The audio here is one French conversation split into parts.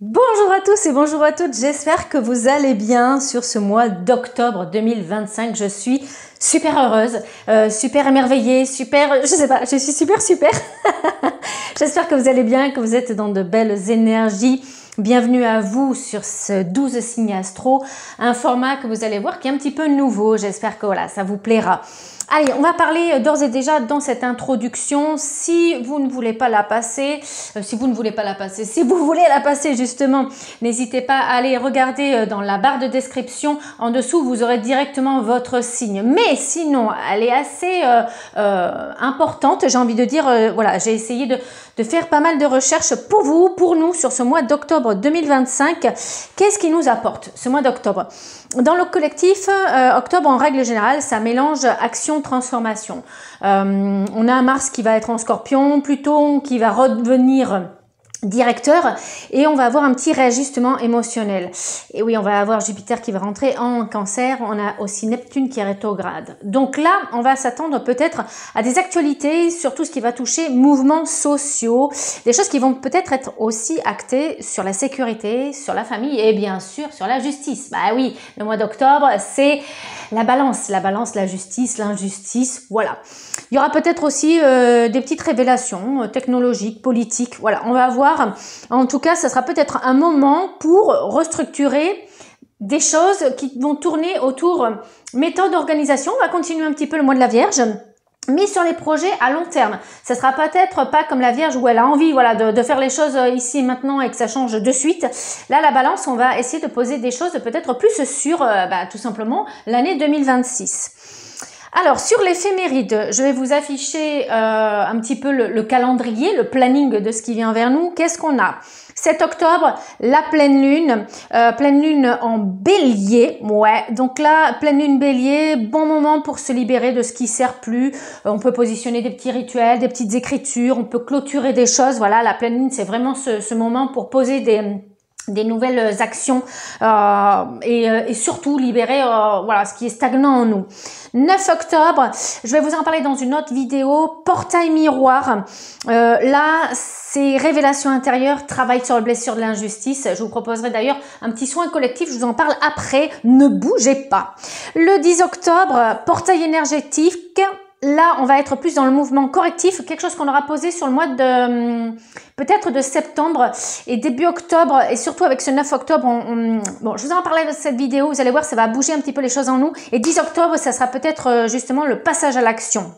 Bonjour à tous et bonjour à toutes, j'espère que vous allez bien sur ce mois d'octobre 2025. Je suis super heureuse, super émerveillée, je sais pas, je suis super. J'espère que vous allez bien, que vous êtes dans de belles énergies. Bienvenue à vous sur ce 12 signes astro, un format que vous allez voir qui est un petit peu nouveau. J'espère que voilà, ça vous plaira. Allez, on va parler d'ores et déjà dans cette introduction. Si vous ne voulez pas la passer, si vous voulez la passer justement, n'hésitez pas à aller regarder dans la barre de description. En dessous, vous aurez directement votre signe. Mais sinon, elle est assez importante. J'ai envie de dire, voilà, j'ai essayé de faire pas mal de recherches pour vous, pour nous, sur ce mois d'octobre 2025. Qu'est-ce qui nous apporte ce mois d'octobre? Dans le collectif, octobre en règle générale, ça mélange action-transformation. On a Mars qui va être en Scorpion, Pluton qui va redevenir directeur et on va avoir un petit réajustement émotionnel. Et oui, on va avoir Jupiter qui va rentrer en Cancer, on a aussi Neptune qui est rétrograde. Donc là, on va s'attendre peut-être à des actualités sur tout ce qui va toucher mouvements sociaux, des choses qui vont peut-être être aussi actées sur la sécurité, sur la famille et bien sûr sur la justice. Bah oui, le mois d'octobre, c'est la balance, la justice, l'injustice, voilà. Il y aura peut-être aussi des petites révélations technologiques, politiques, voilà, on va voir. En tout cas, ça sera peut-être un moment pour restructurer des choses qui vont tourner autour méthode d'organisation. On va continuer un petit peu le mois de la Vierge, mais sur les projets à long terme. Ça sera peut-être pas comme la Vierge où elle a envie voilà, de faire les choses ici et maintenant et que ça change de suite. Là, la balance, on va essayer de poser des choses peut-être plus sur tout simplement l'année 2026. Alors, sur l'éphéméride, je vais vous afficher un petit peu le calendrier, le planning de ce qui vient vers nous. Qu'est-ce qu'on a? 7 octobre, la pleine lune en bélier, ouais, donc là, pleine lune bélier, bon moment pour se libérer de ce qui sert plus, on peut positionner des petits rituels, des petites écritures, on peut clôturer des choses, voilà, la pleine lune, c'est vraiment ce moment pour poser des nouvelles actions et surtout libérer voilà ce qui est stagnant en nous. 9 octobre, je vais vous en parler dans une autre vidéo, portail miroir. Là, c'est révélation intérieure, travail sur la blessure de l'injustice. Je vous proposerai d'ailleurs un petit soin collectif, je vous en parle après, ne bougez pas. Le 10 octobre, portail énergétique. Là, on va être plus dans le mouvement correctif, quelque chose qu'on aura posé sur le mois de peut-être de septembre et début octobre et surtout avec ce 9 octobre. Bon, je vous en parlais de cette vidéo, vous allez voir, ça va bouger un petit peu les choses en nous. Et 10 octobre, ça sera peut-être justement le passage à l'action.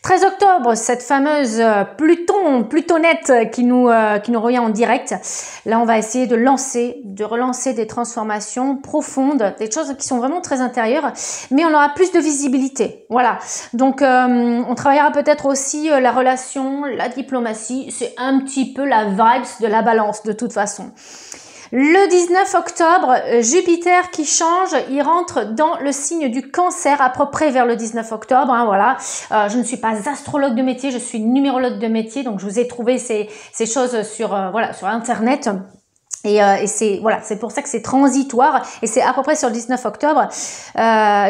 13 octobre, cette fameuse Plutonette qui nous revient en direct. Là, on va essayer de relancer des transformations profondes, des choses qui sont vraiment très intérieures, mais on aura plus de visibilité. Voilà. Donc, on travaillera peut-être aussi la relation, la diplomatie. C'est un petit peu la vibes de la balance de toute façon. Le 19 octobre, Jupiter qui change, il rentre dans le signe du Cancer à peu près vers le 19 octobre. Hein, voilà. Je ne suis pas astrologue de métier, je suis numérologue de métier, donc je vous ai trouvé ces choses sur sur Internet. Et c'est voilà, c'est pour ça que c'est transitoire et c'est à peu près sur le 19 octobre.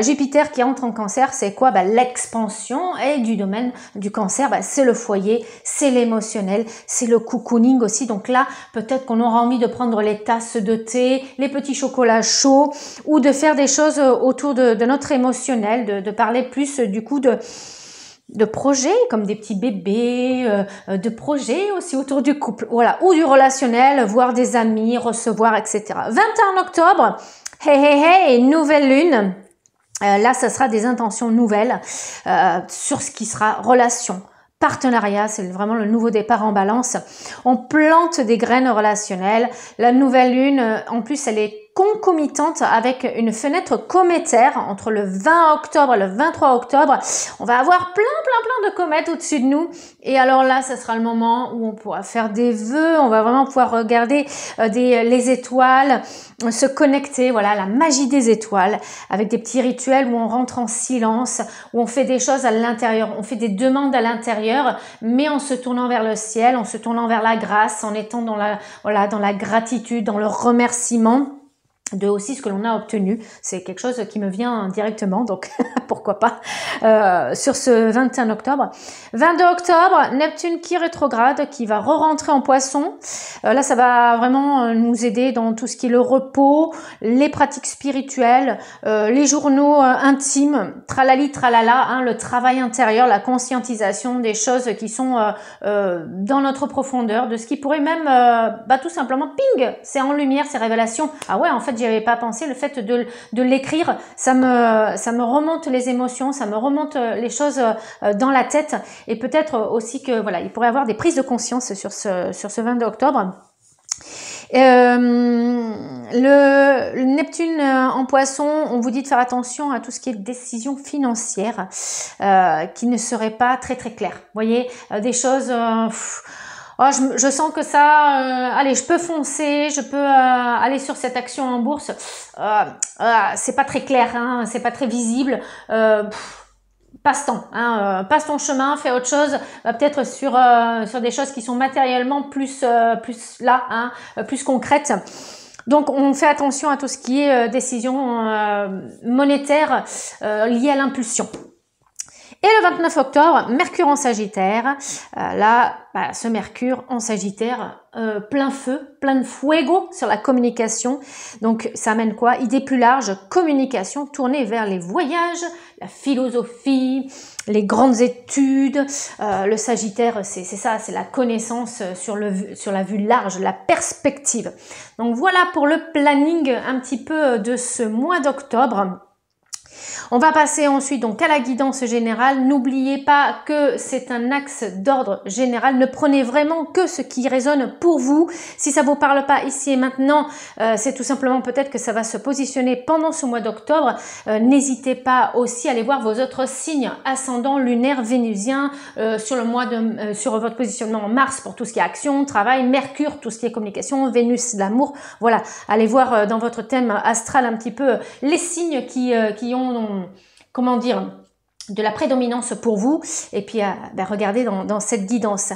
Jupiter qui entre en Cancer, c'est quoi? L'expansion et du domaine du Cancer, c'est le foyer, c'est l'émotionnel, c'est le cocooning aussi. Donc là, peut-être qu'on aura envie de prendre les tasses de thé, les petits chocolats chauds ou de faire des choses autour de notre émotionnel, de parler plus du coup de projets comme des petits bébés, de projets aussi autour du couple, voilà, ou du relationnel, voir des amis, recevoir, etc. 21 octobre, nouvelle lune. Là, ça sera des intentions nouvelles sur ce qui sera relation. Partenariat, c'est vraiment le nouveau départ en balance. On plante des graines relationnelles. La nouvelle lune, en plus, elle est concomitante avec une fenêtre cométaire entre le 20 octobre et le 23 octobre. On va avoir plein de comètes au-dessus de nous. Et alors là, ça sera le moment où on pourra faire des vœux. On va vraiment pouvoir regarder les étoiles, se connecter, voilà, la magie des étoiles avec des petits rituels où on rentre en silence, où on fait des choses à l'intérieur. On fait des demandes à l'intérieur, mais en se tournant vers le ciel, en se tournant vers la grâce, en étant dans la gratitude, dans le remerciement. de aussi ce que l'on a obtenu. C'est quelque chose qui me vient directement, donc pourquoi pas, sur ce 21 octobre. 22 octobre, Neptune qui rétrograde, qui va re-rentrer en Poisson. Là, ça va vraiment nous aider dans tout ce qui est le repos, les pratiques spirituelles, les journaux intimes, tralali, tralala, hein, le travail intérieur, la conscientisation des choses qui sont dans notre profondeur, de ce qui pourrait même, tout simplement, ping, c'est en lumière, ces révélations. Ah ouais, en fait, j'y avais pas pensé, le fait de l'écrire, ça me remonte les émotions, ça me remonte les choses dans la tête, et peut-être aussi que voilà, il pourrait y avoir des prises de conscience sur ce 22 octobre. Le Neptune en Poisson, on vous dit de faire attention à tout ce qui est décision financière qui ne serait pas très très clair. Vous voyez, des choses... Oh, je sens que ça, allez, je peux foncer, je peux aller sur cette action en bourse. C'est pas très clair, hein, c'est pas très visible. Passe-temps, hein, passe ton chemin, fais autre chose, peut-être sur des choses qui sont matériellement plus là, hein, plus concrètes. Donc, on fait attention à tout ce qui est décision monétaire liée à l'impulsion. Et le 29 octobre, Mercure en Sagittaire. Là, ce Mercure en Sagittaire, plein feu, plein de fuego sur la communication. Donc, ça amène quoi? Idée plus large, communication tournée vers les voyages, la philosophie, les grandes études. Le Sagittaire, c'est ça, c'est la connaissance sur la vue large, la perspective. Donc, voilà pour le planning un petit peu de ce mois d'octobre. On va passer ensuite donc à la guidance générale. N'oubliez pas que c'est un axe d'ordre général. Ne prenez vraiment que ce qui résonne pour vous. Si ça vous parle pas ici et maintenant, c'est tout simplement peut-être que ça va se positionner pendant ce mois d'octobre. N'hésitez pas aussi à aller voir vos autres signes ascendants lunaires vénusiens sur le mois sur votre positionnement en Mars pour tout ce qui est action, travail, Mercure, tout ce qui est communication, Vénus, l'amour. Voilà, allez voir dans votre thème astral un petit peu les signes qui ont comment dire, de la prédominance pour vous, et puis regardez dans cette guidance.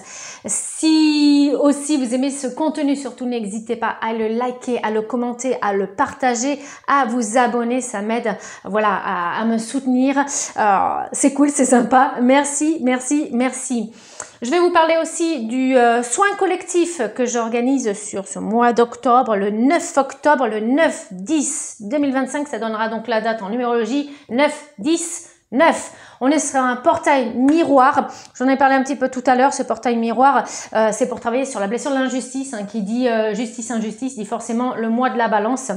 Si aussi vous aimez ce contenu, surtout n'hésitez pas à le liker, à le commenter, à le partager, à vous abonner, ça m'aide voilà à me soutenir. C'est cool, c'est sympa, merci, merci, merci. Je vais vous parler aussi du soin collectif que j'organise sur ce mois d'octobre, le 9 octobre, le 9-10-2025, ça donnera donc la date en numérologie, 9-10-9. On est sur un portail miroir. J'en ai parlé un petit peu tout à l'heure. Ce portail miroir, c'est pour travailler sur la blessure de l'injustice, hein, qui dit justice-injustice, dit forcément le mois de la balance.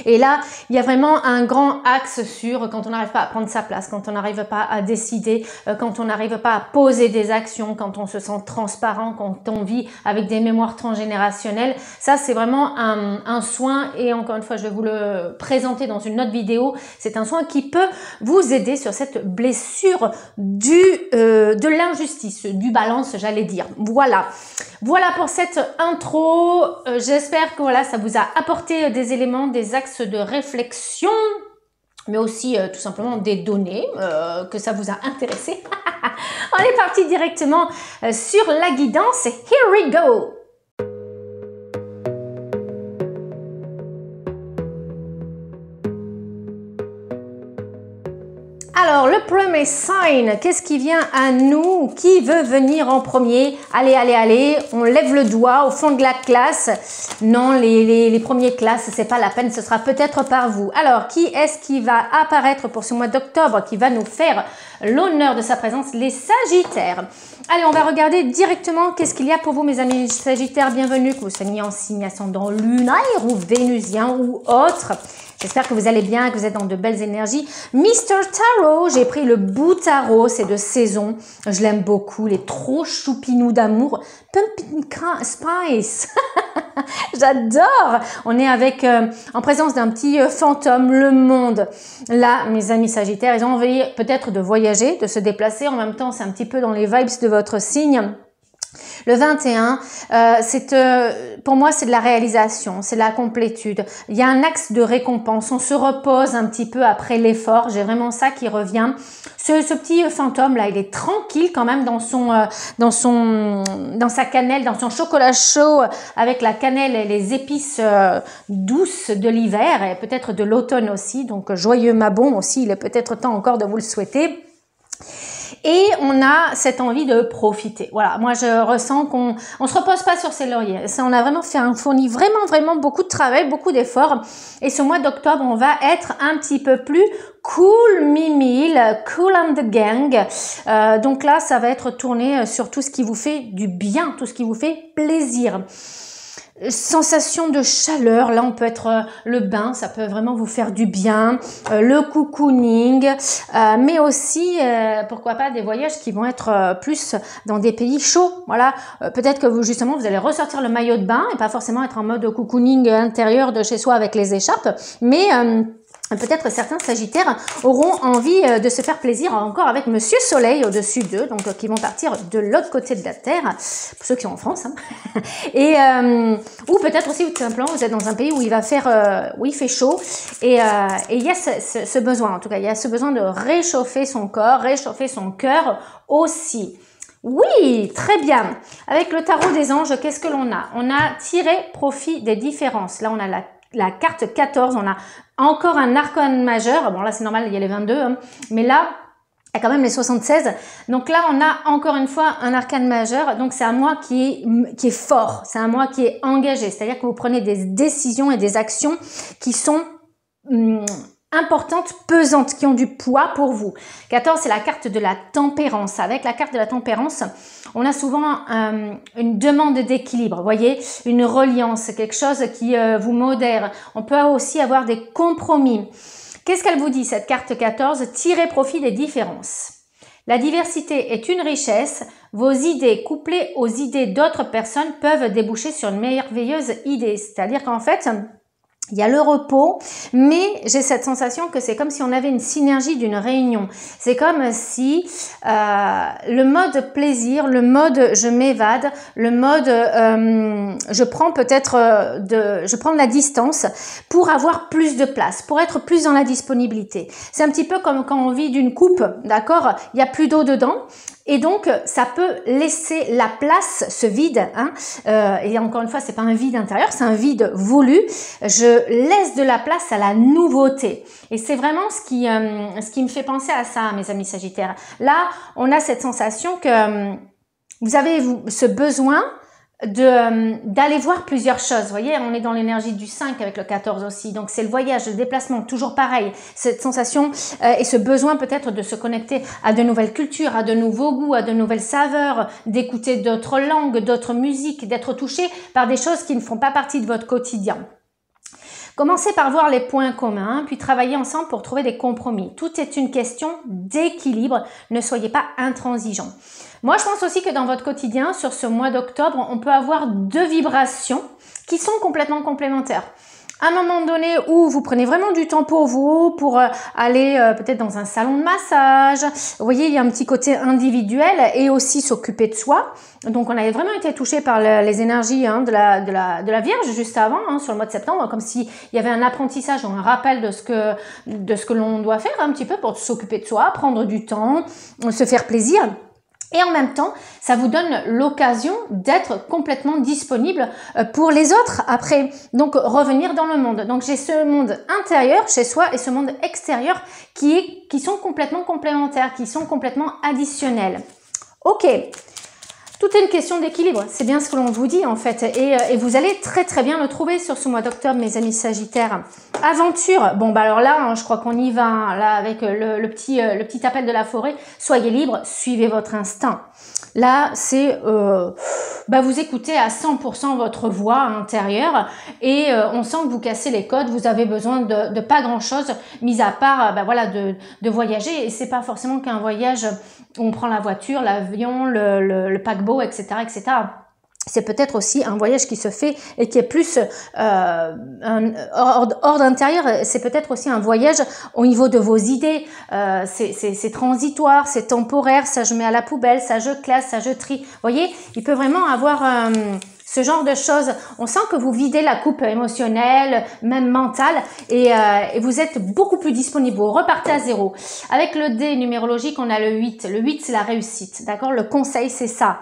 Et là, il y a vraiment un grand axe sur quand on n'arrive pas à prendre sa place, quand on n'arrive pas à décider, quand on n'arrive pas à poser des actions, quand on se sent transparent, quand on vit avec des mémoires transgénérationnelles. Ça, c'est vraiment un soin, et encore une fois, je vais vous le présenter dans une autre vidéo. C'est un soin qui peut vous aider sur cette blessure de l'injustice, du balance, j'allais dire. Voilà. Voilà pour cette intro. J'espère que voilà, ça vous a apporté des éléments, des axes de réflexion, mais aussi tout simplement des données, que ça vous a intéressé. On est parti directement sur la guidance. Here we go! Alors, le premier sign, qu'est-ce qui vient à nous? Qui veut venir en premier? Allez, allez, allez, on lève le doigt au fond de la classe. Non, les premières classes, c'est pas la peine, ce sera peut-être par vous. Alors, qui est-ce qui va apparaître pour ce mois d'octobre, qui va nous faire l'honneur de sa présence? Les Sagittaires. Allez, on va regarder directement qu'est-ce qu'il y a pour vous, mes amis Sagittaires. Bienvenue, que vous soyez en signe ascendant lunaire ou vénusien ou autre. J'espère que vous allez bien, que vous êtes dans de belles énergies. Mr. Tarot, j'ai pris le bout tarot, c'est de saison. Je l'aime beaucoup, il est trop choupinou d'amour. Pumpkin Spice, j'adore. On est avec en présence d'un petit fantôme, le monde. Là, mes amis Sagittaires, ils ont envie peut-être de voyager, de se déplacer. En même temps, c'est un petit peu dans les vibes de votre signe. Le 21, pour moi, c'est de la réalisation, c'est de la complétude. Il y a un axe de récompense. On se repose un petit peu après l'effort. J'ai vraiment ça qui revient. Ce petit fantôme là, il est tranquille quand même dans sa cannelle, dans son chocolat chaud avec la cannelle et les épices douces de l'hiver et peut-être de l'automne aussi. Donc joyeux Mabon aussi, il est peut-être temps encore de vous le souhaiter. Et on a cette envie de profiter. Voilà, moi je ressens qu'on se repose pas sur ses lauriers. Ça, on a vraiment fourni vraiment beaucoup de travail, beaucoup d'efforts. Et ce mois d'octobre, on va être un petit peu plus cool mimile, cool and the gang. Donc là, ça va être tourné sur tout ce qui vous fait du bien, tout ce qui vous fait plaisir. Sensation de chaleur, là on peut être le bain, ça peut vraiment vous faire du bien, le cocooning, mais aussi pourquoi pas des voyages qui vont être plus dans des pays chauds. Voilà, peut-être que vous justement vous allez ressortir le maillot de bain et pas forcément être en mode cocooning intérieur de chez soi avec les écharpes, mais peut-être certains Sagittaires auront envie de se faire plaisir encore avec Monsieur Soleil au-dessus d'eux, donc qui vont partir de l'autre côté de la Terre, pour ceux qui sont en France. Hein. Et ou peut-être aussi tout simplement vous êtes dans un pays où il va faire, où il fait chaud, et il y a ce besoin, en tout cas, il y a ce besoin de réchauffer son corps, réchauffer son cœur aussi. Oui, très bien. Avec le tarot des anges, qu'est-ce que l'on a? On a tiré profit des différences. Là, on a la carte 14, on a encore un arcane majeur. Bon, là, c'est normal, il y a les 22, hein. Mais là, il y a quand même les 76. Donc là, on a encore une fois un arcane majeur. Donc, c'est un mois qui est fort. C'est un mois qui est engagé. C'est-à-dire que vous prenez des décisions et des actions qui sont importantes, pesantes, qui ont du poids pour vous. 14, c'est la carte de la tempérance. Avec la carte de la tempérance, on a souvent une demande d'équilibre, vous voyez, une reliance, quelque chose qui vous modère. On peut aussi avoir des compromis. Qu'est-ce qu'elle vous dit, cette carte 14? Tirez profit des différences. La diversité est une richesse. Vos idées couplées aux idées d'autres personnes peuvent déboucher sur une merveilleuse idée. C'est-à-dire qu'en fait, il y a le repos, mais j'ai cette sensation que c'est comme si on avait une synergie d'une réunion. C'est comme si le mode plaisir, le mode je m'évade, le mode je prends peut-être je prends de la distance pour avoir plus de place, pour être plus dans la disponibilité. C'est un petit peu comme quand on vit d'une coupe, d'accord? Il n'y a plus d'eau dedans. Et donc, ça peut laisser la place, ce vide, hein, et encore une fois, c'est pas un vide intérieur, c'est un vide voulu. Je laisse de la place à la nouveauté. Et c'est vraiment ce qui me fait penser à ça, mes amis Sagittaires. Là, on a cette sensation que vous avez ce besoin d'aller voir plusieurs choses. Vous voyez, on est dans l'énergie du 5 avec le 14 aussi. Donc, c'est le voyage, le déplacement, toujours pareil. Cette sensation et ce besoin peut-être de se connecter à de nouvelles cultures, à de nouveaux goûts, à de nouvelles saveurs, d'écouter d'autres langues, d'autres musiques, d'être touché par des choses qui ne font pas partie de votre quotidien. Commencez par voir les points communs, puis travaillez ensemble pour trouver des compromis. Tout est une question d'équilibre. Ne soyez pas intransigeants. Moi, je pense aussi que dans votre quotidien, sur ce mois d'octobre, on peut avoir deux vibrations qui sont complètement complémentaires. À un moment donné où vous prenez vraiment du temps pour vous, pour aller peut-être dans un salon de massage. Vous voyez, il y a un petit côté individuel et aussi s'occuper de soi. Donc, on avait vraiment été touché par les énergies de la Vierge juste avant, hein, sur le mois de septembre, comme s'il y avait un apprentissage ou un rappel de ce que l'on doit faire un petit peu pour s'occuper de soi, prendre du temps, se faire plaisir. Et en même temps, ça vous donne l'occasion d'être complètement disponible pour les autres après. Donc, revenir dans le monde. Donc, j'ai ce monde intérieur chez soi et ce monde extérieur qui sont complètement complémentaires, qui sont complètement additionnels. Ok. Tout est une question d'équilibre, c'est bien ce que l'on vous dit en fait, et vous allez très très bien le trouver sur ce mois d'octobre, mes amis Sagittaires. Aventure, bon bah alors là, hein, je crois qu'on y va, hein, là avec le petit appel de la forêt, soyez libre, suivez votre instinct. Là, c'est vous écoutez à 100% votre voix intérieure et on sent que vous cassez les codes, vous avez besoin de pas grand-chose, mis à part voilà, de voyager, et c'est pas forcément qu'un voyage où on prend la voiture, l'avion, le paquebot, etc., etc. c'est peut-être aussi un voyage qui se fait et qui est plus un ordre intérieur. C'est peut-être aussi un voyage au niveau de vos idées. C'est transitoire, c'est temporaire, ça je mets à la poubelle, ça je classe, ça je trie. Vous voyez, il peut vraiment avoir ce genre de choses. On sent que vous videz la coupe émotionnelle, même mentale, et vous êtes beaucoup plus disponible. Vous repartez à zéro. Avec le dé numérologique, on a le 8. Le 8, c'est la réussite. D'accord? Le conseil, c'est ça.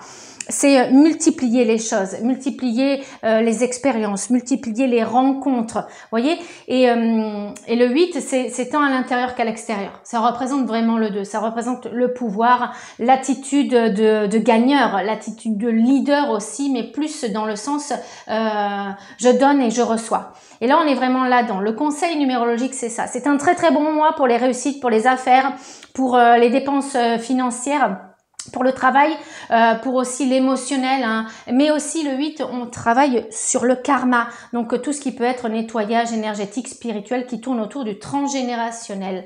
C'est multiplier les choses, multiplier les expériences, multiplier les rencontres, voyez. Et le 8, c'est tant à l'intérieur qu'à l'extérieur. Ça représente vraiment le 2, ça représente le pouvoir, l'attitude de gagneur, l'attitude de leader aussi, mais plus dans le sens je donne et je reçois. Et là, on est vraiment là-dedans. Le conseil numérologique, c'est ça. C'est un très très bon mois pour les réussites, pour les affaires, pour les dépenses financières, pour le travail, pour aussi l'émotionnel, hein. Mais aussi le 8, on travaille sur le karma, donc tout ce qui peut être nettoyage énergétique, spirituel, qui tourne autour du transgénérationnel.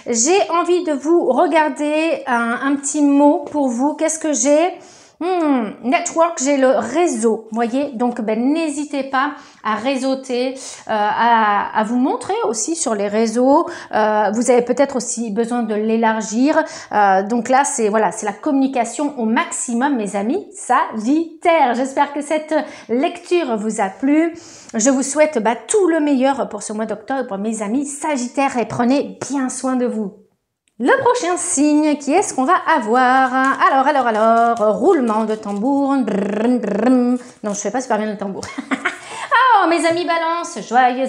J'ai envie de vous regarder un petit mot pour vous. Qu'est-ce que j'ai? Network, j'ai le réseau, voyez, donc n'hésitez pas à réseauter, à vous montrer aussi sur les réseaux. Vous avez peut-être aussi besoin de l'élargir. Donc là, c'est voilà, c'est la communication au maximum, mes amis Sagittaires. J'espère que cette lecture vous a plu. Je vous souhaite tout le meilleur pour ce mois d'octobre, mes amis Sagittaires, et prenez bien soin de vous. Le prochain signe, qui est-ce qu'on va avoir? Alors, roulement de tambour. Non, je fais pas super bien le tambour. Oh, mes amis Balance, joyeux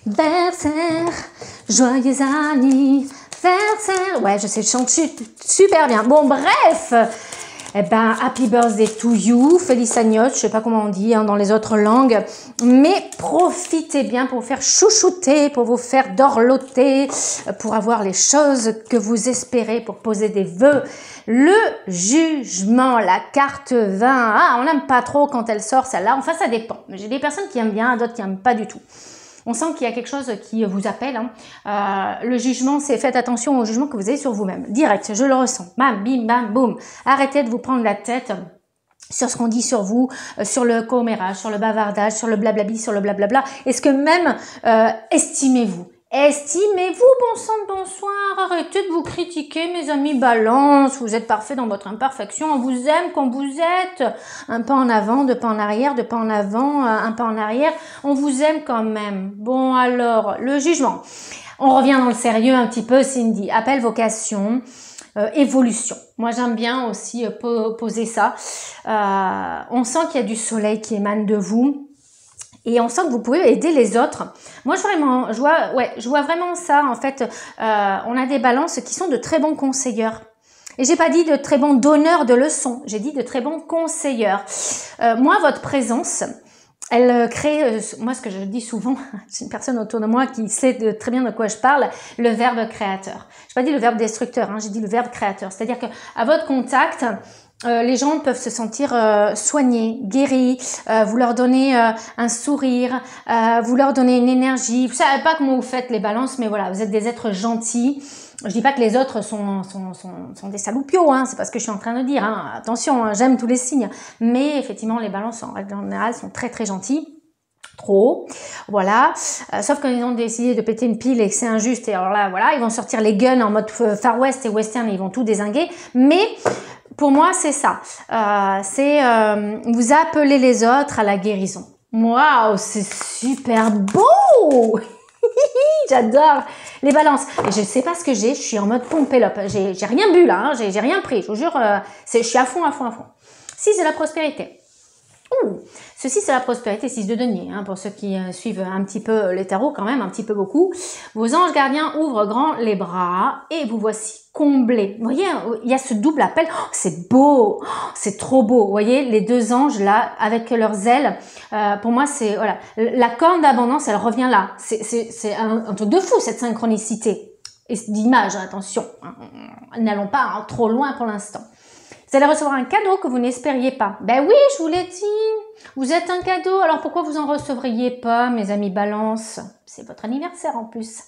anniversaire, joyeux anniversaire. Ouais, je sais, je chante super bien. Bon, bref, happy birthday to you, feliz años, je sais pas comment on dit dans les autres langues, mais profitez bien pour vous faire chouchouter, pour vous faire dorloter, pour avoir les choses que vous espérez, pour poser des vœux. Le jugement, la carte 20, on n'aime pas trop quand elle sort celle-là, enfin ça dépend. J'ai des personnes qui aiment bien, d'autres qui n'aiment pas du tout. On sent qu'il y a quelque chose qui vous appelle. Le jugement, c'est faites attention au jugement que vous avez sur vous-même. Direct, je le ressens. Bam, bim, bam, boum. Arrêtez de vous prendre la tête sur ce qu'on dit sur vous, sur le commérage, sur le bavardage, sur le blablabi, sur le blablabla. Est-ce que même estimez-vous? Estimez-vous, bon sang de bonsoir, arrêtez de vous critiquer, mes amis Balance, vous êtes parfaits dans votre imperfection, on vous aime comme vous êtes, un pas en avant, deux pas en arrière, deux pas en avant, un pas en arrière, on vous aime quand même. Bon alors, le jugement, on revient dans le sérieux un petit peu, Cindy, appel, vocation, évolution. Moi j'aime bien aussi poser ça, on sent qu'il y a du soleil qui émane de vous. Et on sent que vous pouvez aider les autres. Moi, je vois vraiment ça. En fait, on a des balances qui sont de très bons conseilleurs. Et j'ai pas dit de très bons donneurs de leçons. J'ai dit de très bons conseilleurs. Moi, votre présence, elle crée, moi, ce que je dis souvent, j'ai une personne autour de moi qui sait très bien de quoi je parle, le verbe créateur. J'ai pas dit le verbe destructeur, j'ai dit le verbe créateur. C'est-à-dire que à votre contact, les gens peuvent se sentir soignés, guéris, vous leur donnez un sourire, vous leur donnez une énergie. Vous savez pas comment vous faites les balances, mais voilà, vous êtes des êtres gentils. Je dis pas que les autres sont des saloupios, c'est pas ce que je suis en train de dire. Attention, j'aime tous les signes. Mais effectivement, les balances en règle générale sont très très gentils. Trop, voilà, sauf quand ils ont décidé de péter une pile et que c'est injuste, et alors là, voilà, ils vont sortir les guns en mode Far West et Western et ils vont tout dézinguer, mais pour moi, c'est ça, vous appelez les autres à la guérison. Waouh, c'est super beau. J'adore les balances. Et je sais pas ce que j'ai, je suis en mode pompélope, j'ai rien bu là, j'ai rien pris, je vous jure, je suis à fond. 6 de la prospérité. Ceci, c'est la prospérité, 6 de denier, pour ceux qui suivent un petit peu les tarots, quand même, un petit peu beaucoup. Vos anges gardiens ouvrent grand les bras et vous voici comblés. Vous voyez, il y a ce double appel. Oh, c'est beau, c'est trop beau. Vous voyez, les deux anges là, avec leurs ailes, pour moi, c'est, voilà, la corne d'abondance, elle revient là. C'est un truc de fou, cette synchronicité. Et d'image, attention, n'allons pas trop loin pour l'instant. Vous allez recevoir un cadeau que vous n'espériez pas. Ben oui, je vous l'ai dit. Vous êtes un cadeau. Alors pourquoi vous en recevriez pas, mes amis Balance? C'est votre anniversaire en plus.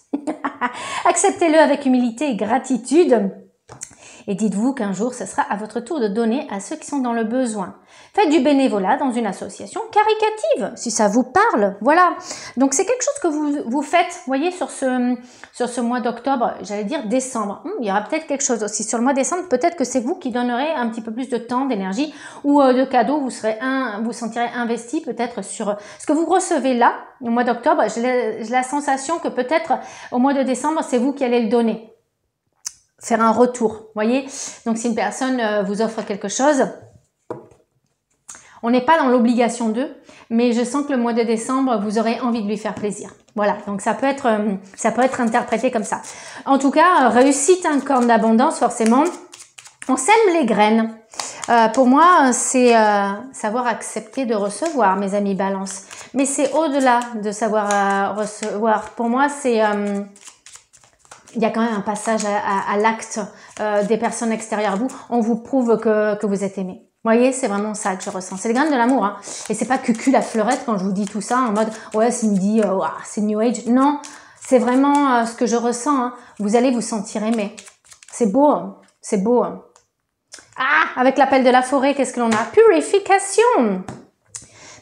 Acceptez-le avec humilité et gratitude. Et dites-vous qu'un jour, ce sera à votre tour de donner à ceux qui sont dans le besoin. faites du bénévolat dans une association caritative, si ça vous parle. Voilà. Donc, c'est quelque chose que vous faites, vous voyez, sur ce mois d'octobre, j'allais dire décembre. Il y aura peut-être quelque chose aussi sur le mois de décembre. Peut-être que c'est vous qui donnerez un petit peu plus de temps, d'énergie ou de cadeaux. Vous sentirez investi peut-être sur ce que vous recevez là, au mois d'octobre. J'ai la sensation que peut-être au mois de décembre, c'est vous qui allez le donner. Faire un retour, voyez. Donc, si une personne vous offre quelque chose, on n'est pas dans l'obligation d'eux, mais je sens que le mois de décembre, vous aurez envie de lui faire plaisir. Voilà, donc ça peut être interprété comme ça. En tout cas, réussite, un corne d'abondance, forcément. On sème les graines. Pour moi, c'est savoir accepter de recevoir, mes amis balance. Mais c'est au-delà de savoir recevoir. Pour moi, c'est... il y a quand même un passage à l'acte des personnes extérieures à vous. On vous prouve que vous êtes aimé. Vous voyez, c'est vraiment ça que je ressens. C'est les graines de l'amour. Hein. Et c'est pas cucu la fleurette quand je vous dis tout ça en mode « Ouais, Cindy, c'est New Age ». Non, c'est vraiment ce que je ressens. Hein. Vous allez vous sentir aimé. C'est beau. Hein. C'est beau. Hein. Ah, avec l'appel de la forêt, qu'est-ce que l'on a? Purification.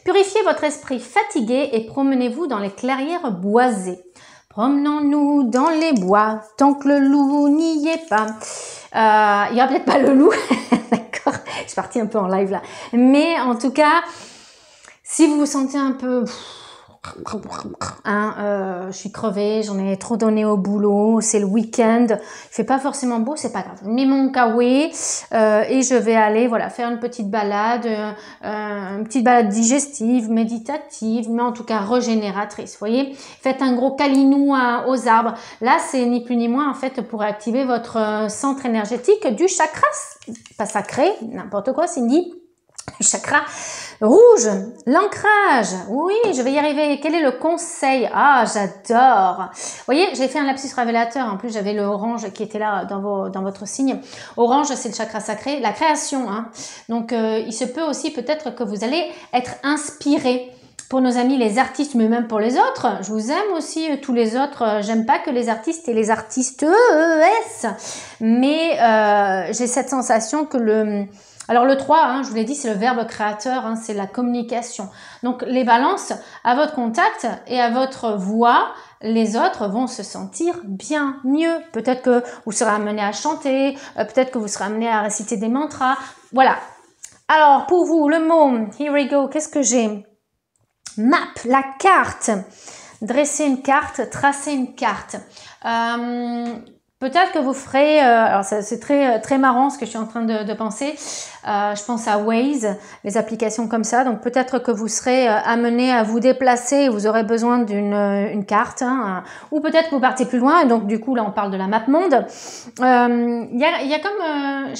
Purifiez votre esprit fatigué et promenez-vous dans les clairières boisées. Promenons-nous dans les bois tant que le loup n'y est pas. Il n'y aura peut-être pas le loup. D'accord, je suis partie un peu en live là. Mais en tout cas, si vous vous sentez un peu... je suis crevée, j'en ai trop donné au boulot, c'est le week-end, il fait pas forcément beau, c'est pas grave. Je mets mon kawaii et je vais aller voilà faire une petite balade digestive, méditative, mais en tout cas régénératrice. Vous voyez, faites un gros câlinou aux arbres. Là, c'est ni plus ni moins en fait pour activer votre centre énergétique du chakra, pas sacré, n'importe quoi, Cindy. Chakra rouge, l'ancrage. Oui, je vais y arriver. Quel est le conseil? Ah, j'adore. Vous voyez, j'ai fait un lapsus révélateur. En plus, j'avais le orange qui était là dans votre signe. Orange, c'est le chakra sacré, la création. Hein. Donc, il se peut aussi peut-être que vous allez être inspiré. Pour nos amis les artistes, mais même pour les autres, je vous aime aussi tous les autres. J'aime pas que les artistes et les artistes mais j'ai cette sensation que alors le 3, hein, je vous l'ai dit, c'est le verbe créateur, hein, c'est la communication. Donc les balances, à votre contact et à votre voix, les autres vont se sentir bien mieux. Peut-être que vous serez amené à chanter, peut-être que vous serez amené à réciter des mantras. Voilà. Alors pour vous, le mot, here we go, qu'est-ce que j'ai? Map, la carte. Dresser une carte, tracer une carte. Peut-être que vous ferez, alors c'est très marrant ce que je suis en train de penser, je pense à Waze, les applications comme ça, donc peut-être que vous serez amené à vous déplacer et vous aurez besoin d'une carte, hein, ou peut-être que vous partez plus loin, et donc du coup là on parle de la map monde. Il y a comme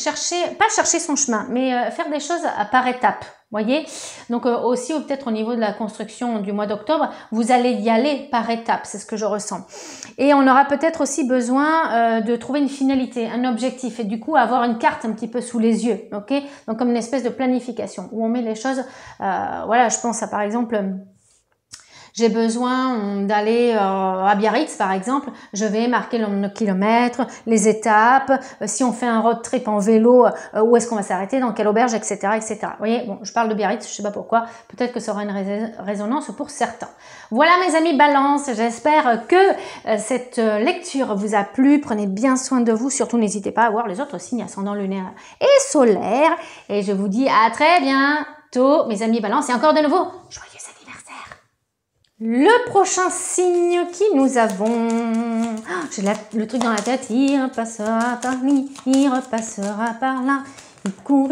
pas chercher son chemin, mais faire des choses par étapes. Voyez, donc aussi peut-être au niveau de la construction du mois d'octobre, vous allez y aller par étapes, c'est ce que je ressens. Et on aura peut-être aussi besoin de trouver une finalité, un objectif, et du coup avoir une carte un petit peu sous les yeux, ok? Donc comme une espèce de planification où on met les choses. Voilà, je pense à par exemple. J'ai besoin d'aller à Biarritz, par exemple. Je vais marquer le nombre de kilomètres, les étapes. Si on fait un road trip en vélo, où est-ce qu'on va s'arrêter, dans quelle auberge, etc., etc. Vous voyez, bon, je parle de Biarritz, je sais pas pourquoi. Peut-être que ça aura une résonance pour certains. Voilà, mes amis Balance. J'espère que cette lecture vous a plu. Prenez bien soin de vous. Surtout, n'hésitez pas à voir les autres signes ascendant lunaire et solaire. Et je vous dis à très bientôt, mes amis Balance. Et encore de nouveau, joyeux anniversaire. Le prochain signe qui nous avons, j'ai le truc dans la tête, il repassera par lui, il repassera par là, il court,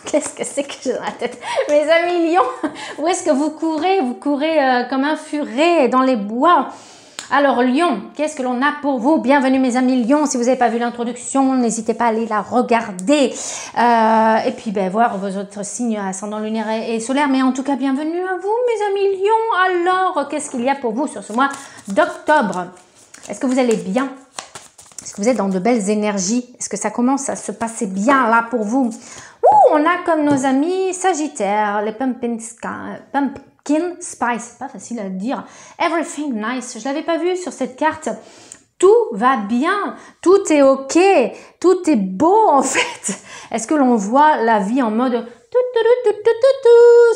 qu'est-ce que c'est que j'ai dans la tête? Mes amis Lions, où est-ce que vous courez? Vous courez comme un furet dans les bois. Alors Lion, qu'est-ce que l'on a pour vous? Bienvenue mes amis Lion, si vous n'avez pas vu l'introduction, n'hésitez pas à aller la regarder. Et puis voir vos autres signes ascendant lunaire et solaire. Mais en tout cas, bienvenue à vous mes amis Lion. Alors, qu'est-ce qu'il y a pour vous sur ce mois d'octobre? Est-ce que vous allez bien? Est-ce que vous êtes dans de belles énergies? Est-ce que ça commence à se passer bien là pour vous? On a comme nos amis Sagittaires, les Pumpkin Spice, pas facile à dire. Everything nice. Je l'avais pas vu sur cette carte. Tout va bien, tout est ok, tout est beau en fait. Est-ce que l'on voit la vie en mode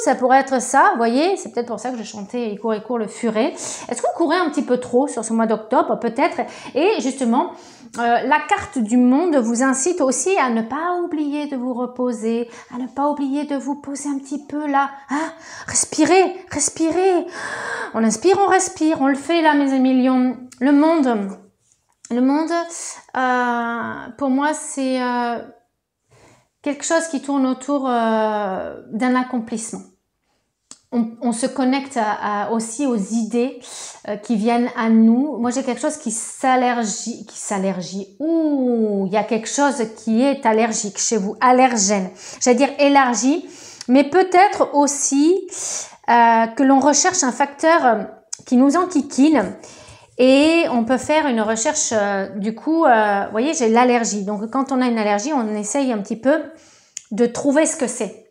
Ça pourrait être ça, vous voyez, c'est peut-être pour ça que je chantais « Il court le furet ». Est-ce que vous courez un petit peu trop sur ce mois d'octobre? Peut-être. Et justement, la carte du monde vous incite aussi à ne pas oublier de vous reposer, à ne pas oublier de vous poser un petit peu là. Hein? Respirez, respirez. On inspire, on respire, on le fait là, mes amis lions. Le monde, pour moi, c'est quelque chose qui tourne autour d'un accomplissement. On se connecte aussi aux idées qui viennent à nous. Moi, j'ai quelque chose qui s'allergie. Ouh, il y a quelque chose qui est allergique chez vous, allergène. J'allais dire élargi, mais peut-être aussi que l'on recherche un facteur qui nous enquiquine. Et on peut faire une recherche, du coup, vous voyez, j'ai l'allergie. Donc, quand on a une allergie, on essaye un petit peu de trouver ce que c'est.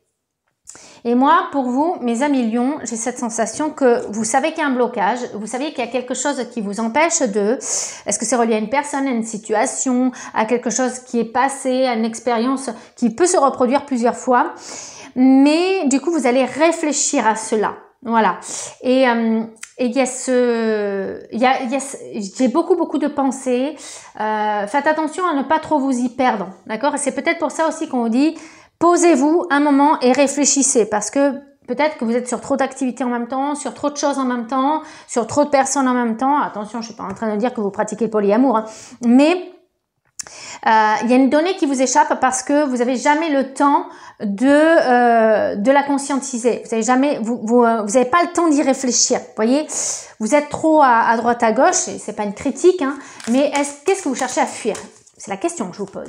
Et moi, pour vous, mes amis lions, j'ai cette sensation que vous savez qu'il y a un blocage, vous savez qu'il y a quelque chose qui vous empêche de... Est-ce que c'est relié à une personne, à une situation, à quelque chose qui est passé, à une expérience qui peut se reproduire plusieurs fois. Mais du coup, vous allez réfléchir à cela. Voilà. Et il y a j'ai beaucoup de pensées. Faites attention à ne pas trop vous y perdre. D'accord? Et c'est peut-être pour ça aussi qu'on vous dit... Posez-vous un moment et réfléchissez parce que peut-être que vous êtes sur trop d'activités en même temps, sur trop de choses en même temps, sur trop de personnes en même temps. Attention, je suis pas en train de dire que vous pratiquez le polyamour, hein. Mais il y a une donnée qui vous échappe parce que vous avez jamais le temps de la conscientiser. Vous avez jamais, vous avez pas le temps d'y réfléchir. Vous voyez, vous êtes trop à droite à gauche. Et c'est pas une critique, hein. Mais qu'est-ce que vous cherchez à fuir? C'est la question que je vous pose.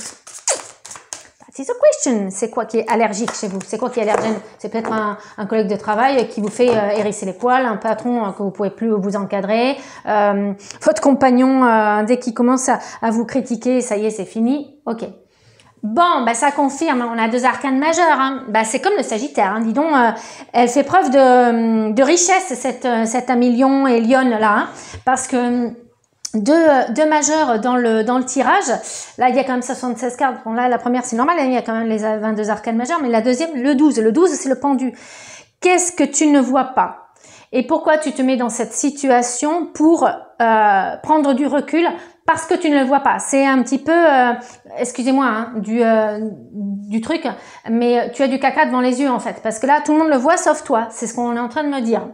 C'est a question. C'est quoi qui est allergique chez vous? C'est quoi qui est allergène? C'est peut-être un collègue de travail qui vous fait hérisser les poils, un patron que vous pouvez plus vous encadrer, votre compagnon dès qu'il commence à vous critiquer, ça y est, c'est fini. Ok. Bon, bah ça confirme. On a deux arcanes majeures. Hein. Bah c'est comme le Sagittaire. Hein. Dis donc, elle fait preuve de richesse cette amie Lion et Lionne là, hein, parce que deux majeurs dans le tirage. Là, il y a quand même 76 cartes. Bon, là, la première, c'est normal. Il y a quand même les 22 arcanes majeures. Mais la deuxième, le 12. Le 12, c'est le pendu. Qu'est-ce que tu ne vois pas? Et pourquoi tu te mets dans cette situation pour prendre du recul? Parce que tu ne le vois pas. C'est un petit peu, excusez-moi, hein, du truc, mais tu as du caca devant les yeux, en fait. Parce que là, tout le monde le voit, sauf toi. C'est ce qu'on est en train de me dire.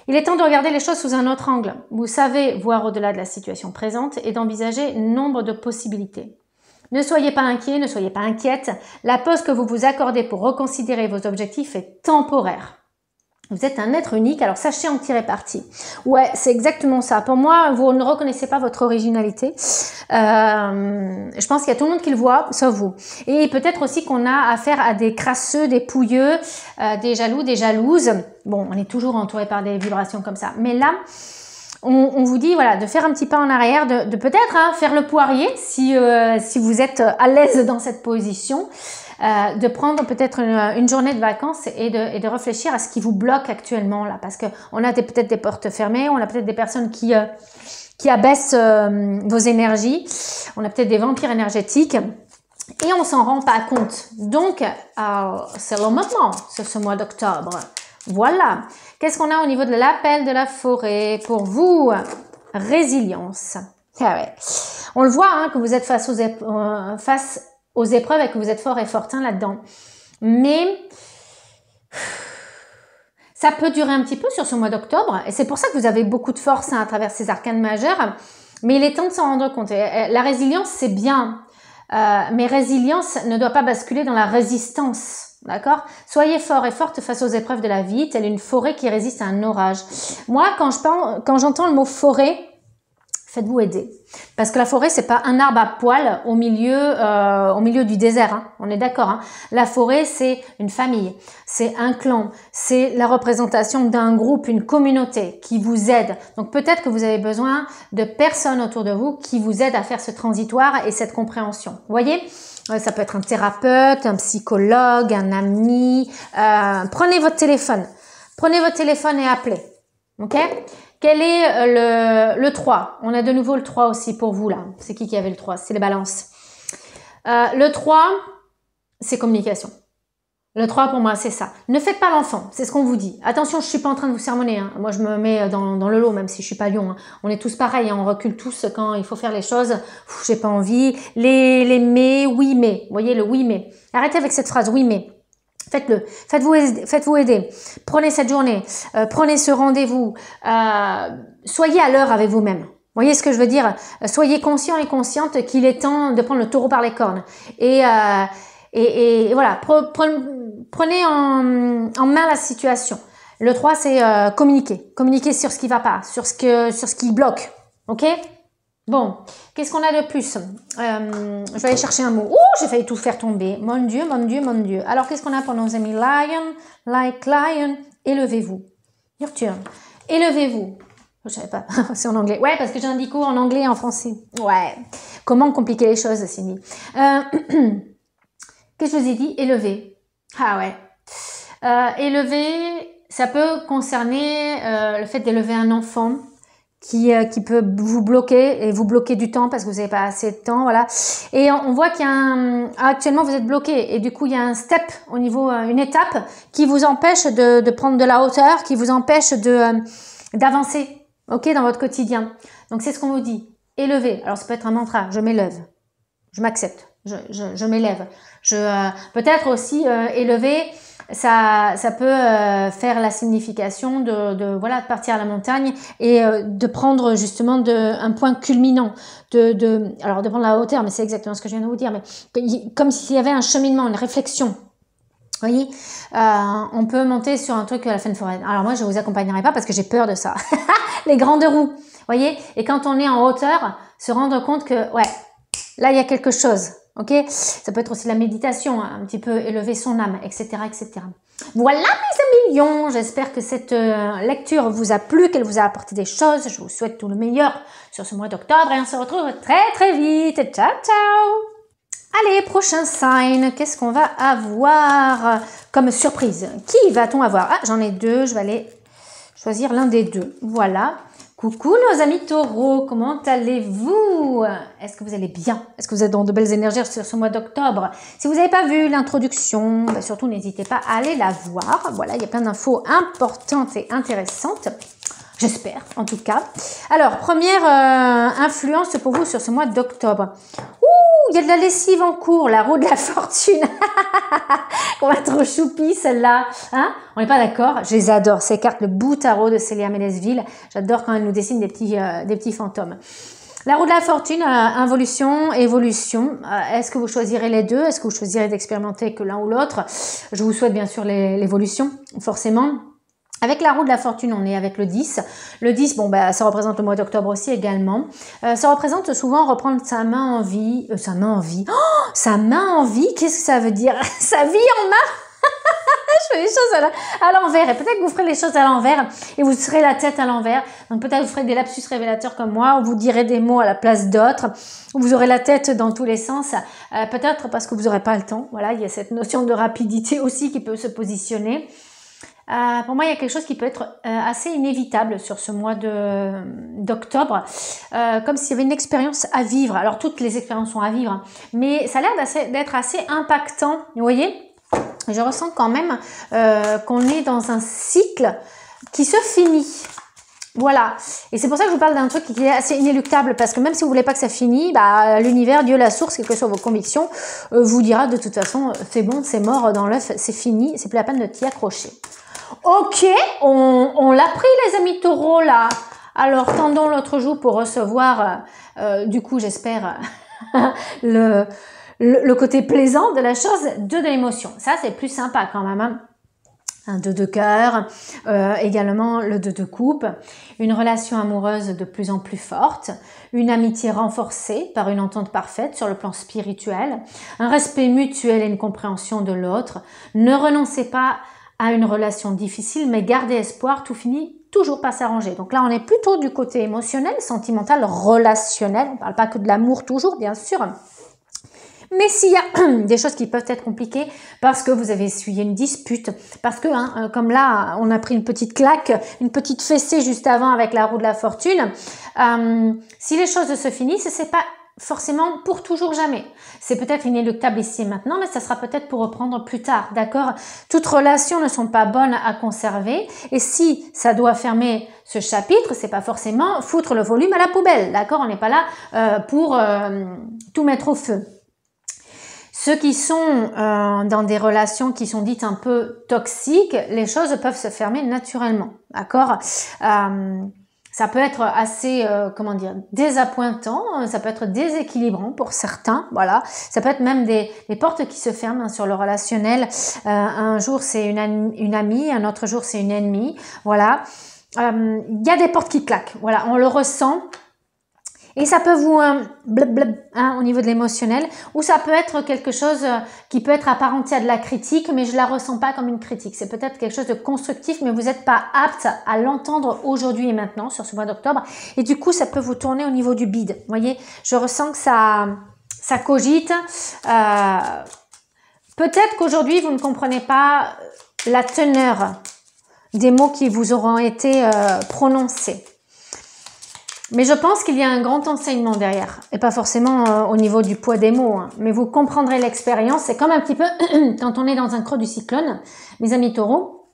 Il est temps de regarder les choses sous un autre angle. Vous savez voir au-delà de la situation présente et d'envisager nombre de possibilités. Ne soyez pas inquiets, ne soyez pas inquiète. La pause que vous vous accordez pour reconsidérer vos objectifs est temporaire. Vous êtes un être unique, alors sachez en tirer parti. Ouais, c'est exactement ça. Pour moi, vous ne reconnaissez pas votre originalité. Je pense qu'il y a tout le monde qui le voit, sauf vous. Et peut-être aussi qu'on a affaire à des crasseux, des pouilleux, des jaloux, des jalouses. Bon, on est toujours entouré par des vibrations comme ça. Mais là, on vous dit voilà de faire un petit pas en arrière, de peut-être faire le poirier si vous êtes à l'aise dans cette position. De prendre peut-être une journée de vacances et de réfléchir à ce qui vous bloque actuellement là, parce que on a peut-être des portes fermées, on a peut-être des personnes qui abaissent vos énergies, on a peut-être des vampires énergétiques et on s'en rend pas compte. Donc c'est le moment sur ce mois d'octobre. Voilà. Qu'est-ce qu'on a au niveau de l'appel de la forêt pour vous? Résilience. Ah ouais. On le voit hein, que vous êtes face aux épreuves et que vous êtes fort et fortin là-dedans. Mais ça peut durer un petit peu sur ce mois d'octobre et c'est pour ça que vous avez beaucoup de force hein, à travers ces arcanes majeures. Mais il est temps de s'en rendre compte. La résilience, c'est bien. Mais résilience ne doit pas basculer dans la résistance. D'accord? Soyez fort et forte face aux épreuves de la vie, telle une forêt qui résiste à un orage. Moi, quand j'entends le mot forêt, faites-vous aider. Parce que la forêt, c'est pas un arbre à poil au milieu du désert. Hein. On est d'accord. Hein. La forêt, c'est une famille, c'est un clan, c'est la représentation d'un groupe, une communauté qui vous aide. Donc peut-être que vous avez besoin de personnes autour de vous qui vous aident à faire ce transitoire et cette compréhension. Vous voyez? Ça peut être un thérapeute, un psychologue, un ami. Prenez votre téléphone. Prenez votre téléphone et appelez. Ok? Quel est le 3? On a de nouveau le 3 aussi pour vous là. C'est qui avait le 3? C'est les balances. Le 3, c'est communication. Le 3 pour moi, c'est ça. Ne faites pas l'enfant, c'est ce qu'on vous dit. Attention, je suis pas en train de vous sermonner. Hein. Moi, je me mets dans le lot, même si je suis pas lion. Hein. On est tous pareils, hein. On recule tous quand il faut faire les choses. J'ai pas envie. Les mais, oui mais. Vous voyez, le oui mais. Arrêtez avec cette phrase, oui mais. Faites-le. Faites-vous aider. Prenez cette journée. Prenez ce rendez-vous. Soyez à l'heure avec vous-même. Vous voyez ce que je veux dire? Soyez conscient et consciente qu'il est temps de prendre le taureau par les cornes. Et voilà, prenez en main la situation. Le 3, c'est communiquer. Communiquer sur ce qui va pas, sur ce qui bloque. Ok? Bon, qu'est-ce qu'on a de plus? Je vais aller chercher un mot. Ouh, j'ai failli tout faire tomber. Mon Dieu, mon Dieu, mon Dieu. Alors, qu'est-ce qu'on a pour nos amis? Lion, like lion, élevez-vous. Your turn. Élevez-vous. Je savais pas, c'est en anglais. Ouais, parce que j'ai un dico en anglais et en français. Ouais. Comment compliquer les choses, Cindy? Qu'est-ce que je vous ai dit? Élever. Ah ouais. Élever, ça peut concerner le fait d'élever un enfant qui peut vous bloquer et vous bloquer du temps parce que vous n'avez pas assez de temps, voilà. Et on voit qu'il y a actuellement vous êtes bloqué et du coup il y a un step au niveau, une étape qui vous empêche de prendre de la hauteur, qui vous empêche d'avancer, ok, dans votre quotidien. Donc c'est ce qu'on vous dit. Élever. Alors ça peut être un mantra. Je m'élève. Je m'accepte. Je m'élève. Peut-être aussi élever. Ça peut faire la signification de partir à la montagne et de prendre justement un point culminant alors de prendre la hauteur, mais c'est exactement ce que je viens de vous dire, mais comme s'il y avait un cheminement, une réflexion. Vous voyez, on peut monter sur un truc à la fin de forêt. Alors moi, je vous accompagnerai pas parce que j'ai peur de ça. Les grandes roues, vous voyez. Et quand on est en hauteur, se rendre compte que ouais, là il y a quelque chose. Ok, ça peut être aussi la méditation, un petit peu élever son âme, etc., etc. Voilà mes amis lions, j'espère que cette lecture vous a plu, qu'elle vous a apporté des choses. Je vous souhaite tout le meilleur sur ce mois d'octobre et on se retrouve très très vite. Ciao ciao. Allez, prochain sign, qu'est-ce qu'on va avoir comme surprise? Qui va-t-on avoir? Ah, j'en ai deux, je vais aller choisir l'un des deux. Voilà. Coucou nos amis taureaux, comment allez-vous? Est-ce que vous allez bien? Est-ce que vous êtes dans de belles énergies sur ce mois d'octobre? Si vous n'avez pas vu l'introduction, surtout n'hésitez pas à aller la voir. Voilà, il y a plein d'infos importantes et intéressantes. J'espère, en tout cas. Alors, première influence pour vous sur ce mois d'octobre. Ouh, il y a de la lessive en cours, la roue de la fortune. On va trop choupi celle-là. Hein? On n'est pas d'accord? Je les adore. Ces cartes, le bout tarot de Célia Ménesville. J'adore quand elle nous dessine des petits fantômes. La roue de la fortune, involution, évolution. Est-ce que vous choisirez les deux? Est-ce que vous choisirez d'expérimenter que l'un ou l'autre? Je vous souhaite bien sûr l'évolution, forcément. Avec la roue de la fortune, on est avec le 10. Le 10, bon, ça représente le mois d'octobre aussi également. Ça représente souvent reprendre sa main en vie. Sa main en vie. Oh, sa main en vie, qu'est-ce que ça veut dire? Sa vie en main. Je fais les choses à l'envers. Et peut-être que vous ferez les choses à l'envers et vous serez la tête à l'envers. Donc peut-être vous ferez des lapsus révélateurs comme moi, ou vous direz des mots à la place d'autres, ou vous aurez la tête dans tous les sens. Peut-être parce que vous n'aurez pas le temps. Voilà, il y a cette notion de rapidité aussi qui peut se positionner. Pour moi, il y a quelque chose qui peut être assez inévitable sur ce mois d'octobre, comme s'il y avait une expérience à vivre. Alors, toutes les expériences sont à vivre, hein, mais ça a l'air d'être assez impactant, vous voyez. Je ressens quand même qu'on est dans un cycle qui se finit. Voilà. Et c'est pour ça que je vous parle d'un truc qui est assez inéluctable, parce que même si vous voulez pas que ça finisse, l'univers, Dieu, la source, quelles que soient vos convictions, vous dira de toute façon, c'est bon, c'est mort dans l'œuf, c'est fini, c'est plus la peine de t'y accrocher. Ok, on l'a pris les amis taureaux là. Alors tendons l'autre joue pour recevoir, du coup j'espère, le côté plaisant de la chose, de l'émotion. Ça c'est plus sympa quand même. Hein. Un 2 de cœur, également le 2 de coupe, une relation amoureuse de plus en plus forte, une amitié renforcée par une entente parfaite sur le plan spirituel, un respect mutuel et une compréhension de l'autre. Ne renoncez pas à une relation difficile, mais gardez espoir, tout finit toujours par s'arranger. Donc là, on est plutôt du côté émotionnel, sentimental, relationnel. On ne parle pas que de l'amour toujours, bien sûr. Mais s'il y a des choses qui peuvent être compliquées parce que vous avez essuyé une dispute, parce que, comme là, on a pris une petite claque, une petite fessée juste avant avec la roue de la fortune, si les choses se finissent, c'est pas forcément pour toujours jamais. C'est peut-être inéluctable ici et maintenant, mais ça sera peut-être pour reprendre plus tard, d'accord? Toutes relations ne sont pas bonnes à conserver, et si ça doit fermer ce chapitre, c'est pas forcément foutre le volume à la poubelle, d'accord? On n'est pas là pour tout mettre au feu. Ceux qui sont dans des relations qui sont dites un peu toxiques, les choses peuvent se fermer naturellement, d'accord? Ça peut être assez, comment dire, désappointant, ça peut être déséquilibrant pour certains, voilà. Ça peut être même des portes qui se ferment hein, sur le relationnel. Un jour, c'est une amie, un autre jour, c'est une ennemie, voilà. Il y a des portes qui claquent, voilà, on le ressent. Et ça peut vous au niveau de l'émotionnel, ou ça peut être quelque chose qui peut être apparenté à de la critique, mais je la ressens pas comme une critique. C'est peut-être quelque chose de constructif, mais vous n'êtes pas apte à l'entendre aujourd'hui et maintenant sur ce mois d'octobre. Et du coup, ça peut vous tourner au niveau du bide. Vous voyez, je ressens que ça cogite. Peut-être qu'aujourd'hui, vous ne comprenez pas la teneur des mots qui vous auront été prononcés. Mais je pense qu'il y a un grand enseignement derrière, et pas forcément au niveau du poids des mots, hein. Mais vous comprendrez l'expérience. C'est comme un petit peu quand on est dans un creux du cyclone, mes amis taureaux,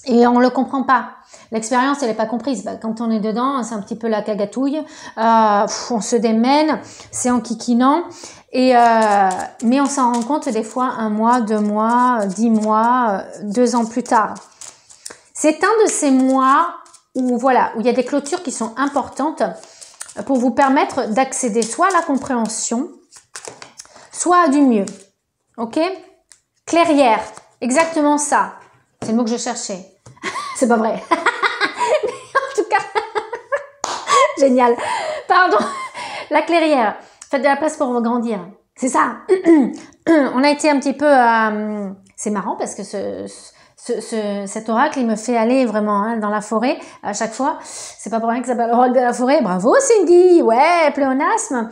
et on le comprend pas. L'expérience, elle n'est pas comprise. Bah, quand on est dedans, c'est un petit peu la cagatouille. On se démène, c'est en kikinant. Mais on s'en rend compte des fois 1 mois, 2 mois, 10 mois, 2 ans plus tard. C'est un de ces mois où voilà, où il y a des clôtures qui sont importantes pour vous permettre d'accéder soit à la compréhension, soit à du mieux. Ok? Clairière, exactement ça. C'est le mot que je cherchais. C'est pas vrai. Mais en tout cas, génial. Pardon. La clairière. Faites de la place pour grandir. C'est ça. On a été un petit peu... c'est marrant parce que cet oracle, il me fait aller vraiment hein, dans la forêt à chaque fois. C'est pas pour rien que ça s'appelle l'oracle de la forêt. Bravo Cindy, ouais, pléonasme.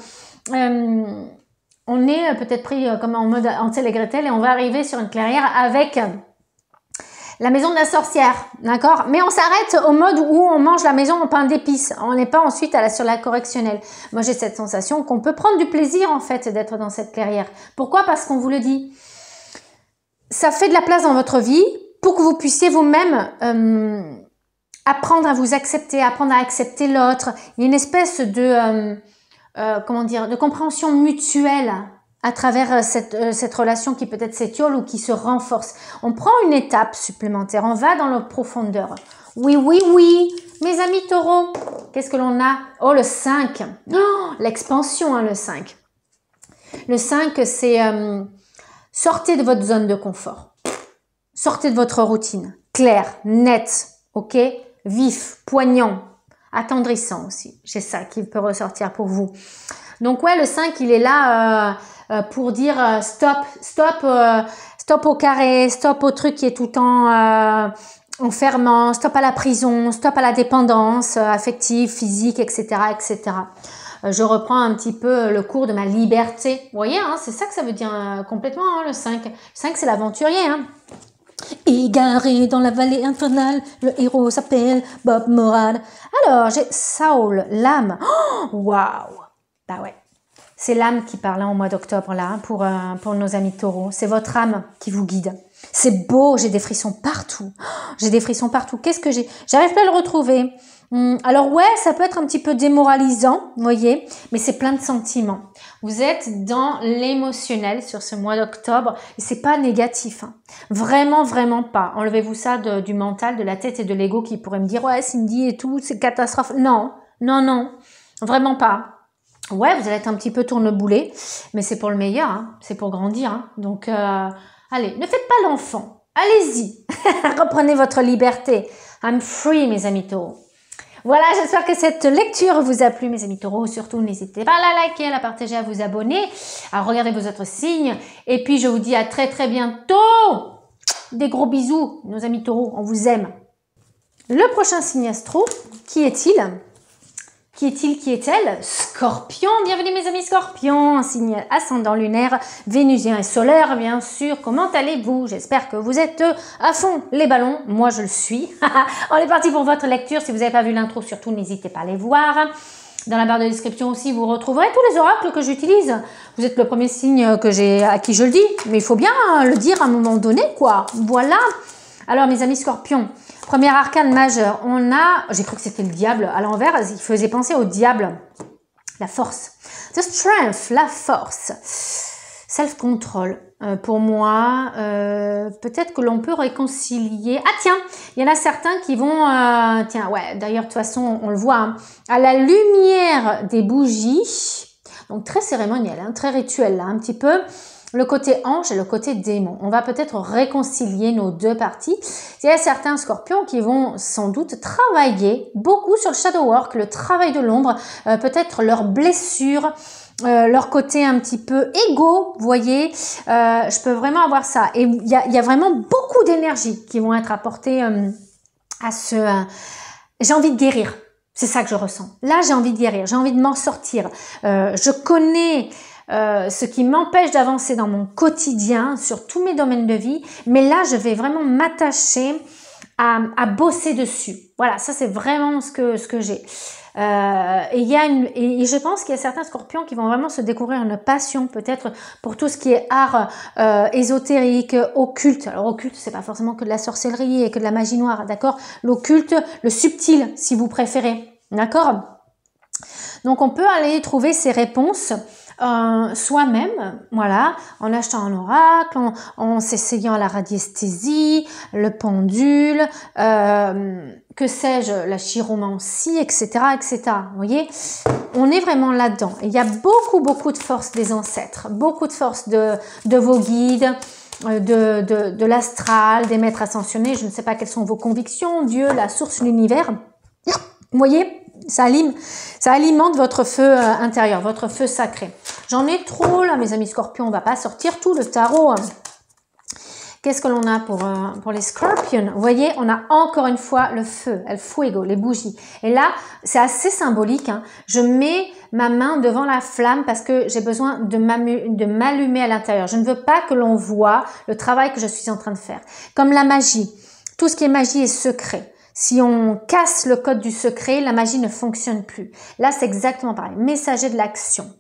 On est peut-être pris comme en mode Hansel et Gretel et on va arriver sur une clairière avec la maison de la sorcière, d'accord? Mais on s'arrête au mode où on mange la maison en pain d'épices. On n'est pas ensuite sur la correctionnelle. Moi, j'ai cette sensation qu'on peut prendre du plaisir en fait d'être dans cette clairière. Pourquoi? Parce qu'on vous le dit. Ça fait de la place dans votre vie pour que vous puissiez vous-même apprendre à vous accepter, apprendre à accepter l'autre. Il y a une espèce de, comment dire, de compréhension mutuelle à travers cette relation qui peut-être s'étiole ou qui se renforce. On prend une étape supplémentaire, on va dans la profondeur. Oui, oui, oui, mes amis taureaux, qu'est-ce que l'on a? Oh, le 5, oh, l'expansion, hein, le 5. Le 5, c'est sortez de votre zone de confort. Sortez de votre routine, clair, net, ok, vif, poignant, attendrissant aussi. J'ai ça qui peut ressortir pour vous. Donc ouais, le 5, il est là pour dire stop, stop, stop au carré, stop au truc qui est tout le temps enfermant, stop à la prison, stop à la dépendance affective, physique, etc., etc. Je reprends un petit peu le cours de ma liberté. Vous voyez, hein, c'est ça que ça veut dire complètement, hein, le 5. Le 5, c'est l'aventurier, hein. Égaré dans la vallée infernale, le héros s'appelle Bob Moran. Alors, j'ai Saul, l'âme. Waouh! Bah ouais. C'est l'âme qui parle hein, au mois d'octobre là pour nos amis taureaux. C'est votre âme qui vous guide. C'est beau, j'ai des frissons partout. J'ai des frissons partout. Qu'est-ce que j'ai? J'arrive pas à le retrouver. Alors ouais, ça peut être un petit peu démoralisant, vous voyez, mais c'est plein de sentiments. Vous êtes dans l'émotionnel sur ce mois d'octobre et c'est pas négatif. Hein. Vraiment, vraiment pas. Enlevez-vous ça du mental, de la tête et de l'ego qui pourrait me dire « Ouais, Cindy et tout, c'est catastrophe. » Non, non, non, vraiment pas. Ouais, vous allez être un petit peu tourneboulet, mais c'est pour le meilleur, hein. C'est pour grandir. Hein. Donc, allez, ne faites pas l'enfant. Allez-y, reprenez votre liberté. I'm free, mes amis taureaux. Voilà, j'espère que cette lecture vous a plu, mes amis taureaux. Surtout, n'hésitez pas à la liker, à la partager, à vous abonner, à regarder vos autres signes. Et puis, je vous dis à très, très bientôt. Des gros bisous, nos amis taureaux. On vous aime. Le prochain signe astro, qui est-il? Qui est-il? Qui est-elle? Scorpion. Bienvenue mes amis Scorpions. Un signe ascendant lunaire, vénusien et solaire, bien sûr. Comment allez-vous? J'espère que vous êtes à fond les ballons. Moi, je le suis. On est parti pour votre lecture. Si vous n'avez pas vu l'intro, surtout, n'hésitez pas à aller voir. Dans la barre de description aussi, vous retrouverez tous les oracles que j'utilise. Vous êtes le premier signe à qui je le dis, mais il faut bien le dire à un moment donné, quoi. Voilà. Alors, mes amis scorpions, premier arcane majeur, on a, j'ai cru que c'était le diable à l'envers, il faisait penser au diable. La force. The strength, la force. Self-control. Pour moi, peut-être que l'on peut réconcilier. Ah tiens, il y en a certains qui vont... tiens, ouais, d'ailleurs, de toute façon, on le voit. Hein, à la lumière des bougies, donc très cérémoniel, hein, très rituel, là, un petit peu. Le côté ange et le côté démon. On va peut-être réconcilier nos deux parties. Il y a certains scorpions qui vont sans doute travailler beaucoup sur le shadow work, le travail de l'ombre, peut-être leurs blessures, leur côté un petit peu égo, vous voyez, je peux vraiment avoir ça. Et il y a vraiment beaucoup d'énergie qui vont être apportées à ce... j'ai envie de guérir, c'est ça que je ressens. Là, j'ai envie de guérir, j'ai envie de m'en sortir. Je connais ce qui m'empêche d'avancer dans mon quotidien, sur tous mes domaines de vie, mais là, je vais vraiment m'attacher à bosser dessus. Voilà, ça c'est vraiment ce que j'ai. Et je pense qu'il y a certains scorpions qui vont vraiment se découvrir une passion peut-être pour tout ce qui est art ésotérique, occulte. Alors occulte, c'est pas forcément que de la sorcellerie et que de la magie noire, d'accord? L'occulte, le subtil si vous préférez, d'accord? Donc on peut aller trouver ces réponses soi-même, voilà, en achetant un oracle, en s'essayant la radiesthésie, le pendule, que sais-je, la chiromancie, etc., etc. Vous voyez, on est vraiment là-dedans. Il y a beaucoup de force des ancêtres, beaucoup de force de vos guides, de l'astral, des maîtres ascensionnés. Je ne sais pas quelles sont vos convictions, Dieu, la source, l'univers. Vous voyez, ça alimente votre feu intérieur, votre feu sacré. J'en ai trop là, mes amis scorpions, on va pas sortir tout le tarot. Qu'est-ce que l'on a pour les scorpions? Vous voyez, on a encore une fois le feu, el fuego, les bougies. Et là, c'est assez symbolique. Hein. Je mets ma main devant la flamme parce que j'ai besoin de m'allumer à l'intérieur. Je ne veux pas que l'on voit le travail que je suis en train de faire. Comme la magie, tout ce qui est magie est secret. Si on casse le code du secret, la magie ne fonctionne plus. Là, c'est exactement pareil. Messager de l'action.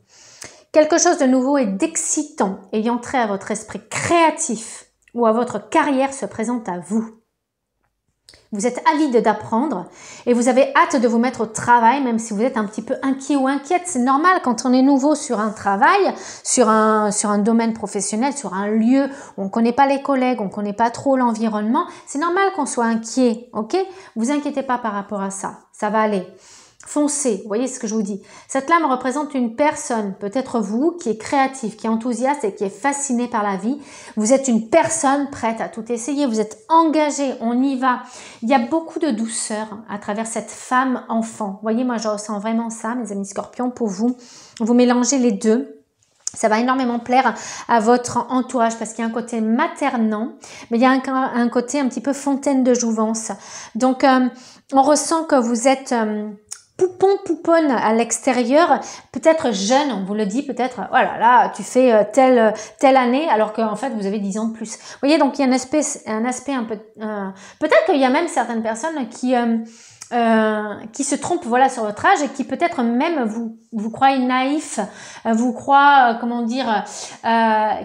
Quelque chose de nouveau et d'excitant ayant trait à votre esprit créatif ou à votre carrière se présente à vous. Vous êtes avide d'apprendre et vous avez hâte de vous mettre au travail, même si vous êtes un petit peu inquiet ou inquiète. C'est normal quand on est nouveau sur un travail, sur un domaine professionnel, sur un lieu où on ne connaît pas les collègues, on ne connaît pas trop l'environnement. C'est normal qu'on soit inquiet, ok? Vous inquiétez pas par rapport à ça, ça va aller. Foncez, vous voyez ce que je vous dis. Cette lame représente une personne, peut-être vous, qui est créative, qui est enthousiaste et qui est fasciné par la vie. Vous êtes une personne prête à tout essayer, vous êtes engagé, on y va. Il y a beaucoup de douceur à travers cette femme enfant. Vous voyez, moi je ressens vraiment ça, mes amis scorpions, pour vous. Vous mélangez les deux. Ça va énormément plaire à votre entourage parce qu'il y a un côté maternant, mais il y a un côté un petit peu fontaine de jouvence. Donc, on ressent que vous êtes... pouponne à l'extérieur, peut-être jeune, on vous le dit, peut-être, oh là là, tu fais telle année, alors qu'en fait, vous avez 10 ans de plus. Vous voyez, donc il y a un aspect un peu... peut-être qu'il y a même certaines personnes qui se trompent voilà, sur votre âge et qui peut-être même vous croient naïf, vous croient, comment dire,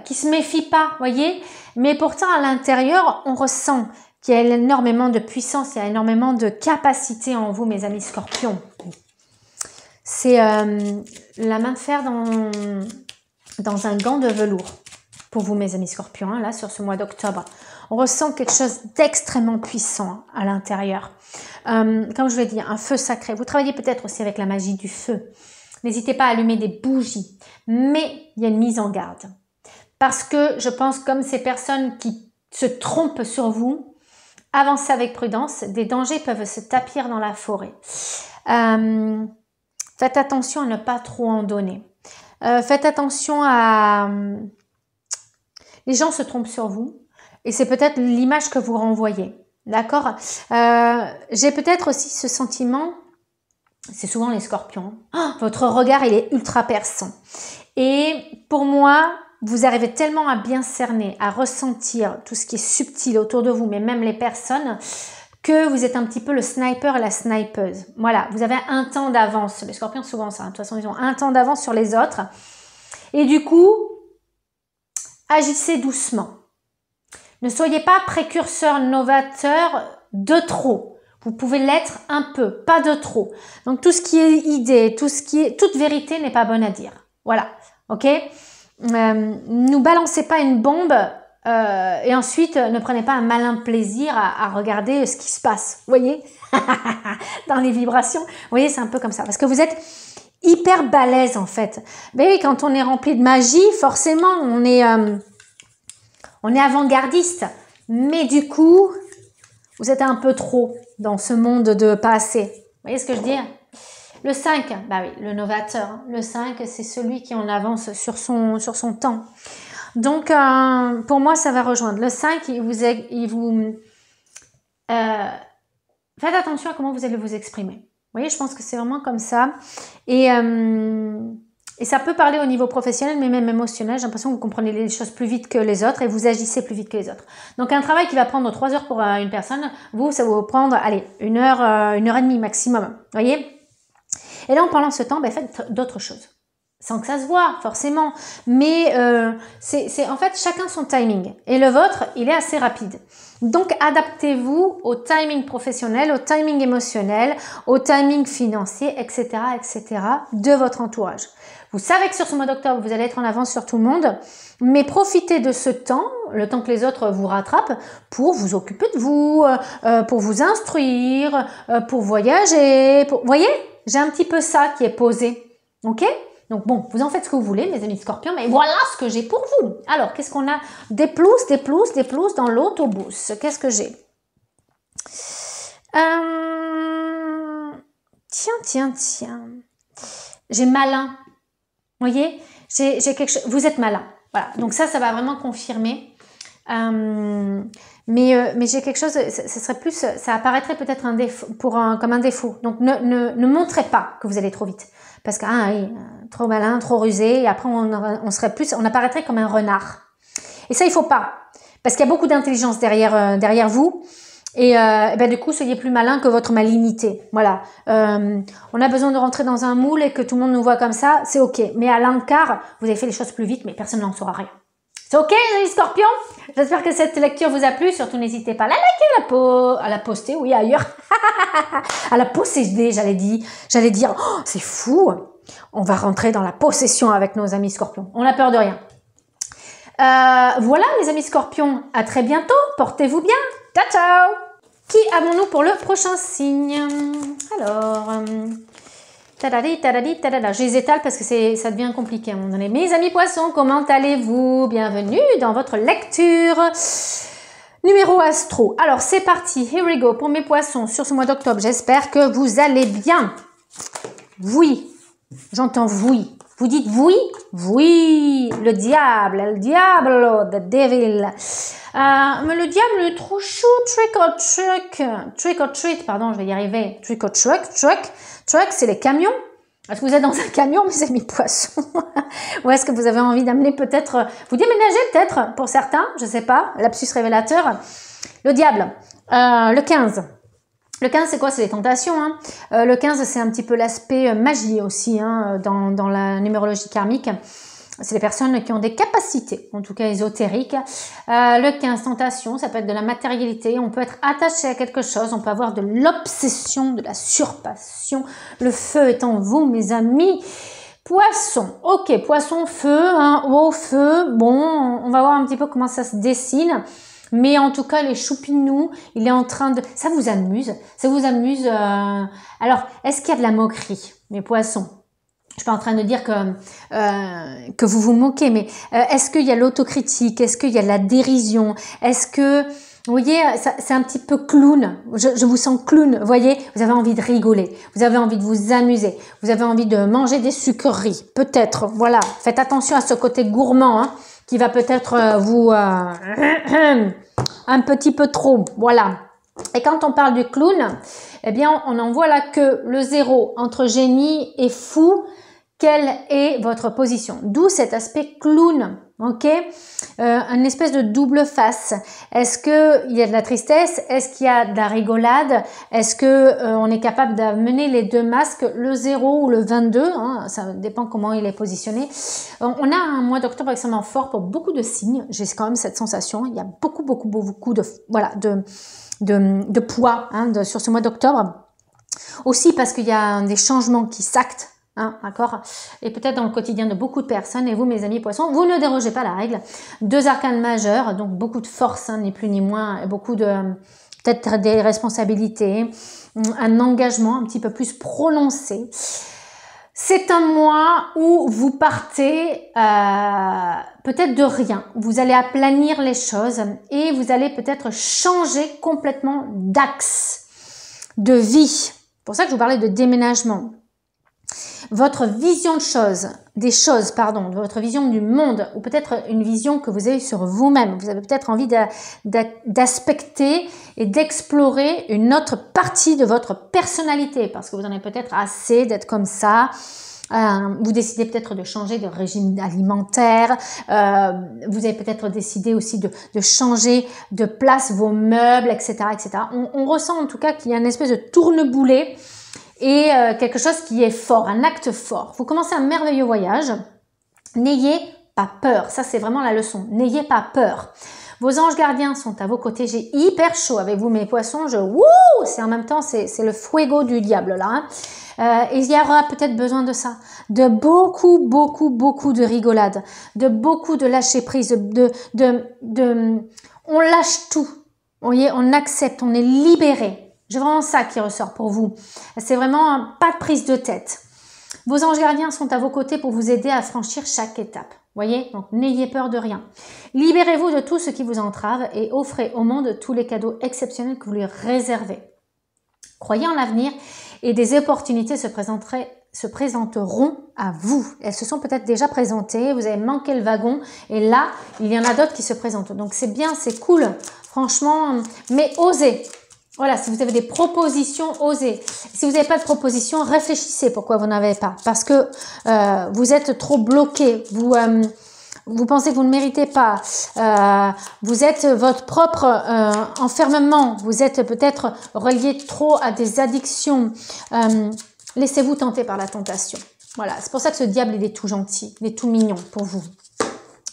qui se méfient pas, voyez. Mais pourtant, à l'intérieur, on ressent qu'il y a énormément de puissance, il y a énormément de capacité en vous, mes amis scorpions. C'est la main de fer dans un gant de velours pour vous, mes amis scorpions, hein, là, sur ce mois d'octobre. On ressent quelque chose d'extrêmement puissant à l'intérieur. Comme je l'ai dit, un feu sacré. Vous travaillez peut-être aussi avec la magie du feu. N'hésitez pas à allumer des bougies, mais il y a une mise en garde. Parce que je pense, comme ces personnes qui se trompent sur vous, avancez avec prudence, des dangers peuvent se tapir dans la forêt. Faites attention à ne pas trop en donner. Faites attention à... Les gens se trompent sur vous et c'est peut-être l'image que vous renvoyez. D'accord? J'ai peut-être aussi ce sentiment, c'est souvent les scorpions, oh, votre regard il est ultra perçant. Et pour moi... Vous arrivez tellement à bien cerner, à ressentir tout ce qui est subtil autour de vous, mais même les personnes, que vous êtes un petit peu le sniper et la snipeuse. Voilà, vous avez un temps d'avance. Les scorpions, souvent ça. De toute façon, ils ont un temps d'avance sur les autres. Et du coup, agissez doucement. Ne soyez pas précurseur, novateur de trop. Vous pouvez l'être un peu, pas de trop. Donc, tout ce qui est idée, toute vérité n'est pas bonne à dire. Voilà, ok? Ne balancez pas une bombe et ensuite ne prenez pas un malin plaisir à regarder ce qui se passe. Vous voyez? Dans les vibrations. Vous voyez, c'est un peu comme ça. Parce que vous êtes hyper balèze en fait. Mais oui, quand on est rempli de magie, forcément, on est avant-gardiste. Mais du coup, vous êtes un peu trop dans ce monde de pas assez. Vous voyez ce que je veux dire? Le 5, bah oui, le novateur. Le 5, c'est celui qui en avance sur son temps. Donc, pour moi, ça va rejoindre. Le 5, faites attention à comment vous allez vous exprimer. Vous voyez, je pense que c'est vraiment comme ça. Et ça peut parler au niveau professionnel, mais même émotionnel. J'ai l'impression que vous comprenez les choses plus vite que les autres et vous agissez plus vite que les autres. Donc, un travail qui va prendre 3 heures pour une personne, ça va vous prendre, allez, 1 heure et demie maximum. Vous voyez? Et là, pendant ce temps, faites d'autres choses. Sans que ça se voit, forcément. Mais c'est en fait chacun son timing. Et le vôtre, il est assez rapide. Donc, adaptez-vous au timing professionnel, au timing émotionnel, au timing financier, etc., etc. de votre entourage. Vous savez que sur ce mois d'octobre, vous allez être en avance sur tout le monde, mais profitez de ce temps, le temps que les autres vous rattrapent, pour vous occuper de vous, pour vous instruire, pour voyager. Vous voyez, j'ai un petit peu ça qui est posé. Ok ? Donc bon, vous en faites ce que vous voulez, mes amis scorpions, mais voilà ce que j'ai pour vous. Alors, qu'est-ce qu'on a? Des plus dans l'autobus. Qu'est-ce que j'ai? Tiens. J'ai malin. Vous voyez, j'ai quelque chose. Vous êtes malin. Voilà. Donc ça va vraiment confirmer. Mais j'ai quelque chose. Ça serait plus. Ça apparaîtrait peut-être un défaut, comme un défaut. Donc ne montrez pas que vous allez trop vite, parce que oui, trop malin, trop rusé. Et après on apparaîtrait comme un renard. Et ça il faut pas, parce qu'il y a beaucoup d'intelligence derrière vous. Et du coup, soyez plus malin que votre malignité. Voilà. On a besoin de rentrer dans un moule et que tout le monde nous voit comme ça, c'est ok. Mais à l'encart, vous avez fait les choses plus vite, mais personne n'en saura rien. C'est ok, les scorpions? J'espère que cette lecture vous a plu. Surtout, n'hésitez pas à la liker, à la poster, oui, ailleurs. À la posséder, j'allais dire, oh, c'est fou. On va rentrer dans la possession avec nos amis scorpions. On n'a peur de rien. Voilà, mes amis scorpions. À très bientôt. Portez-vous bien. Ciao, ciao! Qui avons-nous pour le prochain signe? Alors, je les étale parce que ça devient compliqué à un moment donné. Mes amis poissons, comment allez-vous? Bienvenue dans votre lecture numéro astro. Alors, c'est parti. Here we go pour mes poissons sur ce mois d'octobre. J'espère que vous allez bien. Oui, j'entends oui. Vous dites oui? Oui, le diable, the devil. Mais le diable est trop chou, trick or treat, pardon, je vais y arriver. Trick or truck, c'est les camions. Est-ce que vous êtes dans un camion, mes amis poissons? Ou est-ce que vous avez envie d'amener peut-être, vous déménager peut-être pour certains, je sais pas, lapsus révélateur. Le diable, le 15. Le 15, c'est quoi? C'est les tentations. Hein. Le 15, c'est un petit peu l'aspect magie aussi dans la numérologie karmique. C'est les personnes qui ont des capacités, en tout cas ésotériques. Le 15, tentation, ça peut être de la matérialité. On peut être attaché à quelque chose. On peut avoir de l'obsession, de la surpassion. Le feu est en vous, mes amis. Poisson. Ok, poisson, feu, eau, feu. Bon, on va voir un petit peu comment ça se dessine. Mais en tout cas, les choupinous, il est en train de... Ça vous amuse? Ça vous amuse Alors, est-ce qu'il y a de la moquerie, mes poissons? Je suis pas en train de dire que vous vous moquez, mais est-ce qu'il y a l'autocritique? Est-ce qu'il y a de la dérision? Est-ce que... Vous voyez, c'est un petit peu clown. Je vous sens clown, vous voyez? Vous avez envie de rigoler. Vous avez envie de vous amuser. Vous avez envie de manger des sucreries. Peut-être, voilà. Faites attention à ce côté gourmand, qui va peut-être vous... un petit peu trop, voilà. Et quand on parle du clown, eh bien, on en voit là que le 0 entre génie et fou, quelle est votre position? D'où cet aspect clown, vous ok? Une espèce de double face. Est-ce qu'il y a de la tristesse? Est-ce qu'il y a de la rigolade? Est-ce que on est capable d'amener les deux masques, le 0 ou le 22, hein, ça dépend comment il est positionné. On a un mois d'octobre extrêmement fort pour beaucoup de signes. J'ai quand même cette sensation. Il y a beaucoup de, voilà, de poids hein, sur ce mois d'octobre. Aussi parce qu'il y a des changements qui s'actent. Hein, d'accord, et peut-être dans le quotidien de beaucoup de personnes, et vous mes amis poissons, vous ne dérogez pas à la règle. 2 arcanes majeures, donc beaucoup de force, hein, ni plus ni moins, beaucoup de peut-être des responsabilités, un engagement un petit peu plus prononcé. C'est un mois où vous partez peut-être de rien, vous allez aplanir les choses et vous allez peut-être changer complètement d'axe de vie. C'est pour ça que je vous parlais de déménagement. Votre vision votre vision du monde, ou peut-être une vision que vous avez sur vous-même. Vous avez peut-être envie d'aspecter et d'explorer une autre partie de votre personnalité, parce que vous en avez peut-être assez d'être comme ça. Vous décidez peut-être de changer de régime alimentaire. Vous avez peut-être décidé aussi de changer de place vos meubles, etc., etc. On ressent en tout cas qu'il y a une espèce de tourneboulet et quelque chose qui est fort, un acte fort. Vous commencez un merveilleux voyage. N'ayez pas peur. Ça, c'est vraiment la leçon. N'ayez pas peur. Vos anges gardiens sont à vos côtés. J'ai hyper chaud avec vous, mes poissons. C'est en même temps, c'est le fuego du diable, là. Hein. Et il y aura peut-être besoin de ça. De beaucoup de rigolade. De beaucoup de lâcher prise. On lâche tout. Vous voyez, on accepte, on est libéré. C'est vraiment ça qui ressort pour vous. C'est vraiment pas de prise de tête. Vos anges gardiens sont à vos côtés pour vous aider à franchir chaque étape. Voyez, donc n'ayez peur de rien. Libérez-vous de tout ce qui vous entrave et offrez au monde tous les cadeaux exceptionnels que vous lui réservez. Croyez en l'avenir et des opportunités se présenteront à vous. Elles se sont peut-être déjà présentées, vous avez manqué le wagon et là, il y en a d'autres qui se présentent. Donc c'est bien, c'est cool, franchement, mais osez. Voilà, si vous avez des propositions, osez. Si vous n'avez pas de propositions, réfléchissez pourquoi vous n'avez pas. Parce que vous êtes trop bloqué, vous pensez que vous ne méritez pas, vous êtes votre propre enfermement, vous êtes peut-être relié trop à des addictions. Laissez-vous tenter par la tentation. Voilà, c'est pour ça que ce diable, il est tout gentil, il est tout mignon pour vous.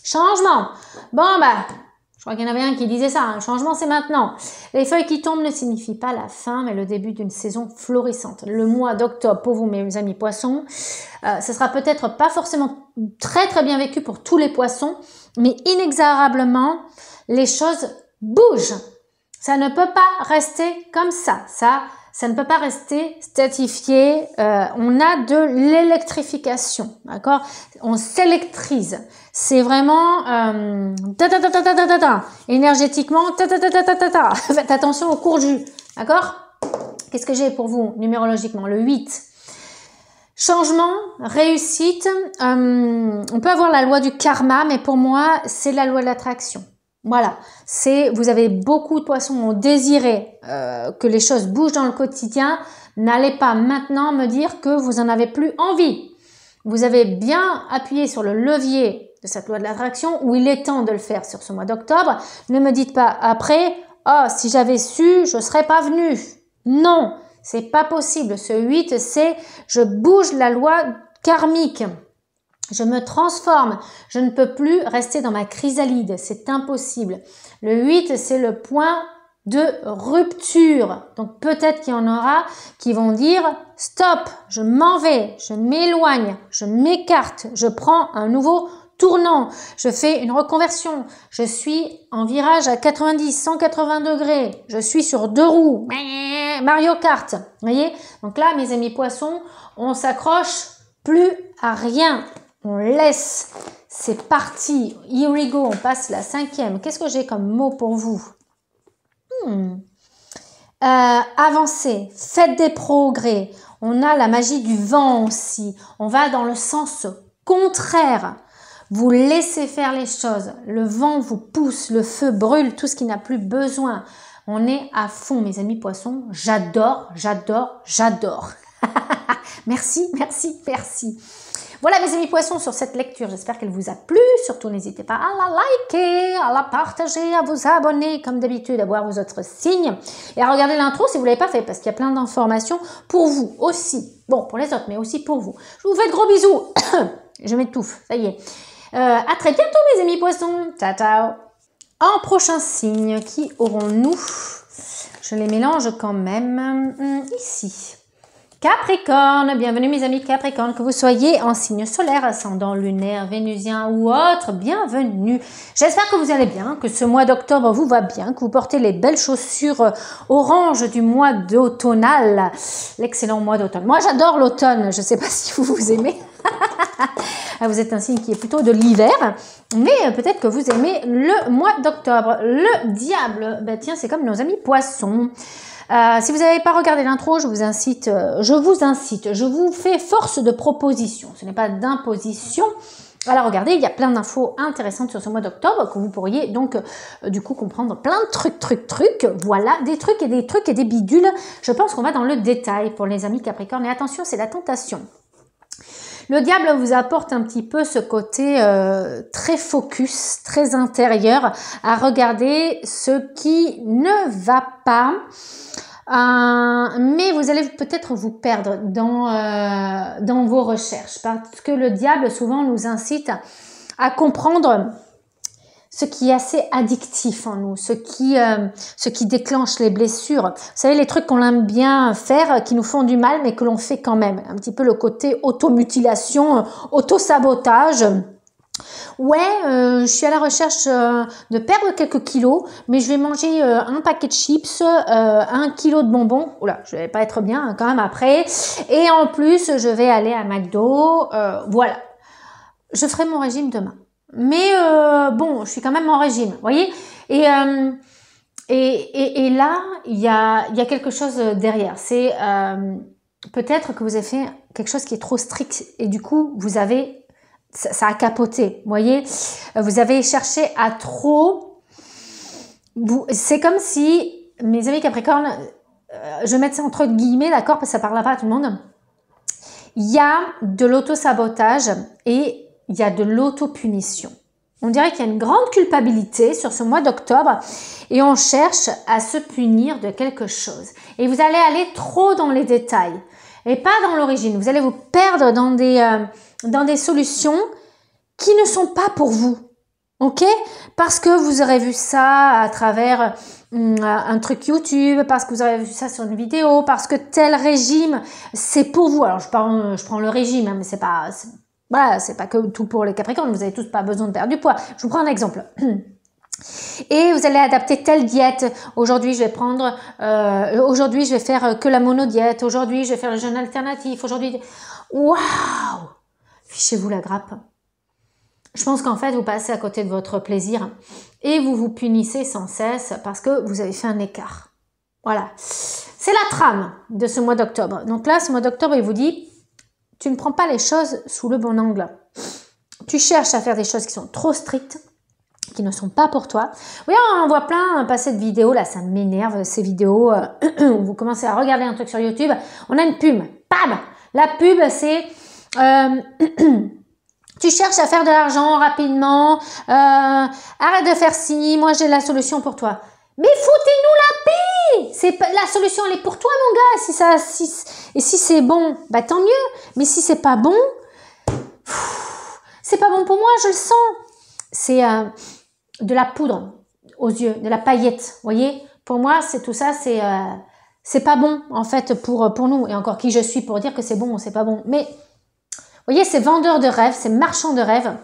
Changement. Bon, bah... Je crois qu'il y en avait un qui disait ça, hein, le changement c'est maintenant. Les feuilles qui tombent ne signifient pas la fin, mais le début d'une saison florissante. Le mois d'octobre, pour vous mes amis poissons, ce sera peut-être pas forcément très bien vécu pour tous les poissons, mais inexorablement, les choses bougent. Ça ne peut pas rester comme ça. Ça ne peut pas rester statifié. On a de l'électrification, d'accord? On s'électrise. C'est vraiment énergétiquement. Faites attention au cours du, d'accord? Qu'est-ce que j'ai pour vous numérologiquement? Le 8. Changement, réussite. On peut avoir la loi du karma, mais pour moi, c'est la loi de l'attraction. Voilà, vous avez beaucoup de poissons qui ont désiré que les choses bougent dans le quotidien. N'allez pas maintenant me dire que vous n'en avez plus envie. Vous avez bien appuyé sur le levier de cette loi de l'attraction où il est temps de le faire sur ce mois d'octobre. Ne me dites pas après, oh, si j'avais su, je ne serais pas venu. Non, c'est pas possible. Ce 8, c'est je bouge la loi karmique. Je me transforme, je ne peux plus rester dans ma chrysalide, c'est impossible. Le 8, c'est le point de rupture. Donc peut-être qu'il y en aura qui vont dire « Stop, je m'en vais, je m'éloigne, je m'écarte, je prends un nouveau tournant, je fais une reconversion, je suis en virage à 90, 180 degrés, je suis sur 2 roues, Mario Kart. » Vous voyez? Donc là, mes amis poissons, on s'accroche plus à rien. On laisse, c'est parti, here we go, on passe la 5e. Qu'est-ce que j'ai comme mot pour vous? Avancez, faites des progrès. On a la magie du vent aussi. On va dans le sens contraire. Vous laissez faire les choses. Le vent vous pousse, le feu brûle tout ce qui n'a plus besoin. On est à fond, mes amis poissons. J'adore. Merci, merci, merci. Voilà mes amis poissons sur cette lecture, j'espère qu'elle vous a plu. Surtout n'hésitez pas à la liker, à la partager, à vous abonner comme d'habitude, à voir vos autres signes et à regarder l'intro si vous ne l'avez pas fait parce qu'il y a plein d'informations pour vous aussi. Bon, pour les autres, mais aussi pour vous. Je vous fais de gros bisous. Je m'étouffe, ça y est. À très bientôt mes amis poissons. Ciao, ciao. En prochain signe, qui aurons-nous? Je les mélange quand même ici. Capricorne, bienvenue mes amis Capricorne, que vous soyez en signe solaire, ascendant lunaire, vénusien ou autre, bienvenue. J'espère que vous allez bien, que ce mois d'octobre vous va bien, que vous portez les belles chaussures orange du mois d'automnal, l'excellent mois d'automne. Moi j'adore l'automne, je ne sais pas si vous aimez. Vous êtes un signe qui est plutôt de l'hiver, mais peut-être que vous aimez le mois d'octobre. Le diable, ben tiens, c'est comme nos amis poissons. Si vous n'avez pas regardé l'intro, je vous fais force de proposition. Ce n'est pas d'imposition. Alors regardez, il y a plein d'infos intéressantes sur ce mois d'octobre que vous pourriez donc du coup comprendre plein de trucs. Voilà, des trucs et des bidules. Je pense qu'on va dans le détail pour les amis Capricorne. Et attention, c'est la tentation. Le diable vous apporte un petit peu ce côté très focus, très intérieur, à regarder ce qui ne va pas. Mais vous allez peut-être vous perdre dans vos recherches parce que le diable souvent nous incite à comprendre ce qui est assez addictif en nous, ce qui déclenche les blessures. Vous savez, les trucs qu'on aime bien faire, qui nous font du mal, mais que l'on fait quand même. Un petit peu le côté automutilation, autosabotage. Ouais, je suis à la recherche de perdre quelques kilos, mais je vais manger un paquet de chips, 1 kilo de bonbons. Oula, je vais pas être bien quand même après. Et en plus, je vais aller à McDo. Voilà. Je ferai mon régime demain. Mais bon, je suis quand même en régime, vous voyez. Et là, il y a quelque chose derrière. C'est peut-être que vous avez fait quelque chose qui est trop strict et du coup, ça a capoté, vous voyez. Vous avez cherché à trop. C'est comme si, mes amis Capricorne, je vais mettre ça entre guillemets, d'accord, parce que ça ne parlera pas à tout le monde. Il y a de l'auto-sabotage et il y a de l'auto-punition. On dirait qu'il y a une grande culpabilité sur ce mois d'octobre et on cherche à se punir de quelque chose. Et vous allez aller trop dans les détails et pas dans l'origine. Vous allez vous perdre dans des solutions qui ne sont pas pour vous. Ok? Parce que vous aurez vu ça à travers un truc YouTube, parce que vous aurez vu ça sur une vidéo, parce que tel régime, c'est pour vous. Alors, je prends le régime, hein, mais c'est pas que tout pour les Capricornes. Vous n'avez tous pas besoin de perdre du poids. Je vous prends un exemple. Et vous allez adapter telle diète. Aujourd'hui, je vais faire que la monodiète. Aujourd'hui, je vais faire le jeûne alternatif. Aujourd'hui, waouh! Fichez-vous la grappe. Je pense qu'en fait, vous passez à côté de votre plaisir et vous vous punissez sans cesse parce que vous avez fait un écart. Voilà. C'est la trame de ce mois d'octobre. Donc là, ce mois d'octobre, il vous dit, tu ne prends pas les choses sous le bon angle. Tu cherches à faire des choses qui sont trop strictes, qui ne sont pas pour toi. Oui, on voit plein passer de vidéos, là, ça m'énerve, ces vidéos où vous commencez à regarder un truc sur YouTube, on a une pub, bam! La pub, c'est... tu cherches à faire de l'argent rapidement, arrête de faire ci, moi j'ai la solution pour toi. Mais foutez-nous la paix! La solution, elle est pour toi, mon gars. Et si c'est bon, bah tant mieux. Mais si c'est pas bon, c'est pas bon pour moi, je le sens. C'est de la poudre aux yeux, de la paillette, vous voyez. Pour moi, c'est tout ça, c'est pas bon en fait pour nous. Et encore qui je suis pour dire que c'est bon ou c'est pas bon. Mais vous voyez, c'est vendeur de rêves, c'est marchand de rêves.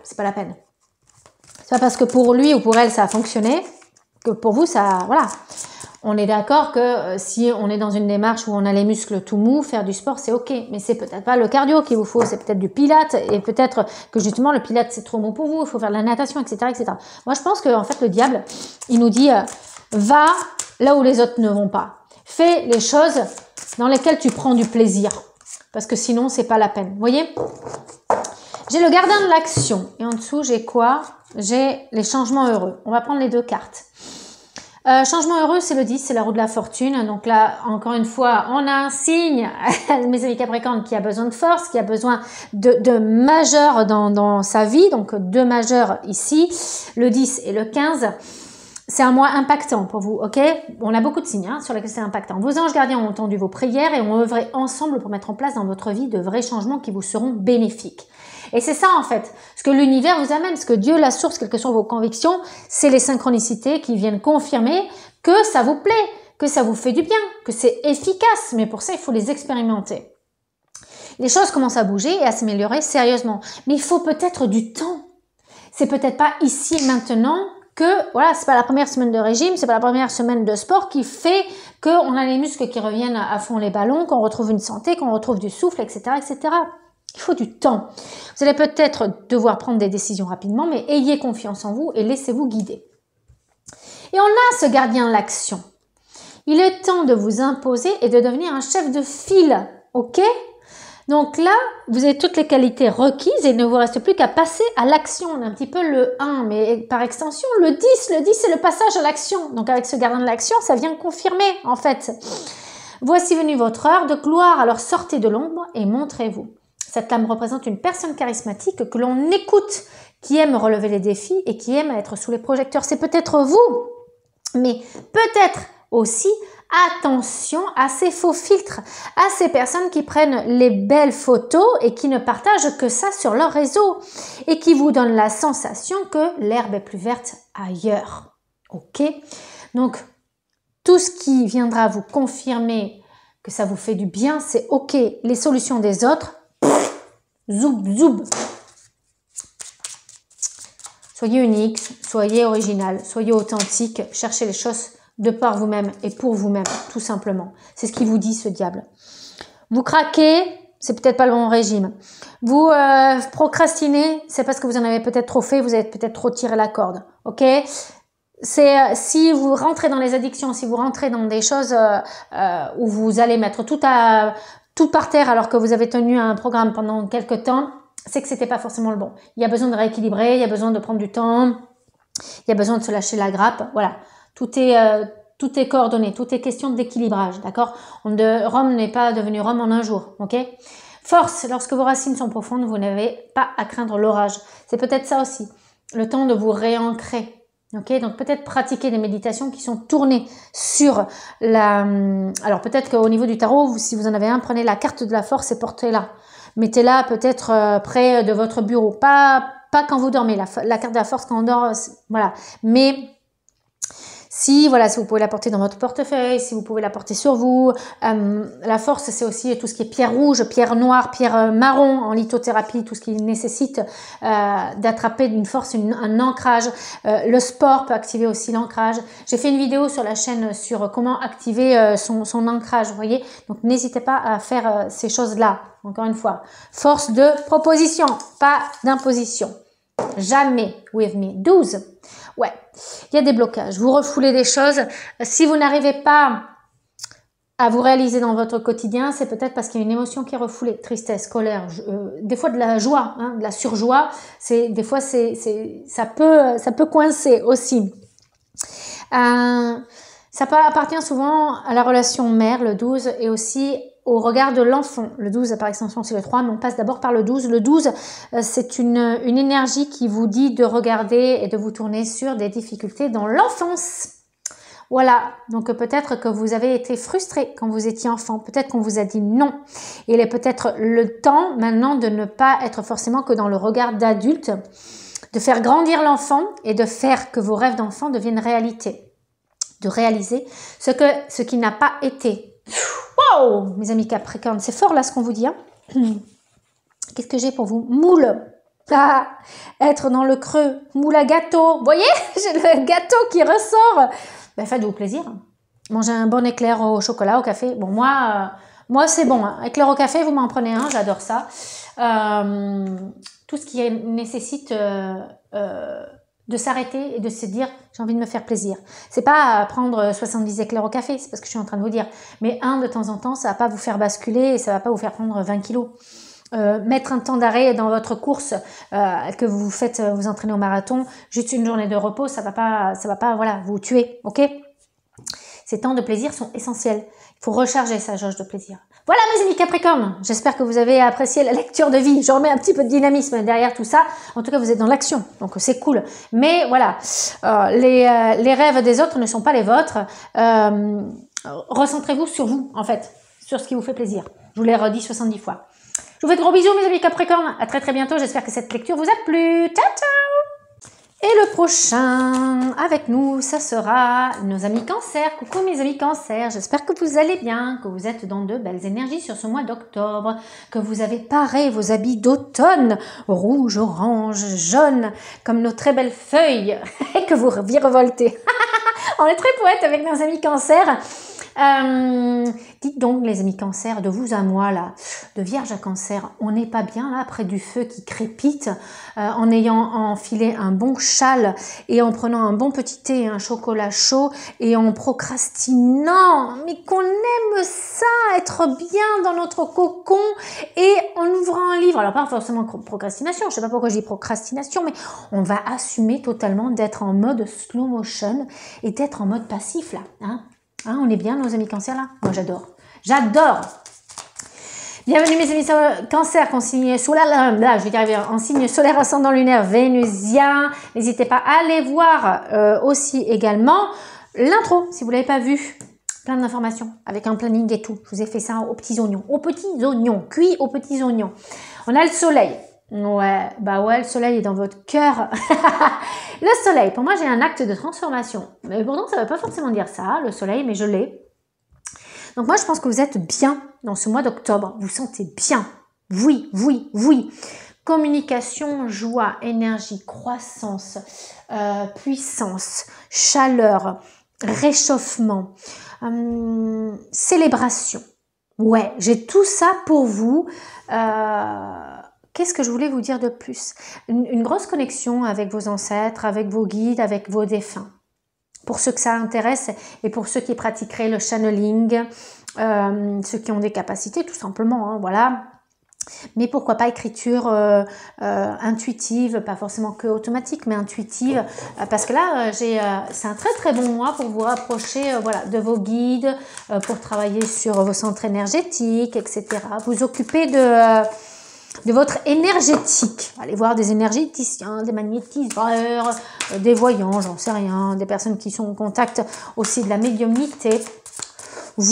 C'est pas la peine. C'est pas parce que pour lui ou pour elle ça a fonctionné que pour vous ça, voilà. On est d'accord que si on est dans une démarche où on a les muscles tout mous, faire du sport c'est ok, mais c'est peut-être pas le cardio qu'il vous faut, c'est peut-être du pilate et peut-être que justement le pilate c'est trop mou pour vous, il faut faire de la natation, etc., etc. Moi je pense que en fait le diable il nous dit va là où les autres ne vont pas, fais les choses dans lesquelles tu prends du plaisir parce que sinon c'est pas la peine. Vous voyez, j'ai le gardien de l'action et en dessous j'ai quoi? J'ai les changements heureux. On va prendre les deux cartes. Changement heureux, c'est le 10, c'est la roue de la fortune. Donc là, encore une fois, on a un signe, mes amis Capricorne, qui a besoin de force, qui a besoin de majeur dans sa vie. Donc 2 majeurs ici, le 10 et le 15. C'est un mois impactant pour vous, ok? On a beaucoup de signes sur lesquels c'est impactant. Vos anges gardiens ont entendu vos prières et ont œuvré ensemble pour mettre en place dans votre vie de vrais changements qui vous seront bénéfiques. Et c'est ça en fait, ce que l'univers vous amène, ce que Dieu, la source, quelles que soient vos convictions, c'est les synchronicités qui viennent confirmer que ça vous plaît, que ça vous fait du bien, que c'est efficace. Mais pour ça, il faut les expérimenter. Les choses commencent à bouger et à s'améliorer sérieusement. Mais il faut peut-être du temps. C'est peut-être pas ici et maintenant que, voilà, c'est pas la première semaine de régime, c'est pas la première semaine de sport qui fait qu'on a les muscles qui reviennent à fond les ballons, qu'on retrouve une santé, qu'on retrouve du souffle, etc., etc. Il faut du temps. Vous allez peut-être devoir prendre des décisions rapidement, mais ayez confiance en vous et laissez-vous guider. Et on a ce gardien de l'action. Il est temps de vous imposer et de devenir un chef de file, ok? Donc là, vous avez toutes les qualités requises et il ne vous reste plus qu'à passer à l'action. On a un petit peu le 1, mais par extension, le 10. Le 10, c'est le passage à l'action. Donc avec ce gardien de l'action, ça vient confirmer, en fait. Voici venue votre heure de gloire, alors sortez de l'ombre et montrez-vous. Cette lame représente une personne charismatique que l'on écoute, qui aime relever les défis et qui aime être sous les projecteurs. C'est peut-être vous, mais peut-être aussi attention à ces faux filtres, à ces personnes qui prennent les belles photos et qui ne partagent que ça sur leur réseau et qui vous donnent la sensation que l'herbe est plus verte ailleurs. Ok? Donc, tout ce qui viendra vous confirmer que ça vous fait du bien, c'est ok. Les solutions des autres, zoub, zoub. Soyez unique, soyez original, soyez authentique, cherchez les choses de par vous-même et pour vous-même, tout simplement. C'est ce qui vous dit ce diable. Vous craquez, c'est peut-être pas le bon régime. Vous procrastinez, c'est parce que vous en avez peut-être trop fait, vous avez peut-être trop tiré la corde. Ok? C'est si vous rentrez dans les addictions, si vous rentrez dans des choses où vous allez mettre tout par terre alors que vous avez tenu un programme pendant quelques temps, c'est que c'était pas forcément le bon. Il y a besoin de rééquilibrer, il y a besoin de prendre du temps, il y a besoin de se lâcher la grappe. Voilà, tout est coordonné, tout est question d'équilibrage, d'accord? Rome n'est pas devenu Rome en un jour, ok? Force, lorsque vos racines sont profondes, vous n'avez pas à craindre l'orage. C'est peut-être ça aussi, le temps de vous réancrer. Ok, donc peut-être pratiquer des méditations qui sont tournées sur alors peut-être qu'au niveau du tarot, si vous en avez un, prenez la carte de la force et portez-la. Mettez-la peut-être près de votre bureau. Pas quand vous dormez, la carte de la force quand on dort, voilà. Mais si vous pouvez la porter dans votre portefeuille, si vous pouvez la porter sur vous. La force, c'est aussi tout ce qui est pierre rouge, pierre noire, pierre marron en lithothérapie, tout ce qui nécessite d'attraper une force, un ancrage. Le sport peut activer aussi l'ancrage. J'ai fait une vidéo sur la chaîne sur comment activer son ancrage, vous voyez. Donc, n'hésitez pas à faire ces choses-là. Encore une fois, force de proposition, pas d'imposition. Jamais with me. 12. Ouais, il y a des blocages. Vous refoulez des choses. Si vous n'arrivez pas à vous réaliser dans votre quotidien, c'est peut-être parce qu'il y a une émotion qui est refoulée. Tristesse, colère, des fois de la joie, de la surjoie. Des fois, ça peut coincer aussi. Ça appartient souvent à la relation mère, le 12, et aussi au regard de l'enfant. Le 12, par extension, c'est le 3, mais on passe d'abord par le 12. Le 12, c'est une énergie qui vous dit de regarder et de vous tourner sur des difficultés dans l'enfance. Voilà, donc peut-être que vous avez été frustré quand vous étiez enfant. Peut-être qu'on vous a dit non. Il est peut-être le temps maintenant de ne pas être forcément que dans le regard d'adulte, de faire grandir l'enfant et de faire que vos rêves d'enfant deviennent réalité. De réaliser ce qui n'a pas été. Wow, mes amis Capricorne, c'est fort là ce qu'on vous dit. Hein. Qu'est-ce que j'ai pour vous? Moule. Être dans le creux. Moule à gâteau. Vous voyez, j'ai le gâteau qui ressort. Ben, faites-vous plaisir. Mangez un bon éclair au chocolat, au café. Bon, moi c'est bon. Hein. Éclair au café, vous m'en prenez un, j'adore ça. Tout ce qui nécessite de s'arrêter et de se dire j'ai envie de me faire plaisir. C'est pas prendre 70 éclairs au café, c'est parce que je suis en train de vous dire. Mais de temps en temps, ça va pas vous faire basculer et ça va pas vous faire prendre 20 kilos. Mettre un temps d'arrêt dans votre course que vous entraînez au marathon, juste une journée de repos, ça va pas voilà, vous tuer, ok? Ces temps de plaisir sont essentiels. Il faut recharger sa jauge de plaisir. Voilà mes amis Capricorne, j'espère que vous avez apprécié la lecture de vie. Je remets un petit peu de dynamisme derrière tout ça. En tout cas, vous êtes dans l'action, donc c'est cool. Mais voilà, les rêves des autres ne sont pas les vôtres. Recentrez-vous sur vous, en fait, sur ce qui vous fait plaisir. Je vous l'ai redit 70 fois. Je vous fais de gros bisous mes amis Capricorne. À très bientôt. J'espère que cette lecture vous a plu. Ciao, ciao! Et le prochain avec nous, ça sera nos amis Cancer. Coucou mes amis Cancer, j'espère que vous allez bien, que vous êtes dans de belles énergies sur ce mois d'octobre, que vous avez paré vos habits d'automne, rouge, orange, jaune, comme nos très belles feuilles, et que vous virevoltez. On est très poète avec nos amis Cancer. Dites donc les amis Cancer, de vous à moi là, de Vierge à Cancer, on n'est pas bien là près du feu qui crépite, en ayant enfilé un bon châle et en prenant un bon petit thé et un chocolat chaud et en procrastinant, mais qu'on aime ça, être bien dans notre cocon et en ouvrant un livre. Alors pas forcément procrastination, je sais pas pourquoi je dis procrastination, mais on va assumer totalement d'être en mode slow motion et d'être en mode passif là, hein. Hein, on est bien nos amis Cancer là? Moi j'adore. J'adore! Bienvenue mes amis Cancer, en signe solaire, là je vais y arriver, en signe solaire ascendant lunaire vénusien. N'hésitez pas à aller voir aussi également l'intro si vous ne l'avez pas vu. Plein d'informations avec un planning et tout. Je vous ai fait ça aux petits oignons, cuits aux petits oignons. On a le soleil. Ouais, bah ouais, le soleil est dans votre cœur. Le soleil, pour moi, j'ai un acte de transformation. Mais pourtant, ça ne veut pas forcément dire ça, le soleil, mais je l'ai. Donc moi, je pense que vous êtes bien dans ce mois d'octobre. Vous sentez bien. Oui, oui, oui. Communication, joie, énergie, croissance, puissance, chaleur, réchauffement, célébration. Ouais, j'ai tout ça pour vous. Qu'est-ce que je voulais vous dire de plus? Une grosse connexion avec vos ancêtres, avec vos guides, avec vos défunts. Pour ceux que ça intéresse et pour ceux qui pratiqueraient le channeling, ceux qui ont des capacités tout simplement, hein, voilà. Mais pourquoi pas écriture intuitive, pas forcément que automatique, mais intuitive, parce que là, c'est un très bon mois pour vous rapprocher voilà, de vos guides, pour travailler sur vos centres énergétiques, etc. Vous occuper de votre énergétique. Allez voir des énergéticiens, des magnétiseurs, des voyants, j'en sais rien, des personnes qui sont en contact aussi de la médiumnité. Oui,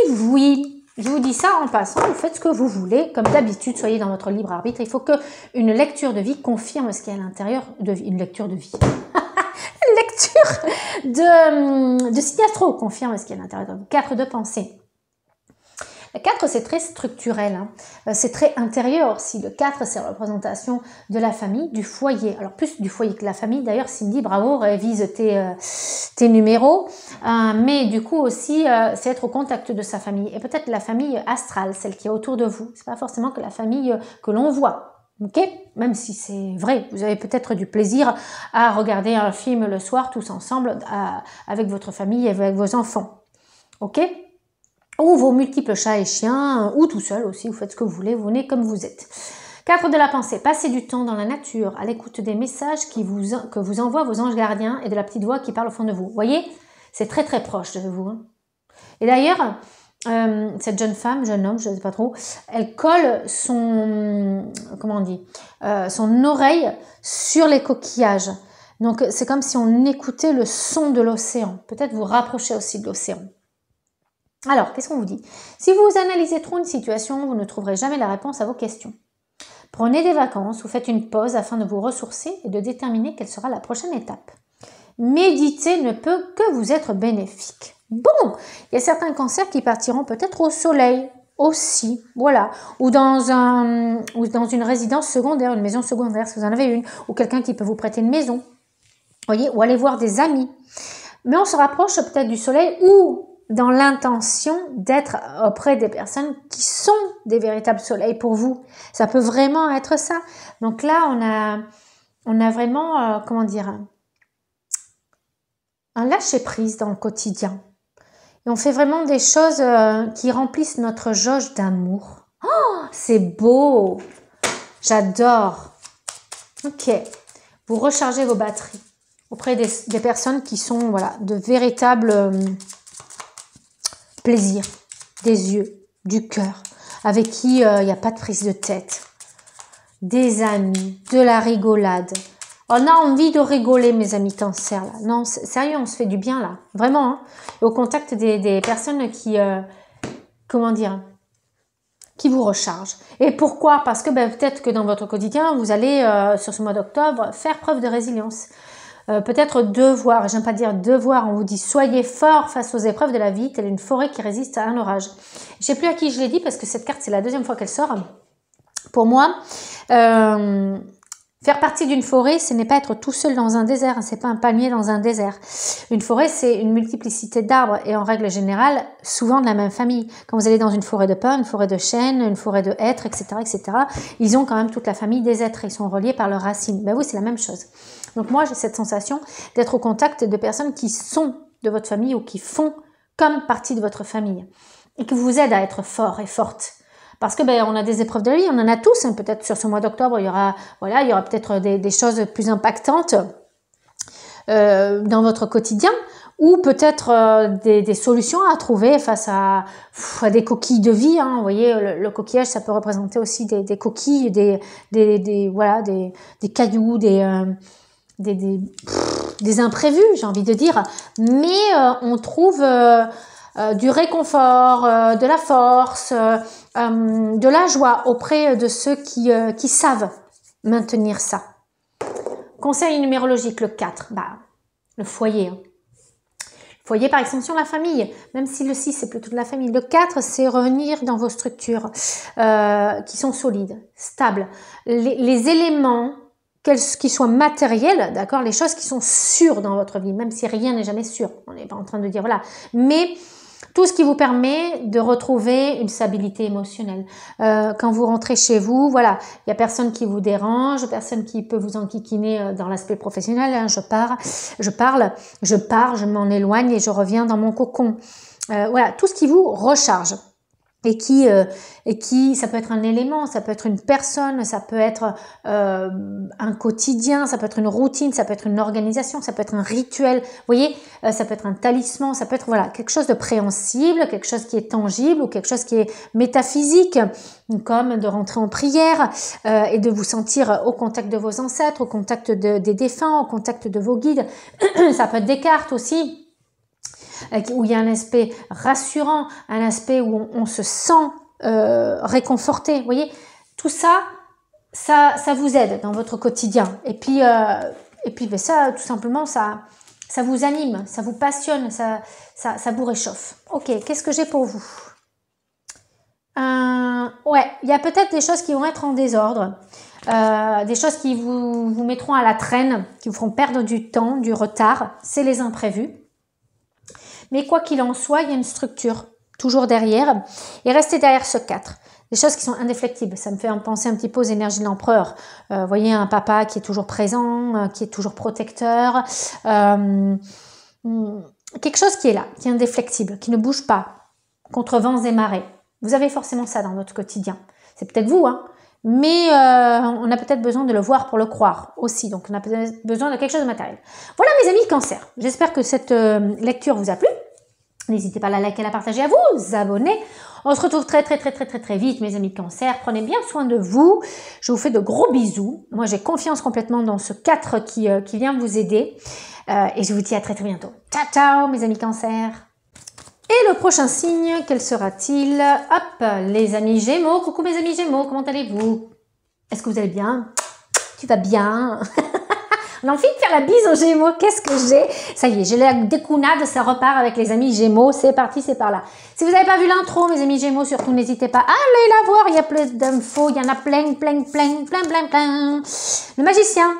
oui, oui. Je vous dis ça en passant, vous faites ce que vous voulez. Comme d'habitude, soyez dans votre libre arbitre. Il faut qu'une lecture de vie confirme ce qu'il y a à l'intérieur de vie. Une lecture de vie. Une lecture de signe astro confirme ce qu'il y a à l'intérieur de vous. 4 de pensée. Le 4, c'est très structurel, hein. C'est très intérieur aussi. Le 4, c'est la représentation de la famille, du foyer. Alors, plus du foyer que de la famille. D'ailleurs, Cindy, bravo, révise tes numéros. Mais du coup aussi, c'est être au contact de sa famille. Et peut-être la famille astrale, celle qui est autour de vous. C'est pas forcément que la famille que l'on voit. Ok, même si c'est vrai, vous avez peut-être du plaisir à regarder un film le soir tous ensemble avec votre famille et avec vos enfants. Ok? Ou vos multiples chats et chiens, ou tout seul aussi, vous faites ce que vous voulez, vous venez comme vous êtes. 4 de la pensée, passez du temps dans la nature, à l'écoute des messages que vous envoient vos anges gardiens et de la petite voix qui parle au fond de vous. Vous voyez, c'est très proche de vous. Hein. Et d'ailleurs, cette jeune femme, jeune homme, je ne sais pas trop, elle colle son, comment on dit, son oreille sur les coquillages. Donc c'est comme si on écoutait le son de l'océan. Peut-être vous rapprochez aussi de l'océan. Alors, qu'est-ce qu'on vous dit? Si vous analysez trop une situation, vous ne trouverez jamais la réponse à vos questions. Prenez des vacances ou faites une pause afin de vous ressourcer et de déterminer quelle sera la prochaine étape. Méditer ne peut que vous être bénéfique. Bon, il y a certains cancers qui partiront peut-être au soleil aussi, voilà, ou dans une résidence secondaire, une maison secondaire si vous en avez une, ou quelqu'un qui peut vous prêter une maison, voyez, ou aller voir des amis. Mais on se rapproche peut-être du soleil ou dans l'intention d'être auprès des personnes qui sont des véritables soleils pour vous. Ça peut vraiment être ça. Donc là, on a vraiment, comment dire, un lâcher-prise dans le quotidien. Et on fait vraiment des choses qui remplissent notre jauge d'amour. Oh, c'est beau! J'adore! Ok. Vous rechargez vos batteries auprès des personnes qui sont voilà, de véritables plaisir, des yeux, du cœur, avec qui il n'y a pas de prise de tête, des amis, de la rigolade. On a envie de rigoler, mes amis Cancer, là. Non, sérieux, on se fait du bien, là. Vraiment, hein. Au contact des personnes qui, comment dire, qui vous rechargent. Et pourquoi? Parce que peut-être que dans votre quotidien, vous allez, sur ce mois d'octobre, faire preuve de résilience. Peut-être devoir, j'aime pas dire devoir, on vous dit soyez fort face aux épreuves de la vie, telle une forêt qui résiste à un orage. Je sais plus à qui je l'ai dit parce que cette carte, c'est la deuxième fois qu'elle sort. Pour moi, faire partie d'une forêt, ce n'est pas être tout seul dans un désert, c'est pas un palmier dans un désert. Une forêt, c'est une multiplicité d'arbres et en règle générale, souvent de la même famille. Quand vous allez dans une forêt de pins, une forêt de chênes, une forêt de hêtres, etc., ils ont quand même toute la famille des êtres, ils sont reliés par leurs racines. Ben oui, c'est la même chose. Donc moi, j'ai cette sensation d'être au contact de personnes qui sont de votre famille ou qui font comme partie de votre famille et qui vous aident à être fort et forte. Parce que on a des épreuves de la vie, on en a tous. Hein. Peut-être sur ce mois d'octobre, il y aura peut-être des choses plus impactantes dans votre quotidien, ou peut-être des solutions à trouver face à des coquilles de vie. Hein. Vous voyez, le coquillage, ça peut représenter aussi des coquilles, des cailloux, des imprévus, j'ai envie de dire. Mais on trouve du réconfort, de la force, de la joie auprès de ceux qui savent maintenir ça. Conseil numérologique, le 4, le foyer. Le foyer, par extension, la famille. Même si le 6, c'est plutôt de la famille. Le 4, c'est revenir dans vos structures qui sont solides, stables. Les éléments, qui soient matériels, d'accord, les choses qui sont sûres dans votre vie, même si rien n'est jamais sûr. On n'est pas en train de dire voilà. Mais tout ce qui vous permet de retrouver une stabilité émotionnelle. Quand vous rentrez chez vous, voilà, il y a personne qui vous dérange, personne qui peut vous enquiquiner dans l'aspect professionnel. Hein, je pars, je m'en éloigne et je reviens dans mon cocon. Voilà, tout ce qui vous recharge. Et qui, ça peut être un élément, ça peut être une personne, ça peut être un quotidien, ça peut être une routine, ça peut être une organisation, ça peut être un rituel, vous voyez, ça peut être un talisman, ça peut être quelque chose de préhensible, quelque chose qui est tangible ou quelque chose qui est métaphysique, comme de rentrer en prière et de vous sentir au contact de vos ancêtres, au contact des défunts, au contact de vos guides. Ça peut être des cartes aussi, où il y a un aspect rassurant, un aspect où on se sent réconforté. Vous voyez, tout ça vous aide dans votre quotidien. Et puis ça, tout simplement, ça vous anime, ça vous passionne, ça vous réchauffe. Ok, qu'est-ce que j'ai pour vous? Ouais, il y a peut-être des choses qui vont être en désordre, des choses qui vous mettront à la traîne, qui vous feront perdre du temps, du retard. C'est les imprévus. Mais quoi qu'il en soit, il y a une structure toujours derrière. Et restez derrière ce 4. Des choses qui sont indéflectibles. Ça me fait penser un petit peu aux énergies de l'empereur. Vous voyez, un papa qui est toujours présent, qui est toujours protecteur. Quelque chose qui est là, qui est indéflectible, qui ne bouge pas, contre vents et marées. Vous avez forcément ça dans votre quotidien. C'est peut-être vous, hein. Mais on a peut-être besoin de le voir pour le croire aussi. Donc, on a peut-être besoin de quelque chose de matériel. Voilà, mes amis Cancer. J'espère que cette lecture vous a plu. N'hésitez pas à la liker, à la partager, à vous abonner. On se retrouve très vite, mes amis Cancer. Prenez bien soin de vous. Je vous fais de gros bisous. Moi, j'ai confiance complètement dans ce 4 qui vient vous aider. Et je vous dis à très bientôt. Ciao, ciao, mes amis Cancer. Et le prochain signe, quel sera-t-il? Hop, les amis Gémeaux. Coucou mes amis Gémeaux, comment allez-vous? Est-ce que vous allez bien? Tu vas bien? On a envie de faire la bise aux Gémeaux. Qu'est-ce que j'ai? Ça y est, j'ai la décounade, ça repart avec les amis Gémeaux. C'est parti, c'est par là. Si vous n'avez pas vu l'intro, mes amis Gémeaux, surtout n'hésitez pas à aller la voir. Il y a plein d'infos, il y en a plein. Le magicien.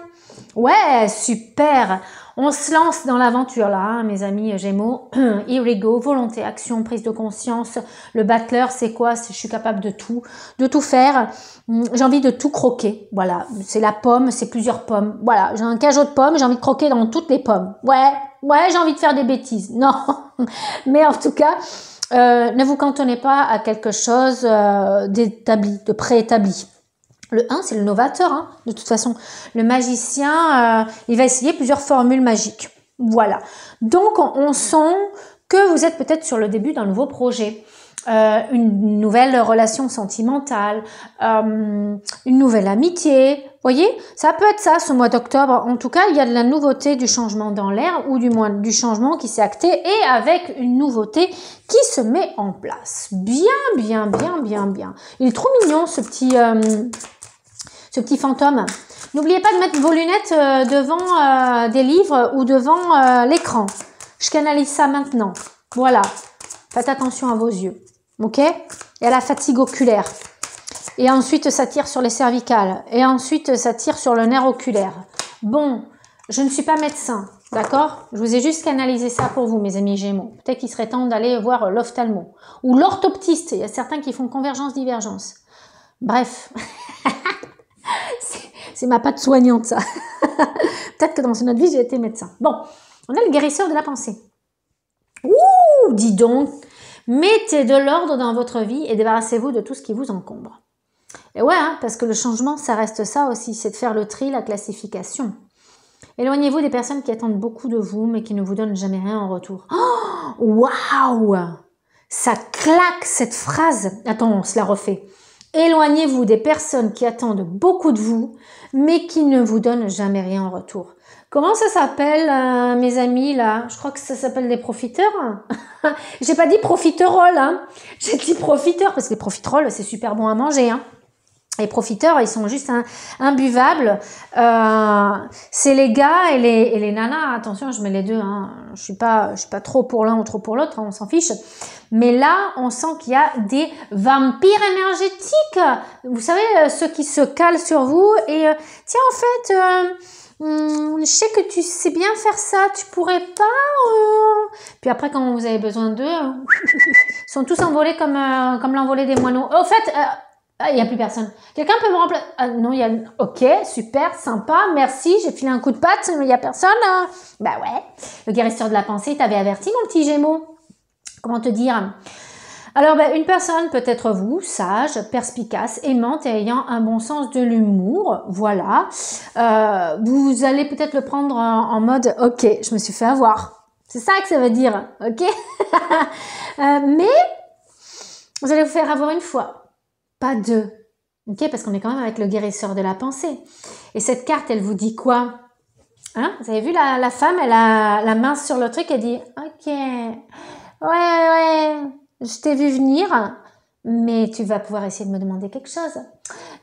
Ouais, super. On se lance dans l'aventure là, hein, mes amis Gémeaux. Here we go, volonté, action, prise de conscience. Le battleur, c'est quoi? Je suis capable de tout faire. J'ai envie de tout croquer. Voilà, c'est la pomme, c'est plusieurs pommes. Voilà, j'ai un cajot de pommes, j'ai envie de croquer dans toutes les pommes. Ouais, j'ai envie de faire des bêtises. Non, mais en tout cas, ne vous cantonnez pas à quelque chose d'établi, de préétabli. Le 1, c'est le novateur, hein. De toute façon. Le magicien, il va essayer plusieurs formules magiques. Voilà. Donc, on sent que vous êtes peut-être sur le début d'un nouveau projet, une nouvelle relation sentimentale, une nouvelle amitié. Voyez, ça peut être ça ce mois d'octobre. En tout cas, il y a de la nouveauté, du changement dans l'air ou du moins du changement qui s'est acté et avec une nouveauté qui se met en place. Bien, bien, bien, bien, bien. Il est trop mignon ce petit fantôme. N'oubliez pas de mettre vos lunettes devant des livres ou devant l'écran. Je canalise ça maintenant. Voilà. Faites attention à vos yeux. Ok? Et à la fatigue oculaire. Et ensuite, ça tire sur les cervicales. Et ensuite, ça tire sur le nerf oculaire. Bon, je ne suis pas médecin. D'accord? Je vous ai juste canalisé ça pour vous, mes amis Gémeaux. Peut-être qu'il serait temps d'aller voir l'ophtalmo. Ou l'orthoptiste. Il y a certains qui font convergence-divergence. Bref. C'est ma patte soignante, ça. Peut-être que dans une autre vie, j'ai été médecin. Bon, on a le guérisseur de la pensée. Ouh, dis donc. Mettez de l'ordre dans votre vie et débarrassez-vous de tout ce qui vous encombre. Et ouais, hein, parce que le changement, ça reste ça aussi, c'est de faire le tri, la classification. Éloignez-vous des personnes qui attendent beaucoup de vous, mais qui ne vous donnent jamais rien en retour. Oh, waouh! Ça claque, cette phrase. Attends, on se la refait. Éloignez-vous des personnes qui attendent beaucoup de vous, mais qui ne vous donnent jamais rien en retour. Comment ça s'appelle, mes amis, là? Je crois que ça s'appelle des profiteurs. J'ai pas dit profiteroles, hein. J'ai dit profiteurs, parce que les profiteroles, c'est super bon à manger, hein. Les profiteurs, ils sont juste imbuvables. C'est les gars et les nanas. Attention, je mets les deux, hein. Je suis pas trop pour l'un ou trop pour l'autre, hein, on s'en fiche. Mais là, on sent qu'il y a des vampires énergétiques. Vous savez, ceux qui se calent sur vous et tiens, en fait, je sais que tu sais bien faire ça, tu pourrais pas. Puis après, quand vous avez besoin d'eux, ils sont tous envolés comme l'envolée des moineaux. Au fait, il n'y a plus personne. Quelqu'un peut me remplacer? Non, il y a. Ok, super, sympa, merci. J'ai filé un coup de patte, mais il n'y a personne. Bah ouais. Le guérisseur de la pensée t'avait averti, mon petit Gémeaux. Comment te dire? Alors, une personne peut être vous, sage, perspicace, aimante et ayant un bon sens de l'humour. Voilà. Vous allez peut-être le prendre en mode, ok, je me suis fait avoir. C'est ça que ça veut dire, ok? Mais vous allez vous faire avoir une fois, pas deux. Ok? Parce qu'on est quand même avec le guérisseur de la pensée. Et cette carte, elle vous dit quoi? Hein? Vous avez vu la femme, elle a la main sur le truc, elle dit, ok, ouais, je t'ai vu venir, mais tu vas pouvoir essayer de me demander quelque chose.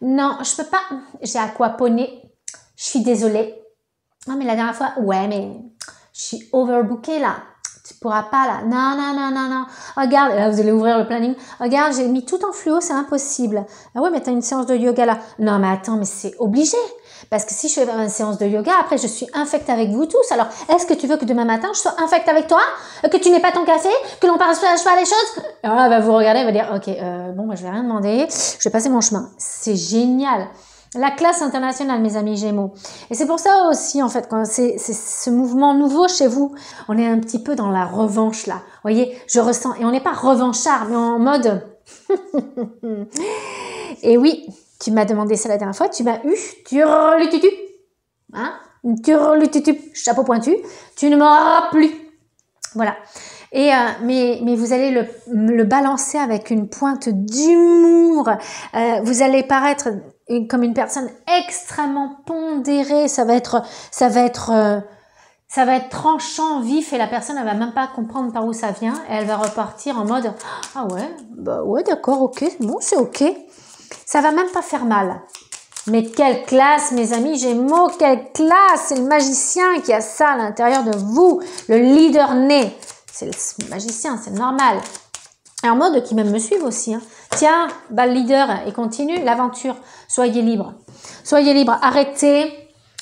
Non, je peux pas, j'ai aquaponé, je suis désolée. Non, mais la dernière fois, ouais, mais je suis overbookée là. Tu pourras pas là. Non. Regarde, et là vous allez ouvrir le planning. Regarde, j'ai mis tout en fluo, c'est impossible. Ah ouais, mais t'as une séance de yoga là. Non, mais attends, mais c'est obligé. Parce que si je fais une séance de yoga, après je suis infecte avec vous tous. Alors, est-ce que tu veux que demain matin je sois infecte avec toi? Que tu n'aies pas ton café? Que l'on partage pas les choses? Alors là, elle va vous regarder, elle va dire, ok, bon, je vais rien demander. Je vais passer mon chemin. C'est génial. La classe internationale, mes amis Gémeaux. Et c'est pour ça aussi, en fait, quand c'est ce mouvement nouveau chez vous, on est un petit peu dans la revanche, là. Vous voyez, je ressens, et on n'est pas revanchard, mais en mode... Et oui, tu m'as demandé ça la dernière fois, tu m'as eu, turlututu, hein, turlututu, chapeau pointu, tu ne m'auras plus. Voilà. Et mais vous allez le balancer avec une pointe d'humour. Vous allez paraître comme une personne extrêmement pondérée. Ça va être tranchant, vif, et la personne elle va même pas comprendre par où ça vient. Et elle va repartir en mode ah ouais, bah ouais d'accord, ok, bon c'est ok. Ça va même pas faire mal. Mais quelle classe, mes amis Gémeaux, quelle classe! C'est le magicien qui a ça à l'intérieur de vous, le leader né. C'est le magicien, c'est normal. Et en mode qui même me suivent aussi. Hein. Tiens, le leader, et continue l'aventure. Soyez libre. Soyez libre. Arrêtez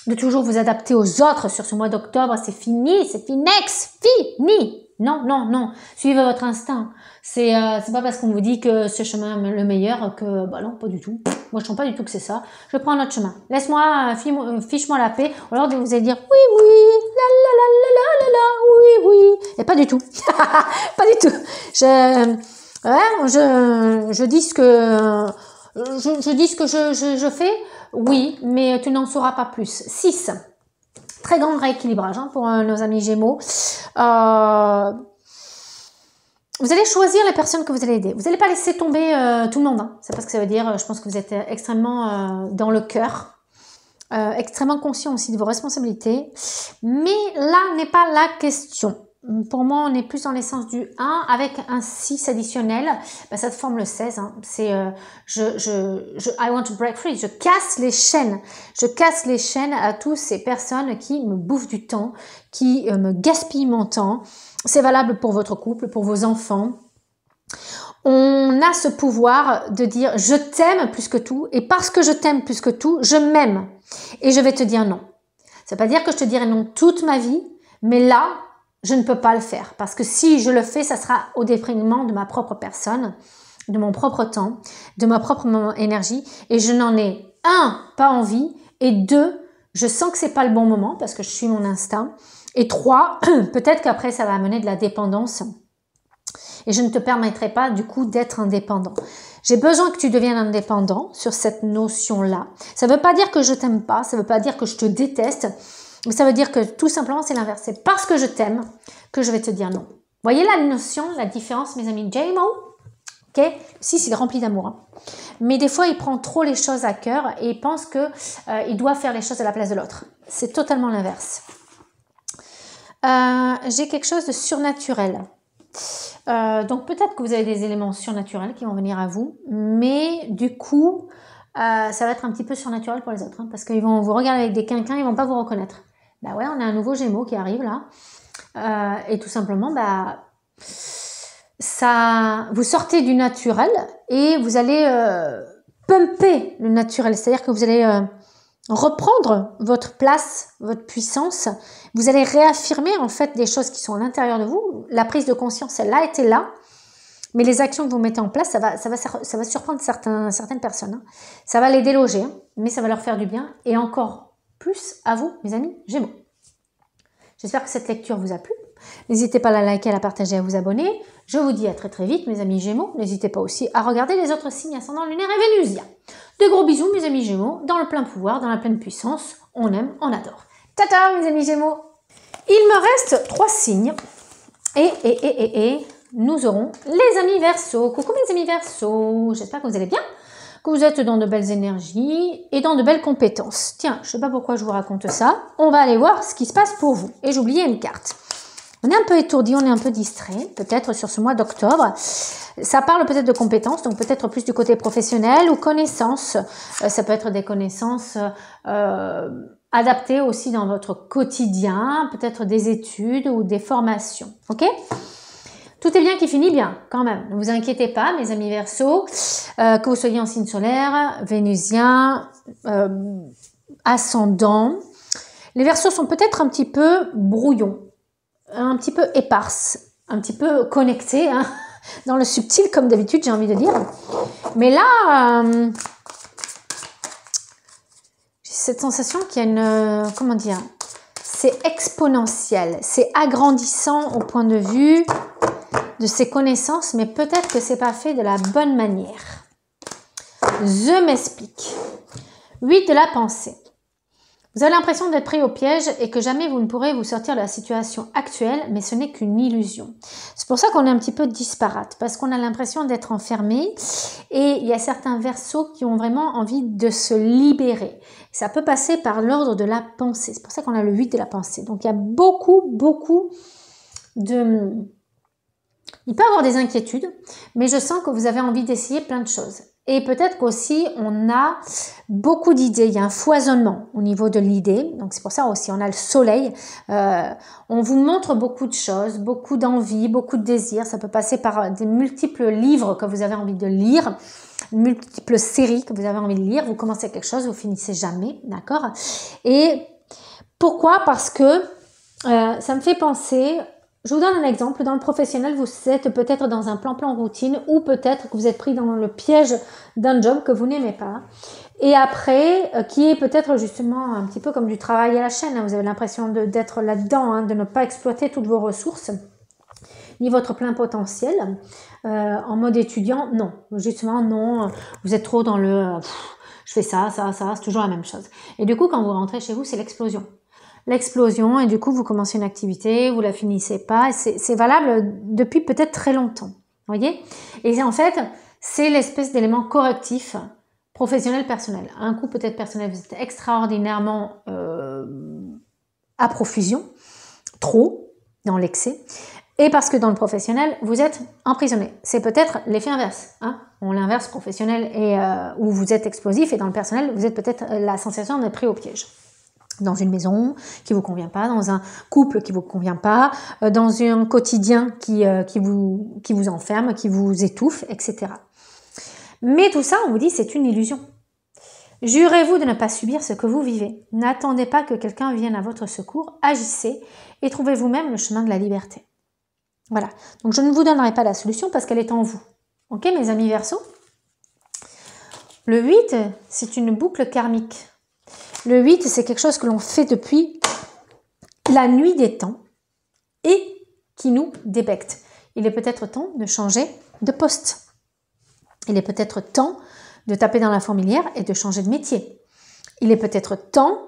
de toujours vous adapter aux autres sur ce mois d'octobre. C'est fini, c'est finex, fini. Non. Suivez votre instinct. C'est pas parce qu'on vous dit que ce chemin est le meilleur que, bah non, pas du tout. Moi, je ne sens pas du tout que c'est ça. Je prends un autre chemin. Laisse-moi, fiche-moi la paix. Ou alors, vous allez dire, oui, oui. Et pas du tout. Pas du tout. Je dis ce que, je fais. Oui, mais tu n'en sauras pas plus. 6. Très grand rééquilibrage, hein, pour nos amis Gémeaux. Vous allez choisir les personnes que vous allez aider. Vous n'allez pas laisser tomber tout le monde. Hein. C'est pas ce que ça veut dire. Je pense que vous êtes extrêmement dans le cœur, extrêmement conscient aussi de vos responsabilités. Mais là n'est pas la question. Pour moi, on est plus dans l'essence du 1 avec un 6 additionnel. Ben, ça te forme le 16. Hein. C'est I want to break free. Je casse les chaînes. Je casse les chaînes à toutes ces personnes qui me bouffent du temps, qui me gaspillent mon temps. C'est valable pour votre couple, pour vos enfants. On a ce pouvoir de dire je t'aime plus que tout et parce que je t'aime plus que tout, je m'aime et je vais te dire non. Ça ne veut pas dire que je te dirai non toute ma vie, mais là, je ne peux pas le faire parce que si je le fais, ça sera au détriment de ma propre personne, de mon propre temps, de ma propre énergie et je n'en ai pas envie et 2, je sens que c'est pas le bon moment parce que je suis mon instinct. Et 3, peut-être qu'après, ça va amener de la dépendance. Et je ne te permettrai pas, du coup, d'être indépendant. J'ai besoin que tu deviennes indépendant sur cette notion-là. Ça ne veut pas dire que je t'aime pas, ça ne veut pas dire que je te déteste, mais ça veut dire que tout simplement, c'est l'inverse. C'est parce que je t'aime que je vais te dire non. Voyez la notion, la différence, mes amis? JMO, ok? Si, c'est rempli d'amour. Hein. Mais des fois, il prend trop les choses à cœur et il pense qu'il doit faire les choses à la place de l'autre. C'est totalement l'inverse. J'ai quelque chose de surnaturel. Donc peut-être que vous avez des éléments surnaturels qui vont venir à vous, mais du coup, ça va être un petit peu surnaturel pour les autres, hein, parce qu'ils vont vous regarder avec des quinquins, ils vont pas vous reconnaître. Bah ouais, on a un nouveau Gémeaux qui arrive là, et tout simplement, ça, vous sortez du naturel et vous allez pumper le naturel, c'est-à-dire que vous allez reprendre votre place, votre puissance. Vous allez réaffirmer en fait des choses qui sont à l'intérieur de vous. La prise de conscience, elle a été là, mais les actions que vous mettez en place, ça va surprendre certaines personnes. Hein. Ça va les déloger, hein, mais ça va leur faire du bien et encore plus à vous, mes amis Gémeaux. J'espère que cette lecture vous a plu. N'hésitez pas à la liker, à la partager, à vous abonner. Je vous dis à très très vite, mes amis Gémeaux. N'hésitez pas aussi à regarder les autres signes ascendants lunaires et vénusiens. De gros bisous, mes amis Gémeaux, dans le plein pouvoir, dans la pleine puissance. On aime, on adore. Tata, mes amis Gémeaux. Il me reste 3 signes. Et nous aurons les amis Verseaux. Coucou mes amis Verseaux. J'espère que vous allez bien, que vous êtes dans de belles énergies et dans de belles compétences. Tiens, je ne sais pas pourquoi je vous raconte ça. On va aller voir ce qui se passe pour vous. Et j'oubliais une carte. On est un peu étourdi, on est un peu distrait, peut-être sur ce mois d'octobre. Ça parle peut-être de compétences, donc peut-être plus du côté professionnel ou connaissances. Ça peut être des connaissances adaptées aussi dans votre quotidien, peut-être des études ou des formations. Ok ? Tout est bien qui finit bien, quand même. Ne vous inquiétez pas, mes amis Verseaux, que vous soyez en signe solaire, vénusien, ascendant. Les Verseaux sont peut-être un petit peu brouillons, un petit peu éparses, un petit peu connectés, hein, dans le subtil comme d'habitude, j'ai envie de dire. Mais là, j'ai cette sensation qu'il y a une, comment dire, c'est exponentiel, c'est agrandissant au point de vue de ses connaissances, mais peut-être que c'est pas fait de la bonne manière. Je m'explique. 8 de la pensée. Vous avez l'impression d'être pris au piège et que jamais vous ne pourrez vous sortir de la situation actuelle, mais ce n'est qu'une illusion. C'est pour ça qu'on est un petit peu disparate, parce qu'on a l'impression d'être enfermé et il y a certains Verseaux qui ont vraiment envie de se libérer. Ça peut passer par l'ordre de la pensée. C'est pour ça qu'on a le 8 de la pensée. Donc il y a beaucoup de... Il peut y avoir des inquiétudes, mais je sens que vous avez envie d'essayer plein de choses. Et peut-être qu'aussi, on a beaucoup d'idées. Il y a un foisonnement au niveau de l'idée. Donc, c'est pour ça aussi, on a le soleil. On vous montre beaucoup de choses, beaucoup d'envie, beaucoup de désirs. Ça peut passer par des multiples livres que vous avez envie de lire, multiples séries que vous avez envie de lire. Vous commencez quelque chose, vous finissez jamais, d'accord? Et pourquoi? Parce que ça me fait penser... Je vous donne un exemple. Dans le professionnel, vous êtes peut-être dans un plan routine ou peut-être que vous êtes pris dans le piège d'un job que vous n'aimez pas. Et après, qui est peut-être justement un petit peu comme du travail à la chaîne. Vous avez l'impression d'être là-dedans, de ne pas exploiter toutes vos ressources, ni votre plein potentiel. En mode étudiant, non. Justement, non. Vous êtes trop dans le... je fais ça, c'est toujours la même chose. Et du coup, quand vous rentrez chez vous, c'est l'explosion. l'explosion et du coup vous commencez une activité, vous la finissez pas. C'est valable depuis peut-être très longtemps. Vous voyez? Et en fait, c'est l'espèce d'élément correctif professionnel personnel. Un coup peut-être personnel, vous êtes extraordinairement à profusion, trop dans l'excès. Et parce que dans le professionnel, vous êtes emprisonné. C'est peut-être l'effet inverse. Hein, on l'inverse professionnel et où vous êtes explosif, et dans le personnel, vous êtes peut-être la sensation d'être pris au piège. Dans une maison qui vous convient pas, dans un couple qui vous convient pas, dans un quotidien qui vous enferme, qui vous étouffe, etc. Mais tout ça, on vous dit, c'est une illusion. Jurez-vous de ne pas subir ce que vous vivez. N'attendez pas que quelqu'un vienne à votre secours, agissez et trouvez vous-même le chemin de la liberté. Voilà, donc je ne vous donnerai pas la solution parce qu'elle est en vous. Ok, mes amis Verseau? Le 8, c'est une boucle karmique. Le 8, c'est quelque chose que l'on fait depuis la nuit des temps et qui nous débecte. Il est peut-être temps de changer de poste. Il est peut-être temps de taper dans la fourmilière et de changer de métier. Il est peut-être temps,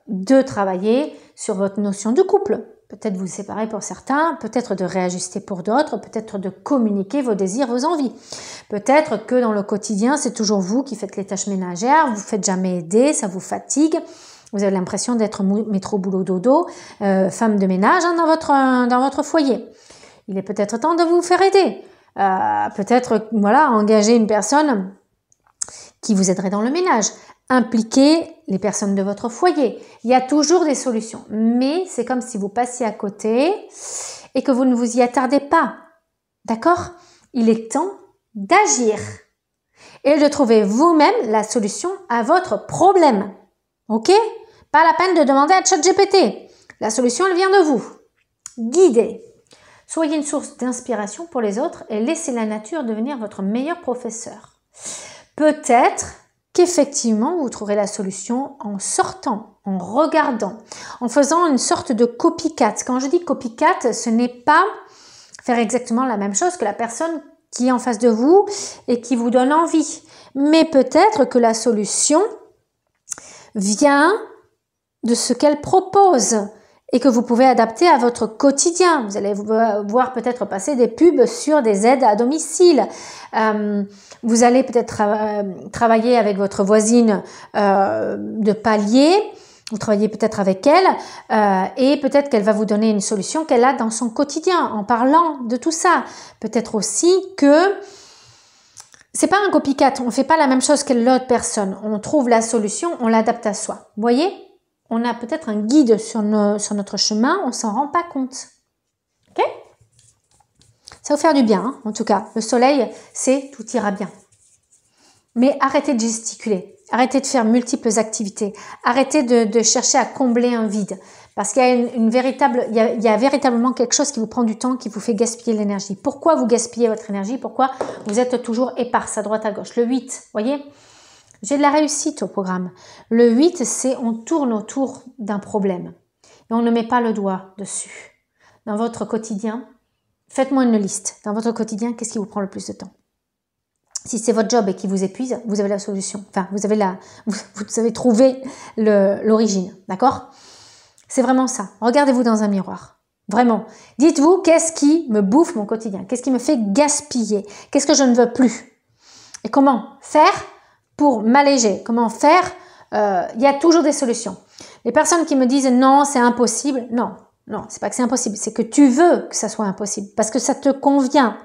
de travailler sur votre notion de couple. Peut-être vous séparer pour certains, peut-être de réajuster pour d'autres, peut-être de communiquer vos désirs, vos envies. Peut-être que dans le quotidien, c'est toujours vous qui faites les tâches ménagères, vous ne faites jamais aider, ça vous fatigue. Vous avez l'impression d'être métro boulot dodo, femme de ménage dans votre foyer. Il est peut-être temps de vous faire aider. Peut-être engager une personne qui vous aiderait dans le ménage. Impliquer les personnes de votre foyer. Il y a toujours des solutions, mais c'est comme si vous passiez à côté et que vous ne vous y attardez pas. D'accord? Il est temps d'agir et de trouver vous-même la solution à votre problème. Ok? Pas la peine de demander à ChatGPT. La solution, elle vient de vous. Guidez. Soyez une source d'inspiration pour les autres et laissez la nature devenir votre meilleur professeur. Peut-être qu'effectivement, vous trouverez la solution en sortant, en regardant, en faisant une sorte de copycat. Quand je dis copycat, ce n'est pas faire exactement la même chose que la personne qui est en face de vous et qui vous donne envie. Mais peut-être que la solution vient de ce qu'elle propose et que vous pouvez adapter à votre quotidien. Vous allez voir peut-être passer des pubs sur des aides à domicile. Vous allez peut-être travailler avec votre voisine de palier. Vous travaillez peut-être avec elle et peut-être qu'elle va vous donner une solution qu'elle a dans son quotidien en parlant de tout ça. Peut-être aussi que c'est pas un copycat. On fait pas la même chose que l'autre personne. On trouve la solution, on l'adapte à soi. Vous voyez ? On a peut-être un guide sur notre chemin, on s'en rend pas compte. Ok? Ça va vous faire du bien, hein, en tout cas. Le soleil, c'est tout ira bien. Mais arrêtez de gesticuler, arrêtez de faire multiples activités, arrêtez de chercher à combler un vide. Parce qu'il y a il y a véritablement quelque chose qui vous prend du temps, qui vous fait gaspiller l'énergie. Pourquoi vous gaspillez votre énergie? Pourquoi vous êtes toujours éparse à droite à gauche? Le 8, voyez? J'ai de la réussite au programme. Le 8, c'est on tourne autour d'un problème et on ne met pas le doigt dessus. Dans votre quotidien, faites-moi une liste. Dans votre quotidien, qu'est-ce qui vous prend le plus de temps? Si c'est votre job et qui vous épuise, vous avez la solution. Enfin, vous avez trouvé l'origine, d'accord? C'est vraiment ça. Regardez-vous dans un miroir. Vraiment. Dites-vous, qu'est-ce qui me bouffe mon quotidien? Qu'est-ce qui me fait gaspiller? Qu'est-ce que je ne veux plus? Et comment faire pour m'alléger? Comment faire? Il y a toujours des solutions. Les personnes qui me disent non, c'est impossible. Non, c'est pas que c'est impossible. C'est que tu veux que ça soit impossible parce que ça te convient.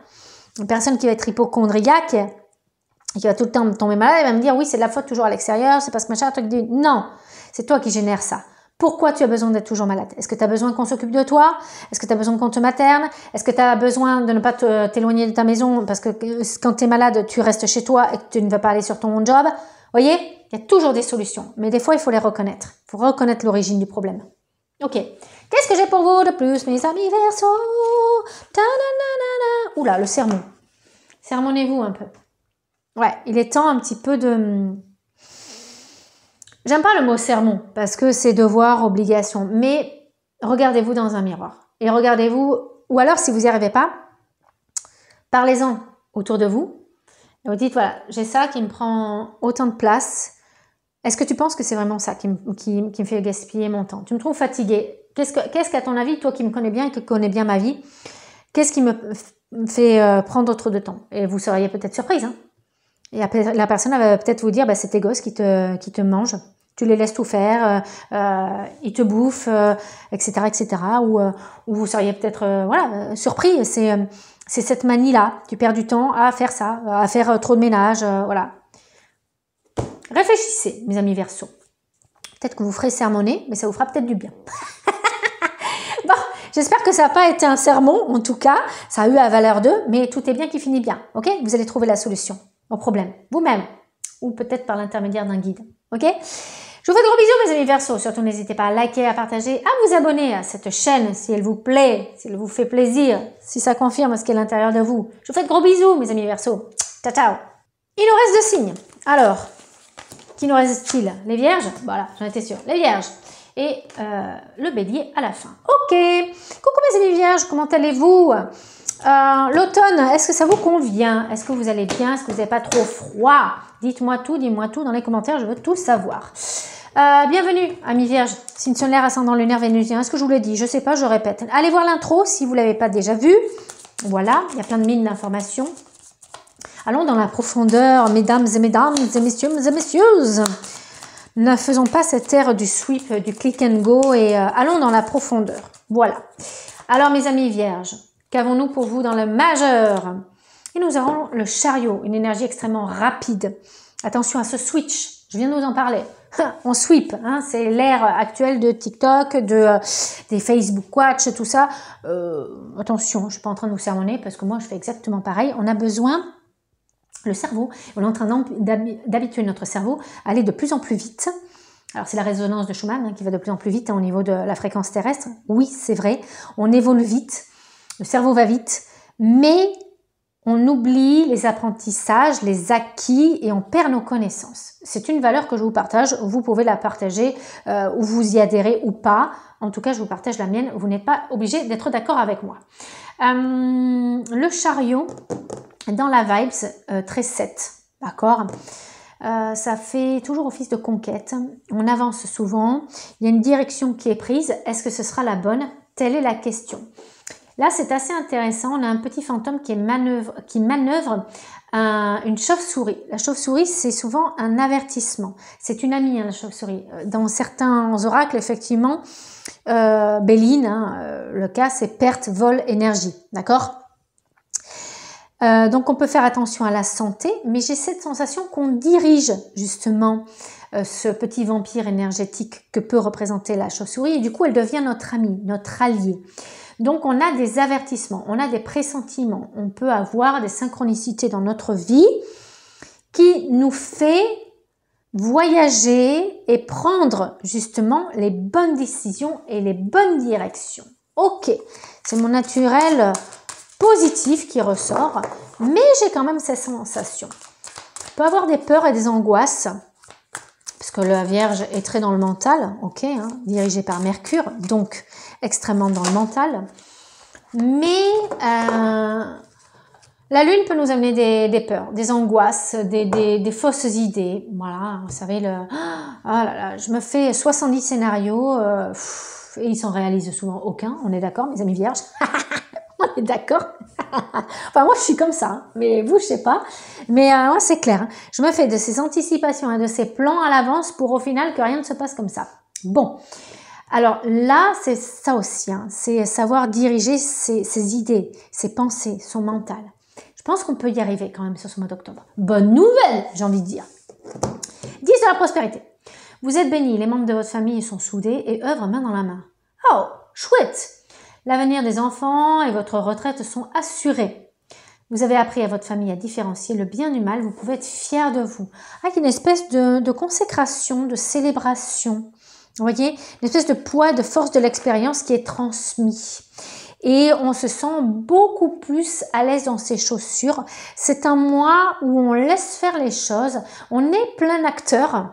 Une personne qui va être hypocondriaque et qui va tout le temps tomber malade, elle va me dire oui, c'est de la faute toujours à l'extérieur, c'est parce que machin, toi qui dis non, c'est toi qui génères ça. Pourquoi tu as besoin d'être toujours malade? Est-ce que tu as besoin qu'on s'occupe de toi? Est-ce que tu as besoin qu'on te materne? Est-ce que tu as besoin de ne pas t'éloigner de ta maison parce que quand tu es malade, tu restes chez toi et que tu ne vas pas aller sur ton job? Vous voyez, il y a toujours des solutions, mais des fois, il faut les reconnaître. Il faut reconnaître l'origine du problème. Ok. Qu'est-ce que j'ai pour vous de plus, mes amis Verseau? Oula, le sermon. Sermonnez-vous un peu. Ouais, il est temps un petit peu de... J'aime pas le mot sermon parce que c'est devoir, obligation, mais regardez-vous dans un miroir et regardez-vous, ou alors si vous n'y arrivez pas, parlez-en autour de vous et vous dites voilà, j'ai ça qui me prend autant de place, Est-ce que tu penses que c'est vraiment ça qui me fait gaspiller mon temps? Tu me trouves fatiguée. Qu'est-ce qu'à ton avis, toi qui me connais bien et qui connais bien ma vie, qu'est-ce qui me fait prendre trop de temps? Et vous seriez peut-être surprise, hein? Et après, la personne va peut-être vous dire, bah, c'est tes gosses qui te mangent. Tu les laisses tout faire, ils te bouffent, etc., etc. Ou vous seriez peut-être voilà, surpris. C'est cette manie-là. Tu perds du temps à faire ça, à faire trop de ménage, voilà. Réfléchissez, mes amis Verseaux. Peut-être que vous ferez sermonner, mais ça vous fera peut-être du bien. Bon, j'espère que ça n'a pas été un sermon, en tout cas. Ça a eu la valeur d'eux, mais tout est bien qui finit bien. Ok? Vous allez trouver la solution au problème, vous-même, ou peut-être par l'intermédiaire d'un guide. Ok? Je vous fais de gros bisous, mes amis Verseaux. Surtout, n'hésitez pas à liker, à partager, à vous abonner à cette chaîne si elle vous plaît, si elle vous fait plaisir, si ça confirme ce qui est à l'intérieur de vous. Je vous fais de gros bisous, mes amis Verseaux. Ciao, ciao. Il nous reste 2 signes. Alors, qui nous reste-t-il? Les Vierges? Voilà, j'en étais sûre. Les Vierges. Et le Bélier à la fin. Ok. Coucou mes amis Vierges, comment allez-vous? L'automne, est-ce que ça vous convient? Est-ce que vous allez bien? Est-ce que vous n'avez pas trop froid? Dites-moi tout dans les commentaires, je veux tout savoir. Bienvenue, amis Vierges, signe solaire, ascendant lunaire, vénusien. Est-ce que je vous l'ai dit? Je ne sais pas, je répète. Allez voir l'intro si vous ne l'avez pas déjà vu. Voilà, il y a plein de mines d'informations. Allons dans la profondeur, mesdames et messieurs et messieurs. Ne faisons pas cette ère du sweep, du click and go et allons dans la profondeur. Voilà. Alors mes amis Vierges, qu'avons-nous pour vous dans le majeur? Et nous avons le chariot, une énergie extrêmement rapide. Attention à ce switch, je viens de vous en parler. On sweep, hein, c'est l'ère actuelle de TikTok, des Facebook Watch, tout ça. Attention, je ne suis pas en train de vous sermonner parce que moi je fais exactement pareil. On a besoin, le cerveau, on est en train d'habituer notre cerveau à aller de plus en plus vite. Alors c'est la résonance de Schumann hein, qui va de plus en plus vite hein, au niveau de la fréquence terrestre. Oui, c'est vrai, on évolue vite, le cerveau va vite, mais on oublie les apprentissages, les acquis et on perd nos connaissances. C'est une valeur que je vous partage, vous pouvez la partager ou vous y adhérez ou pas. En tout cas, je vous partage la mienne, vous n'êtes pas obligé d'être d'accord avec moi. Le chariot, dans la vibes, très 7, d'accord? Ça fait toujours office de conquête, on avance souvent, il y a une direction qui est prise, est-ce que ce sera la bonne? Telle est la question. Là, c'est assez intéressant. On a un petit fantôme qui manœuvre une chauve-souris. La chauve-souris, c'est souvent un avertissement. C'est une amie, hein, la chauve-souris. Dans certains oracles, effectivement, Béline, hein, le cas, c'est perte, vol, énergie. D'accord? Donc, on peut faire attention à la santé, mais j'ai cette sensation qu'on dirige justement ce petit vampire énergétique que peut représenter la chauve-souris. Et du coup, elle devient notre amie, notre allié. Donc, on a des avertissements, on a des pressentiments, on peut avoir des synchronicités dans notre vie qui nous fait voyager et prendre justement les bonnes décisions et les bonnes directions. Ok, c'est mon naturel positif qui ressort, mais j'ai quand même ces sensations. Je peux avoir des peurs et des angoisses, parce que la Vierge est très dans le mental, ok, hein, dirigée par Mercure, donc extrêmement dans le mental. Mais la Lune peut nous amener des peurs, des angoisses, des fausses idées. Voilà, vous savez, oh là là, je me fais 70 scénarios et ils s'en réalisent souvent aucun, on est d'accord, mes amis Vierges? On est d'accord? Enfin, moi, je suis comme ça, hein, mais vous, je sais pas. Mais moi, c'est clair. Hein. Je me fais de ces anticipations et de ces plans à l'avance pour au final que rien ne se passe comme ça. Bon. Alors là, c'est ça aussi. Hein, c'est savoir diriger ses idées, ses pensées, son mental. Je pense qu'on peut y arriver quand même sur ce mois d'octobre. Bonne nouvelle, j'ai envie de dire. 10 de la prospérité. Vous êtes bénis, les membres de votre famille sont soudés et œuvrent main dans la main. Oh, chouette! L'avenir des enfants et votre retraite sont assurés. Vous avez appris à votre famille à différencier le bien du mal. Vous pouvez être fiers de vous. Avec une espèce de consécration, de célébration. Vous voyez, une espèce de poids, de force de l'expérience qui est transmis. Et on se sent beaucoup plus à l'aise dans ses chaussures. C'est un mois où on laisse faire les choses. On est plein acteur.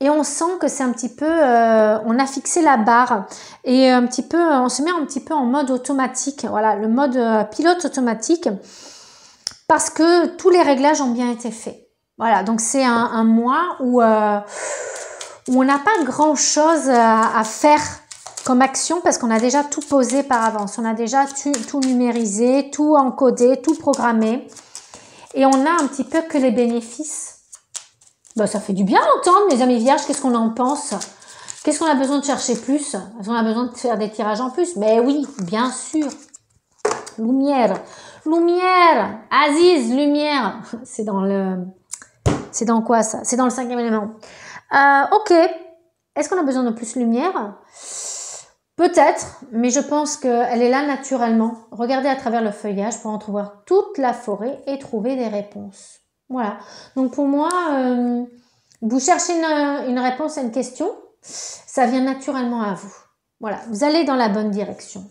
Et on sent que c'est un petit peu, on a fixé la barre et un petit peu, on se met un petit peu en mode automatique. Voilà, le mode pilote automatique parce que tous les réglages ont bien été faits. Voilà, donc c'est un mois où on n'a pas grand-chose à faire comme action parce qu'on a déjà tout posé par avance. On a déjà tout numérisé, tout encodé, tout programmé. Et on a un petit peu que les bénéfices. Ben, ça fait du bien d'entendre, mes amis vierges, qu'est-ce qu'on en pense? Qu'est-ce qu'on a besoin de chercher plus? Est-ce qu'on a besoin de faire des tirages en plus? Mais oui, bien sûr. Lumière. Lumière. Aziz, lumière. C'est dans quoi ça? C'est dans le 5e élément. Ok. Est-ce qu'on a besoin de plus de lumière? Peut-être, mais je pense qu'elle est là naturellement. Regardez à travers le feuillage pour entrevoir toute la forêt et trouver des réponses. Voilà. Donc pour moi, vous cherchez une réponse à une question, ça vient naturellement à vous. Voilà, vous allez dans la bonne direction.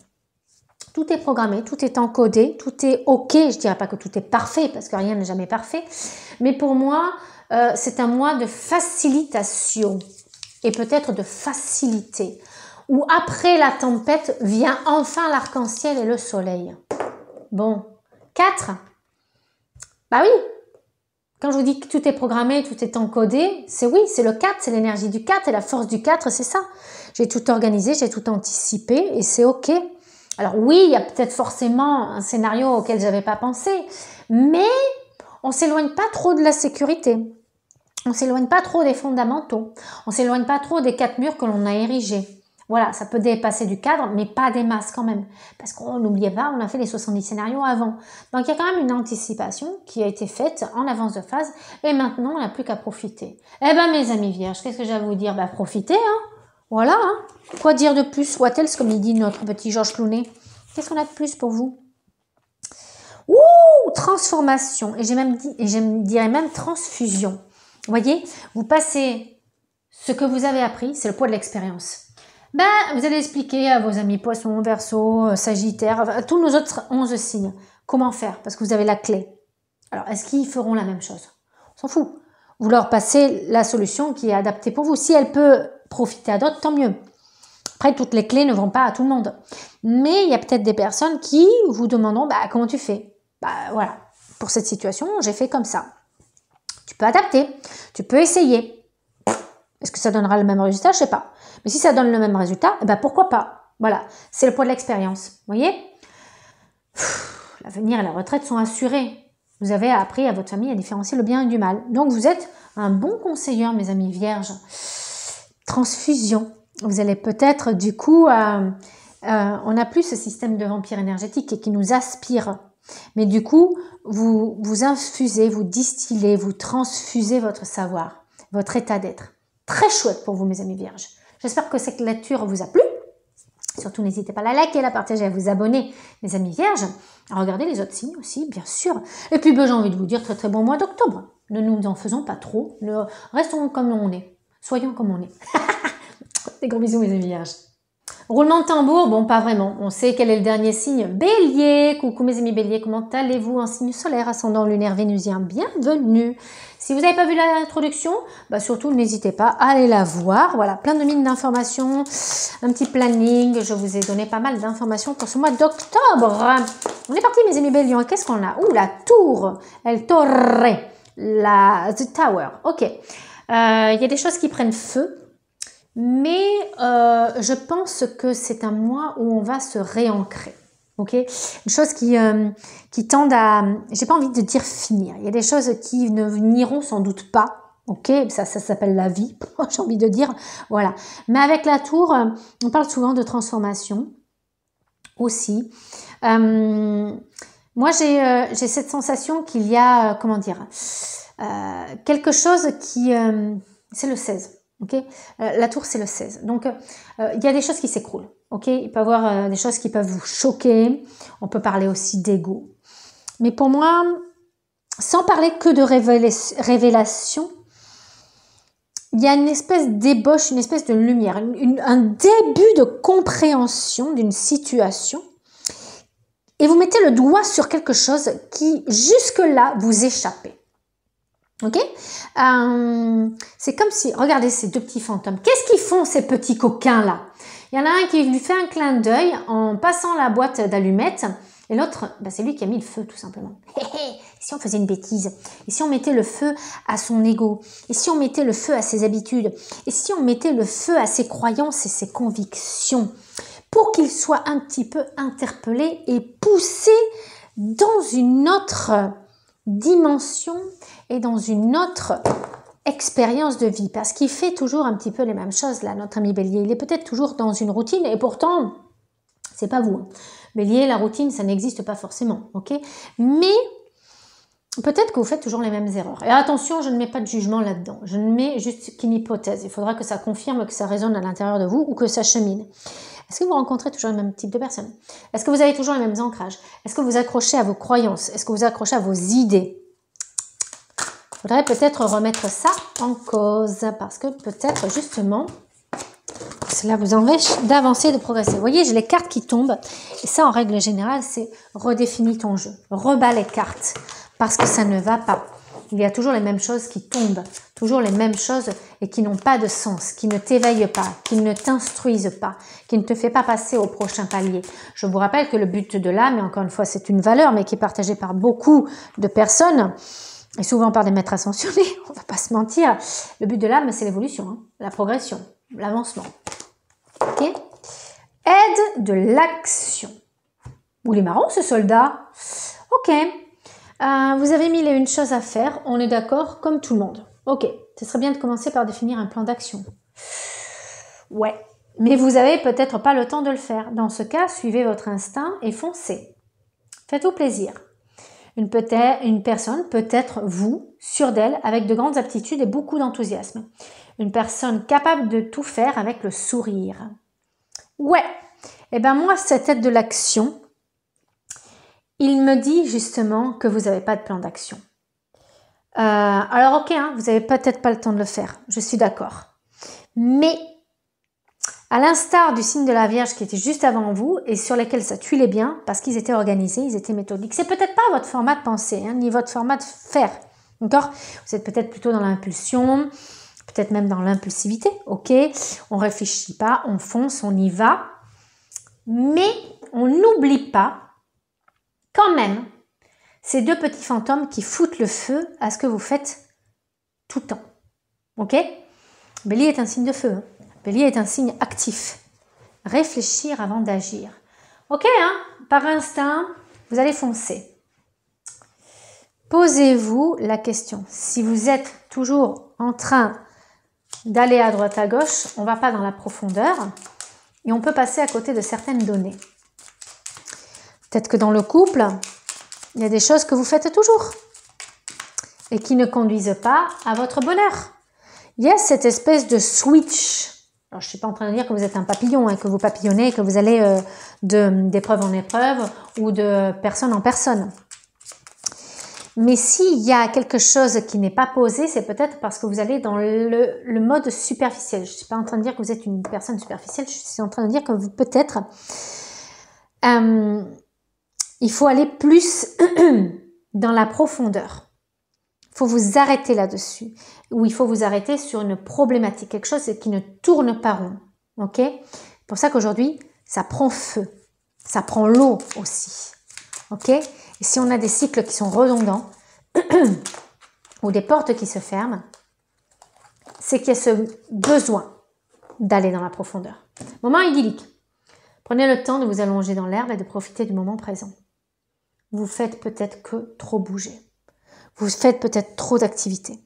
Tout est programmé, tout est encodé, tout est OK. Je ne dirais pas que tout est parfait parce que rien n'est jamais parfait. Mais pour moi, c'est un mois de facilitation et peut-être de facilité. Où après la tempête vient enfin l'arc-en-ciel et le soleil. Bon, 4. Bah oui, quand je vous dis que tout est programmé, tout est encodé, c'est oui, c'est le 4, c'est l'énergie du 4 et la force du 4, c'est ça. J'ai tout organisé, j'ai tout anticipé et c'est OK. Alors oui, il y a peut-être forcément un scénario auquel je n'avais pas pensé, mais on ne s'éloigne pas trop de la sécurité. On ne s'éloigne pas trop des fondamentaux. On ne s'éloigne pas trop des 4 murs que l'on a érigés. Voilà, ça peut dépasser du cadre, mais pas des masses quand même. Parce qu'on n'oubliez pas, on a fait les 70 scénarios avant. Donc, il y a quand même une anticipation qui a été faite en avance de phase. Et maintenant, on n'a plus qu'à profiter. Eh ben, mes amis vierges, qu'est-ce que j'ai à vous dire? Bah, profitez, hein. Voilà, hein. Quoi dire de plus? What else, comme il dit notre petit Georges Clooney. Qu'est-ce qu'on a de plus pour vous? Ouh, transformation. Et je dirais même transfusion. Vous voyez, vous passez ce que vous avez appris, c'est le poids de l'expérience. Ben, vous allez expliquer à vos amis Poissons, Verseau, Sagittaire, à tous nos autres 11 signes, comment faire, parce que vous avez la clé. Alors, est-ce qu'ils feront la même chose? On s'en fout. Vous leur passez la solution qui est adaptée pour vous. Si elle peut profiter à d'autres, tant mieux. Après, toutes les clés ne vont pas à tout le monde. Mais il y a peut-être des personnes qui vous demanderont, bah, comment tu fais? Bah, voilà. Pour cette situation, j'ai fait comme ça. Tu peux adapter. Tu peux essayer. Est-ce que ça donnera le même résultat? Je sais pas. Mais si ça donne le même résultat, eh ben pourquoi pas? Voilà, c'est le poids de l'expérience. Vous voyez? L'avenir et la retraite sont assurés. Vous avez appris à votre famille à différencier le bien et du mal. Donc vous êtes un bon conseiller, mes amis vierges. Transfusion. Vous allez peut-être du coup, on n'a plus ce système de vampire énergétique qui nous aspire. Mais du coup, vous infusez, vous distillez, vous transfusez votre savoir, votre état d'être. Très chouette pour vous, mes amis vierges. J'espère que cette lecture vous a plu. Surtout, n'hésitez pas à la liker, à la partager, à vous abonner, mes amis vierges. À regarder les autres signes aussi, bien sûr. Et puis, j'ai envie de vous dire très très bon mois d'octobre. Ne nous en faisons pas trop. Restons comme on est. Soyons comme on est. Des gros bisous, mes amis vierges. Roulement de tambour, bon, pas vraiment. On sait quel est le dernier signe. Bélier. Coucou mes amis béliers, comment allez-vous en signe solaire, ascendant lunaire vénusien? Bienvenue. Si vous n'avez pas vu l'introduction, bah surtout n'hésitez pas à aller la voir. Voilà, plein de mines d'informations, un petit planning. Je vous ai donné pas mal d'informations pour ce mois d'octobre. On est parti mes amis béliers. Qu'est-ce qu'on a? Ouh, la tour. El Torre. The Tower. Ok. Il y a des choses qui prennent feu. Mais je pense que c'est un mois où on va se réancrer. Ok, une chose qui tendent à, j'ai pas envie de dire finir. Il y a des choses qui ne n'iront sans doute pas. Ok, ça s'appelle la vie. J'ai envie de dire, voilà. Mais avec la tour, on parle souvent de transformation aussi. Moi, j'ai cette sensation qu'il y a, comment dire, quelque chose qui, c'est le 16. Ok, la tour c'est le 16. Donc il y a des choses qui s'écroulent. Ok, il peut y avoir des choses qui peuvent vous choquer. On peut parler aussi d'ego. Mais pour moi, sans parler que de révélation, il y a une espèce d'ébauche, une espèce de lumière, un début de compréhension d'une situation. Et vous mettez le doigt sur quelque chose qui jusque-là vous échappait. Ok, c'est comme si, regardez ces deux petits fantômes. Qu'est-ce qu'ils font ces petits coquins là? Il y en a un qui lui fait un clin d'œil en passant la boîte d'allumettes et l'autre, bah, c'est lui qui a mis le feu tout simplement. Et si on faisait une bêtise? Et si on mettait le feu à son ego? Et si on mettait le feu à ses habitudes? Et si on mettait le feu à ses croyances et ses convictions? Pour qu'il soit un petit peu interpellé et poussé dans une autre dimension et dans une autre expérience de vie. Parce qu'il fait toujours un petit peu les mêmes choses, là, notre ami Bélier. Il est peut-être toujours dans une routine et pourtant, c'est pas vous. Bélier, la routine, ça n'existe pas forcément, ok? Mais peut-être que vous faites toujours les mêmes erreurs. Et attention, je ne mets pas de jugement là-dedans. Je ne mets juste qu'une hypothèse. Il faudra que ça confirme, que ça résonne à l'intérieur de vous ou que ça chemine. Est-ce que vous rencontrez toujours le même type de personnes? Est-ce que vous avez toujours les mêmes ancrages? Est-ce que vous accrochez à vos croyances? Est-ce que vous accrochez à vos idées? Il faudrait peut-être remettre ça en cause parce que peut-être justement, cela vous empêche d'avancer, de progresser. Vous voyez, j'ai les cartes qui tombent et ça, en règle générale, c'est redéfinis ton jeu. Rebats les cartes parce que ça ne va pas. Il y a toujours les mêmes choses qui tombent, toujours les mêmes choses et qui n'ont pas de sens, qui ne t'éveillent pas, qui ne t'instruisent pas, qui ne te fait pas passer au prochain palier. Je vous rappelle que le but de l'âme, et encore une fois c'est une valeur, mais qui est partagée par beaucoup de personnes, et souvent par des maîtres ascensionnés, on va pas se mentir, le but de l'âme c'est l'évolution, hein, la progression, l'avancement. Ok? Aide de l'action. Ou il est marrant ce soldat. Ok. Vous avez 1001 choses à faire, on est d'accord, comme tout le monde. Ok, ce serait bien de commencer par définir un plan d'action. Ouais, mais vous avez peut-être pas le temps de le faire. Dans ce cas, suivez votre instinct et foncez. Faites-vous plaisir. Une personne, peut-être vous, sûre d'elle, avec de grandes aptitudes et beaucoup d'enthousiasme. Une personne capable de tout faire avec le sourire. Ouais, et ben moi, cette aide de l'action, il me dit justement que vous n'avez pas de plan d'action. Alors ok, hein, vous n'avez peut-être pas le temps de le faire, je suis d'accord. Mais à l'instar du signe de la Vierge qui était juste avant vous et sur lesquels ça tuilait bien parce qu'ils étaient organisés, ils étaient méthodiques. C'est peut-être pas votre format de pensée, hein, ni votre format de faire. D'accord? Vous êtes peut-être plutôt dans l'impulsion, peut-être même dans l'impulsivité. Ok, on réfléchit pas, on fonce, on y va. Mais on n'oublie pas quand même ces deux petits fantômes qui foutent le feu à ce que vous faites tout le temps. Ok? Bélier est un signe de feu. Hein. Bélier est un signe actif. Réfléchir avant d'agir. Ok, hein? Par instinct, vous allez foncer. Posez-vous la question. Si vous êtes toujours en train d'aller à droite à gauche, on ne va pas dans la profondeur et on peut passer à côté de certaines données. Peut-être que dans le couple, il y a des choses que vous faites toujours et qui ne conduisent pas à votre bonheur. Il y a cette espèce de switch. Alors, je ne suis pas en train de dire que vous êtes un papillon, hein, que vous papillonnez, que vous allez d'épreuve en épreuve ou de personne en personne. Mais s'il y a quelque chose qui n'est pas posé, c'est peut-être parce que vous allez dans le mode superficiel. Je ne suis pas en train de dire que vous êtes une personne superficielle, je suis en train de dire que vous peut-être... il faut aller plus dans la profondeur. Il faut vous arrêter là-dessus. Ou il faut vous arrêter sur une problématique, quelque chose qui ne tourne pas rond. Ok? C'est pour ça qu'aujourd'hui, ça prend feu. Ça prend l'eau aussi. Ok? Et si on a des cycles qui sont redondants ou des portes qui se ferment, c'est qu'il y a ce besoin d'aller dans la profondeur. Moment idyllique. Prenez le temps de vous allonger dans l'herbe et de profiter du moment présent. Vous faites peut-être que trop bouger. Vous faites peut-être trop d'activités.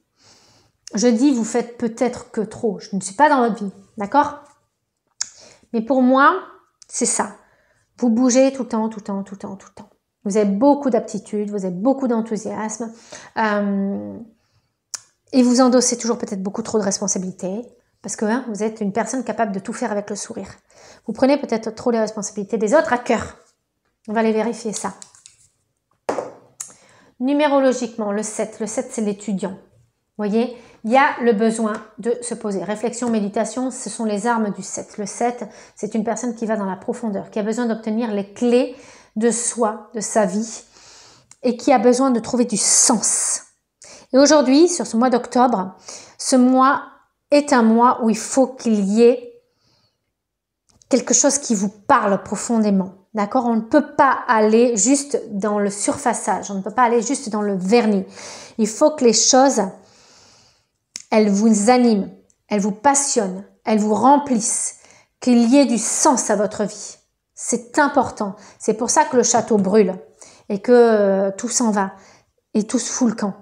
Je dis vous faites peut-être que trop. Je ne suis pas dans votre vie, d'accord? Mais pour moi, c'est ça. Vous bougez tout le temps, tout le temps, tout le temps, tout le temps. Vous avez beaucoup d'aptitudes, vous avez beaucoup d'enthousiasme et vous endossez toujours peut-être beaucoup trop de responsabilités parce que hein, vous êtes une personne capable de tout faire avec le sourire. Vous prenez peut-être trop les responsabilités des autres à cœur. On va aller vérifier ça. Numérologiquement, le 7 c'est l'étudiant. Vous voyez, il y a le besoin de se poser. Réflexion, méditation, ce sont les armes du 7. Le 7, c'est une personne qui va dans la profondeur, qui a besoin d'obtenir les clés de soi, de sa vie, et qui a besoin de trouver du sens. Et aujourd'hui, sur ce mois d'octobre, ce mois est un mois où il faut qu'il y ait quelque chose qui vous parle profondément. d'accord? On ne peut pas aller juste dans le surfaçage, on ne peut pas aller juste dans le vernis. Il faut que les choses, elles vous animent, elles vous passionnent, elles vous remplissent, qu'il y ait du sens à votre vie. C'est important. C'est pour ça que le château brûle et que tout s'en va et tout se fout le camp.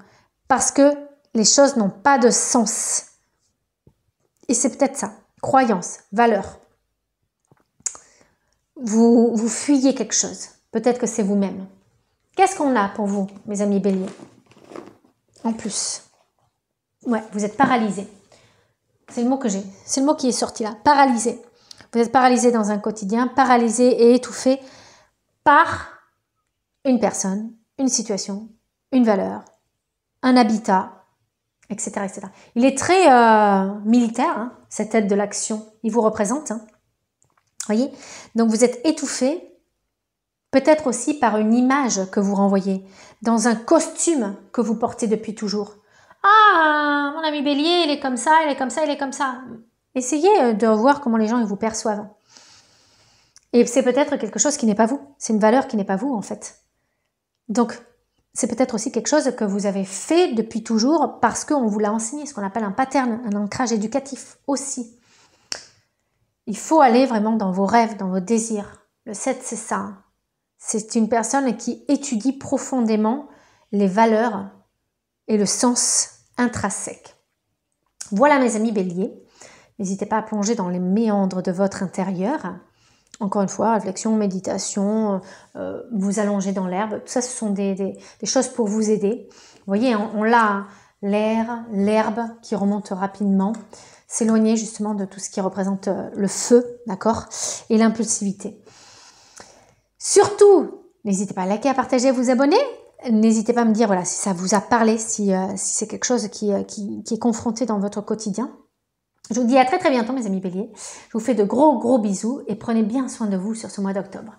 Parce que les choses n'ont pas de sens. Et c'est peut-être ça. Croyance, valeur. Vous fuyez quelque chose. Peut-être que c'est vous-même. Qu'est-ce qu'on a pour vous, mes amis béliers? En plus. Ouais, vous êtes paralysé. C'est le mot que j'ai. C'est le mot qui est sorti là. Paralysé. Vous êtes paralysé dans un quotidien, paralysé et étouffé par une personne, une situation, une valeur, un habitat, etc. etc. Il est très militaire, hein, cette aide de l'action. Il vous représente. Hein. Voyez? Donc vous êtes étouffé, peut-être aussi par une image que vous renvoyez, dans un costume que vous portez depuis toujours. Ah, mon ami bélier, il est comme ça, il est comme ça, il est comme ça. Essayez de voir comment les gens ils vous perçoivent. Et c'est peut-être quelque chose qui n'est pas vous. C'est une valeur qui n'est pas vous, en fait. Donc, c'est peut-être aussi quelque chose que vous avez fait depuis toujours parce qu'on vous l'a enseigné, ce qu'on appelle un pattern, un ancrage éducatif aussi. Il faut aller vraiment dans vos rêves, dans vos désirs. Le 7, c'est ça. C'est une personne qui étudie profondément les valeurs et le sens intrinsèque. Voilà mes amis béliers. N'hésitez pas à plonger dans les méandres de votre intérieur. Encore une fois, réflexion, méditation, vous allonger dans l'herbe. Tout ça, ce sont des choses pour vous aider. Vous voyez, on a l'air, l'herbe qui remonte rapidement. S'éloigner justement de tout ce qui représente le feu, d'accord? Et l'impulsivité. Surtout, n'hésitez pas à liker, à partager, à vous abonner. N'hésitez pas à me dire voilà, si ça vous a parlé, si c'est quelque chose qui est confronté dans votre quotidien. Je vous dis à très très bientôt mes amis béliers. Je vous fais de gros bisous et prenez bien soin de vous sur ce mois d'octobre.